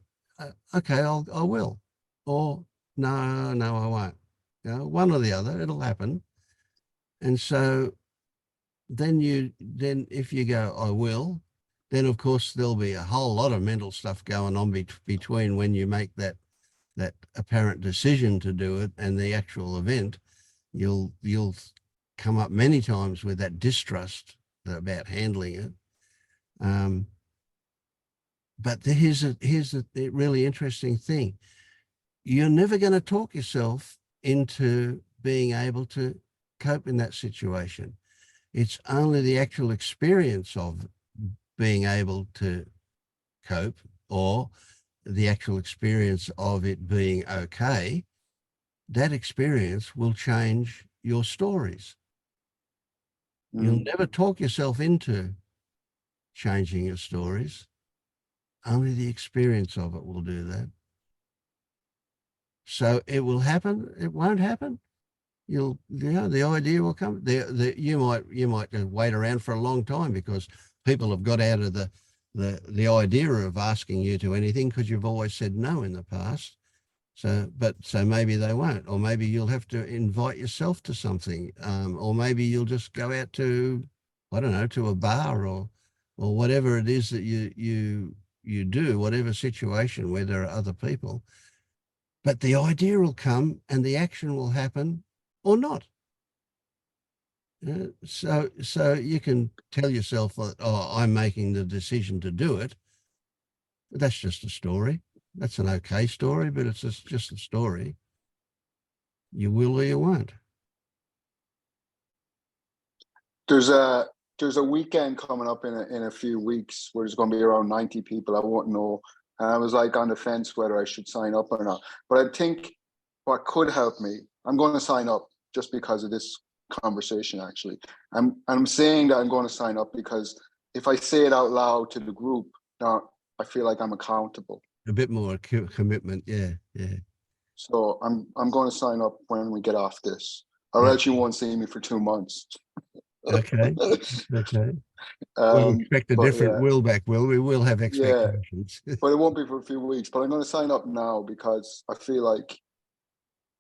okay, I will, or no, I won't. One or the other, it'll happen. And so then if you go, I will, then of course there'll be a whole lot of mental stuff going on between when you make that apparent decision to do it and the actual event. You'll come up many times with that distrust about handling it. But here's a really interesting thing. You're never going to talk yourself into being able to cope in that situation. It's only the actual experience of being able to cope, or the actual experience of it being okay, that experience will change your stories. You'll never talk yourself into changing your stories. Only the experience of it will do that. So it will happen. It won't happen. The idea will come. You might wait around for a long time because people have got out of the idea of asking you to anything because you've always said no in the past. So maybe they won't, or maybe you'll have to invite yourself to something, or maybe you'll just go out to, I don't know, to a bar or whatever it is that you do, whatever situation where there are other people. But the idea will come and the action will happen or not. So you can tell yourself that, oh, I'm making the decision to do it. But that's just a story. That's an okay story, but it's just a story. You will or you won't. There's a weekend coming up in a few weeks where there's going to be around 90 people. I won't know. And I was like on the fence whether I should sign up or not. But I think what could help me, I'm going to sign up just because of this conversation. Actually, I'm saying that I'm going to sign up because if I say it out loud to the group, now I feel like I'm accountable. A bit more commitment, yeah. So I'm going to sign up when we get off this, or else you won't see me for 2 months. Okay. We'll expect a different Will back, Will. We will have expectations. But it won't be for a few weeks. But I'm going to sign up now because I feel like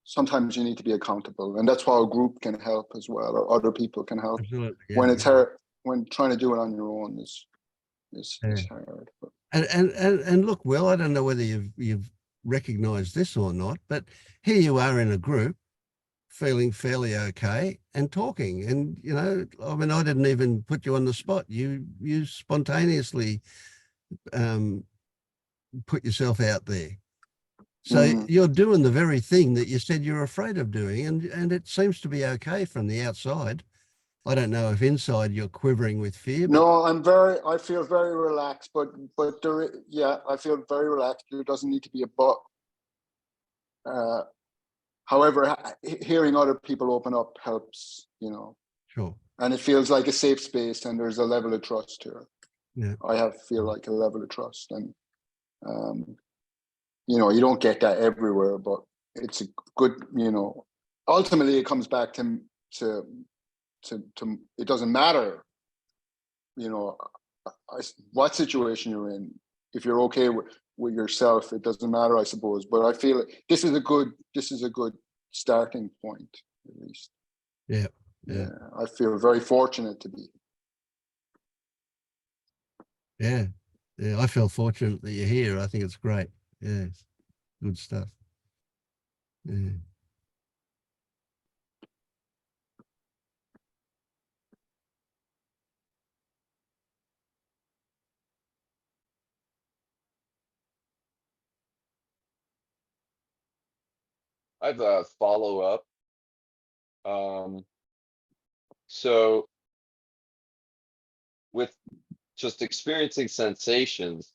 sometimes you need to be accountable, and that's why a group can help as well, or other people can help. Absolutely, yeah, when it's hard, when trying to do it on your own is hard. But. And look, Will, I don't know whether you've recognized this or not, but here you are in a group feeling fairly okay and talking, and I mean, I didn't even put you on the spot. You spontaneously put yourself out there. So you're doing the very thing that you said you're afraid of doing, and it seems to be okay from the outside. I don't know if inside you're quivering with fear. No, I feel very relaxed, but I feel very relaxed. There doesn't need to be a but. However, hearing other people open up helps, Sure. And it feels like a safe space, and there's a level of trust here. Yeah. I feel like a level of trust, and you don't get that everywhere, but it's a good, ultimately it comes back to it doesn't matter, what situation you're in. If you're okay with yourself, it doesn't matter, I suppose. But I feel this is a good starting point, at least. Yeah. I feel very fortunate to be. Yeah. I feel fortunate that you're here. I think it's great. Yeah, it's good stuff. Yeah. I have a follow-up. So with just experiencing sensations,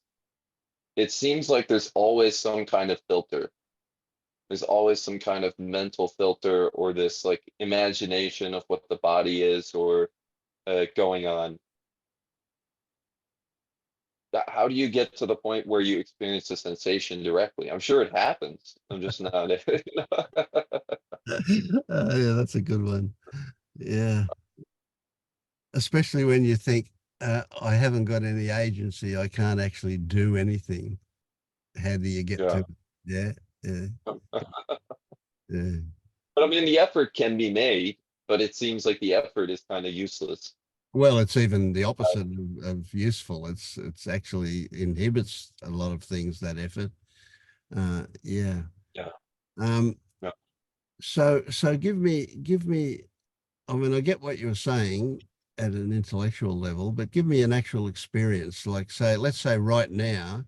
it seems like there's always some kind of filter. There's always some kind of mental filter, or this like imagination of what the body is or going on. How do you get to the point where you experience the sensation directly? I'm sure it happens. I'm just not. Yeah, that's a good one. Yeah. Especially when you think, I haven't got any agency, I can't actually do anything. How do you get to it? Yeah. Yeah. But I mean, the effort can be made, but it seems like the effort is kind of useless. Well, it's even the opposite of useful. It's actually inhibits a lot of things, that effort. Yeah. So give me, I mean, I get what you're saying at an intellectual level, but give me an actual experience. Like, let's say right now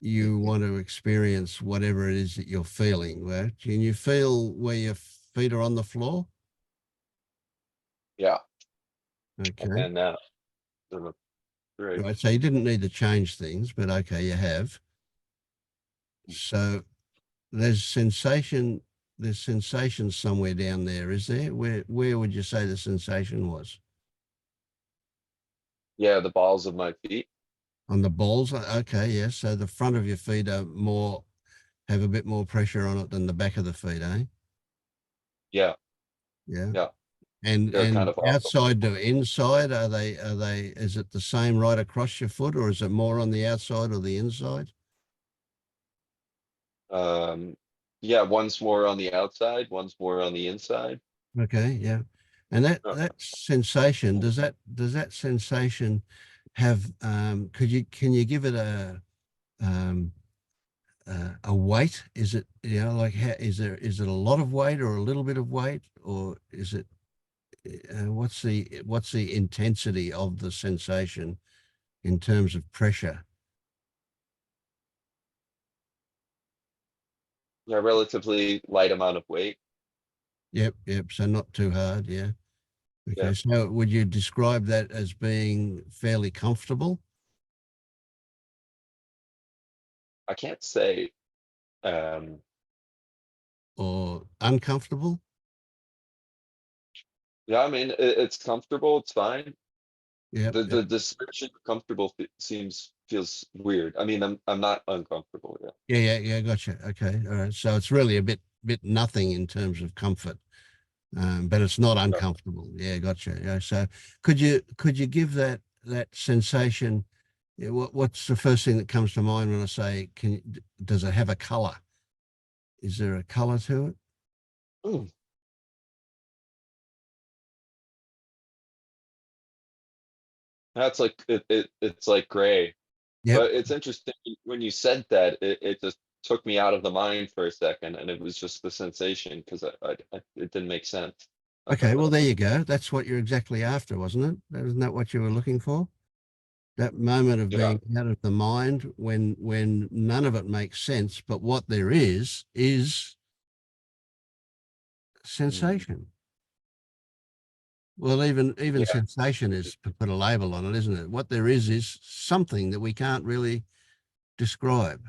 you want to experience whatever it is that you're feeling. Right? Can you feel where your feet are on the floor? Yeah. Okay. And Right. Right, so you didn't need to change things, but okay, you have. So there's sensation somewhere down there, is there? Where would you say the sensation was? Yeah, the balls of my feet. On the balls? Okay, yes. So the front of your feet are more, have a bit more pressure on it than the back of the feet, eh? Yeah, Yeah. yeah. And They're kind of off. outside to inside, is it the same right across your foot, or is it more on the outside or the inside? Yeah, one's more on the outside, one's more on the inside. Okay, yeah. And that Uh, that sensation, does that sensation have can you give it a weight? Is it, you know, like is it a lot of weight or a little bit of weight, or is it what's the intensity of the sensation in terms of pressure? Yeah, relatively light amount of weight. Yep, so not too hard, yeah. Yeah, Okay, so would you describe that as being fairly comfortable I can't say. Um, or uncomfortable? yeah, I mean, it's comfortable, it's fine. Yep, The description of comfortable feels weird. I mean, I'm not uncomfortable. Yeah. yeah, gotcha. Okay, all right. So it's really a bit nothing in terms of comfort, but it's not Yeah. uncomfortable. Yeah, gotcha. Yeah. So could you give that sensation? Yeah, what's the first thing that comes to mind when I say does it have a color? Is there a color to it? Ooh. That's like it's like gray. Yep. But it's interesting when you said that, it just took me out of the mind for a second, and it was just the sensation because it didn't make sense. Okay. Well, there you go. That's what you're exactly after, wasn't it? Isn't that what you were looking for? That moment of Yeah. being out of the mind when none of it makes sense, but what there is sensation. Well, even Yeah. sensation is to put a label on it, isn't it? What there is something that we can't really describe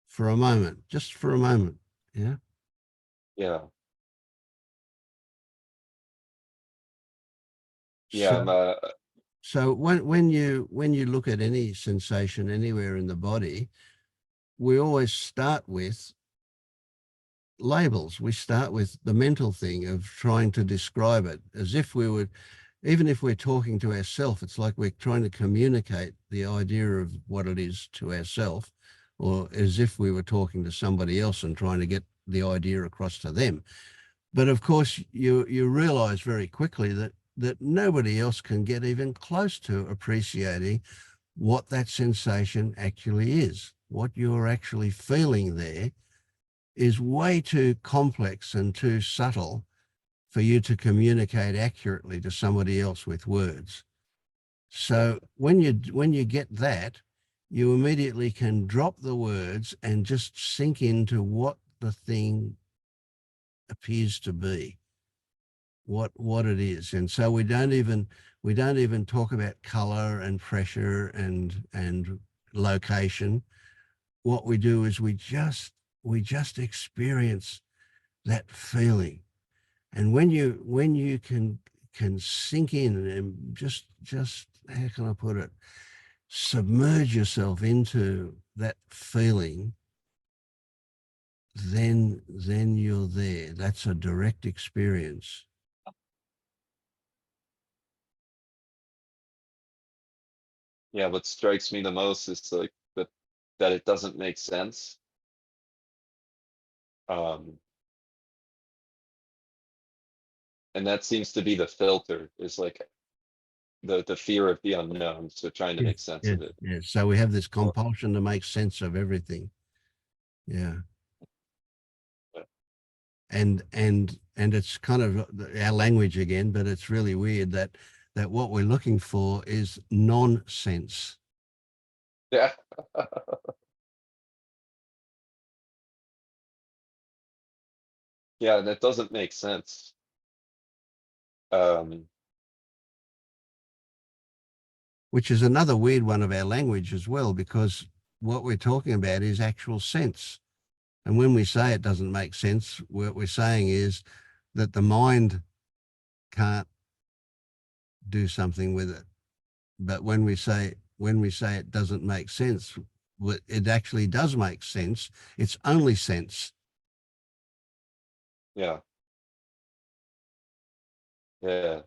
for a moment, just for a moment. Yeah. Yeah. Yeah. So, so when you look at any sensation anywhere in the body, we always start with labels. We start with the mental thing of trying to describe it as if we would, even if we're talking to ourselves, it's like we're trying to communicate the idea of what it is to ourselves, or as if we were talking to somebody else and trying to get the idea across to them. But of course, you realize very quickly that nobody else can get even close to appreciating what that sensation actually is. What you're actually feeling there is way too complex and too subtle for you to communicate accurately to somebody else with words. So when you get that, you immediately can drop the words and just sink into what the thing appears to be, what it is. And so we don't even talk about color and pressure and location. What we do is we just experience that feeling. And when you can sink in and just how can I put it, submerge yourself into that feeling, then you're there. That's a direct experience. Yeah. What strikes me the most is like that it doesn't make sense. And that seems to be the filter, is like the fear of the unknown. So trying to make sense of it. Yeah. So we have this compulsion to make sense of everything. Yeah. And it's kind of our language again, but it's really weird that what we're looking for is nonsense. Yeah. Yeah, and that doesn't make sense. Um, which is another weird one of our language as well, because what we're talking about is actual sense. And when we say it doesn't make sense, what we're saying is that the mind can't do something with it. But when we say it doesn't make sense, it actually does make sense. It's only sense. Yeah. Yeah.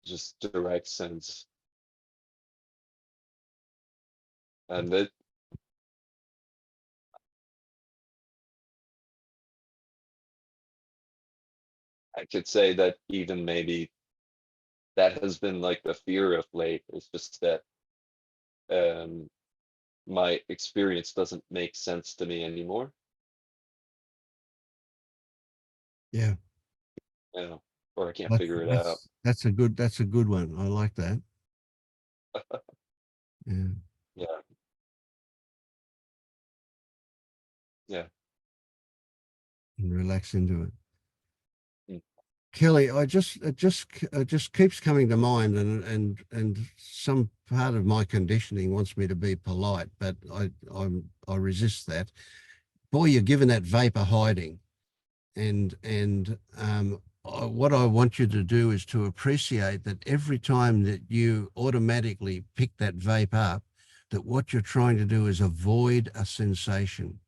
Just direct sense. And it, I could say that even maybe that has been like the fear of late. It's just that my experience doesn't make sense to me anymore. Yeah. Yeah. Or I can't figure it out. That's a good one. I like that. Yeah. Yeah. Yeah. And relax into it. Mm. Kelly, it just keeps coming to mind, and some part of my conditioning wants me to be polite, but I resist that. Boy, you're given that vapor hiding, and what I want you to do is to appreciate that every time that you automatically pick that vape up, that what you're trying to do is avoid a sensation.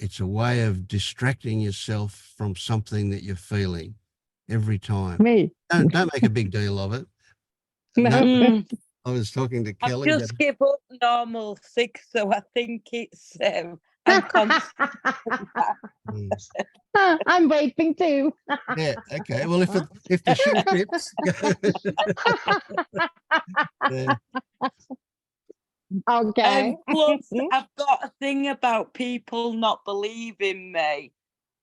It's a way of distracting yourself from something that you're feeling every time. Me. Don't make a big deal of it. No. I was talking to I've Kelly. just give up normal 6, so I think it's I'm constant. I'm vaping too. Yeah. Okay. Well, if the shoe fits. Yeah. Okay. Plus, I've got a thing about people not believing me.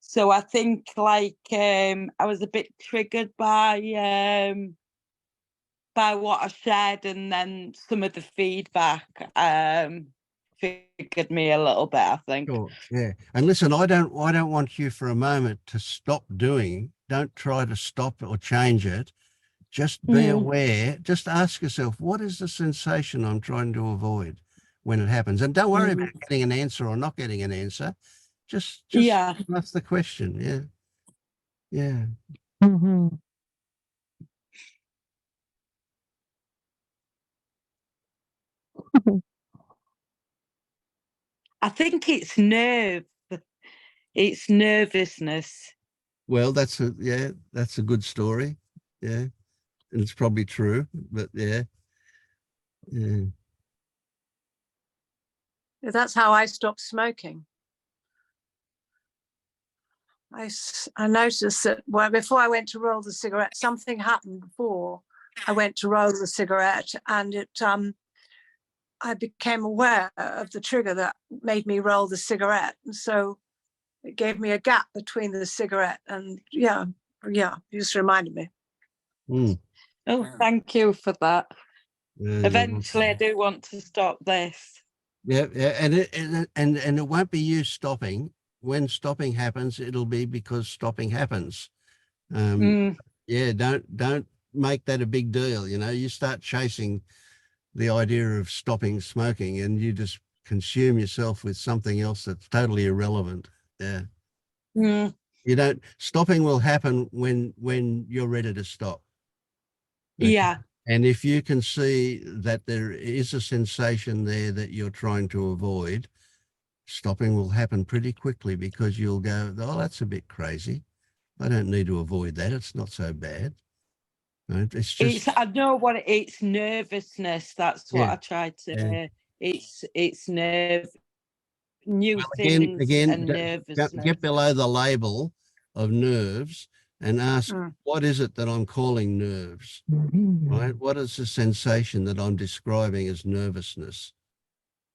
So I think like I was a bit triggered by what I said, and then some of the feedback triggered me a little bit, I think. Sure. Yeah. And listen, I don't want you for a moment to stop doing. Don't try to stop or change it. Just be aware. Just ask yourself, what is the sensation I'm trying to avoid when it happens? And don't worry about getting an answer or not getting an answer. Just Yeah. ask the question. Yeah. Yeah. Mm-hmm. I think it's it's nervousness. Well, that's a good story. Yeah. And it's probably true, but yeah. Yeah. That's how I stopped smoking. I noticed that before I went to roll the cigarette, something happened before I went to roll the cigarette, and I became aware of the trigger that made me roll the cigarette. And so it gave me a gap between the cigarette and you just reminded me. Mm. Oh, thank you for that. Yeah, Eventually I do want to stop this. Yeah, and it won't be you stopping. When stopping happens, it'll be because stopping happens. Yeah, don't make that a big deal. You start chasing the idea of stopping smoking, and you just consume yourself with something else that's totally irrelevant. Yeah. You don't. Stopping will happen when you're ready to stop. Okay? Yeah. And if you can see that there is a sensation there that you're trying to avoid, stopping will happen pretty quickly, because you'll go, oh, that's a bit crazy. I don't need to avoid that. It's not so bad. Right? It's just. I know what it's nervousness. That's what Yeah, I tried to. yeah. It's new things Again, and nervousness. get below the label of nerves and ask, what is it that I'm calling nerves? Right? What is the sensation that I'm describing as nervousness?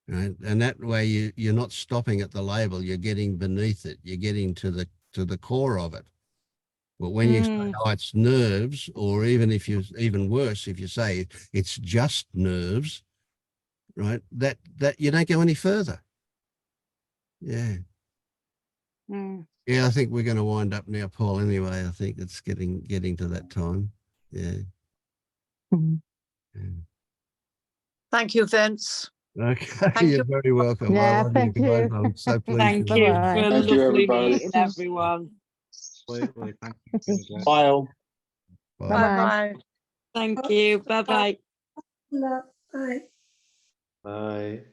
Right? And that way you're not stopping at the label, you're getting beneath it, you're getting to the core of it. But when you say, oh, it's nerves, or even worse, if you say it's just nerves, right, that you don't go any further. Yeah. Yeah, I think we're going to wind up now, Paul. Anyway, I think it's getting to that time. Yeah. Thank you, Vince. Okay, you. you're very welcome. Yeah, I love thank you guys. you. I'm so pleased. Thank with you you. Bye-bye. for Thank you, lovely everybody. meeting everyone. Absolutely. Thank you. It's been a great- Bye all. Bye. Bye-bye. Bye-bye. Thank you. Bye bye. No, bye. Bye.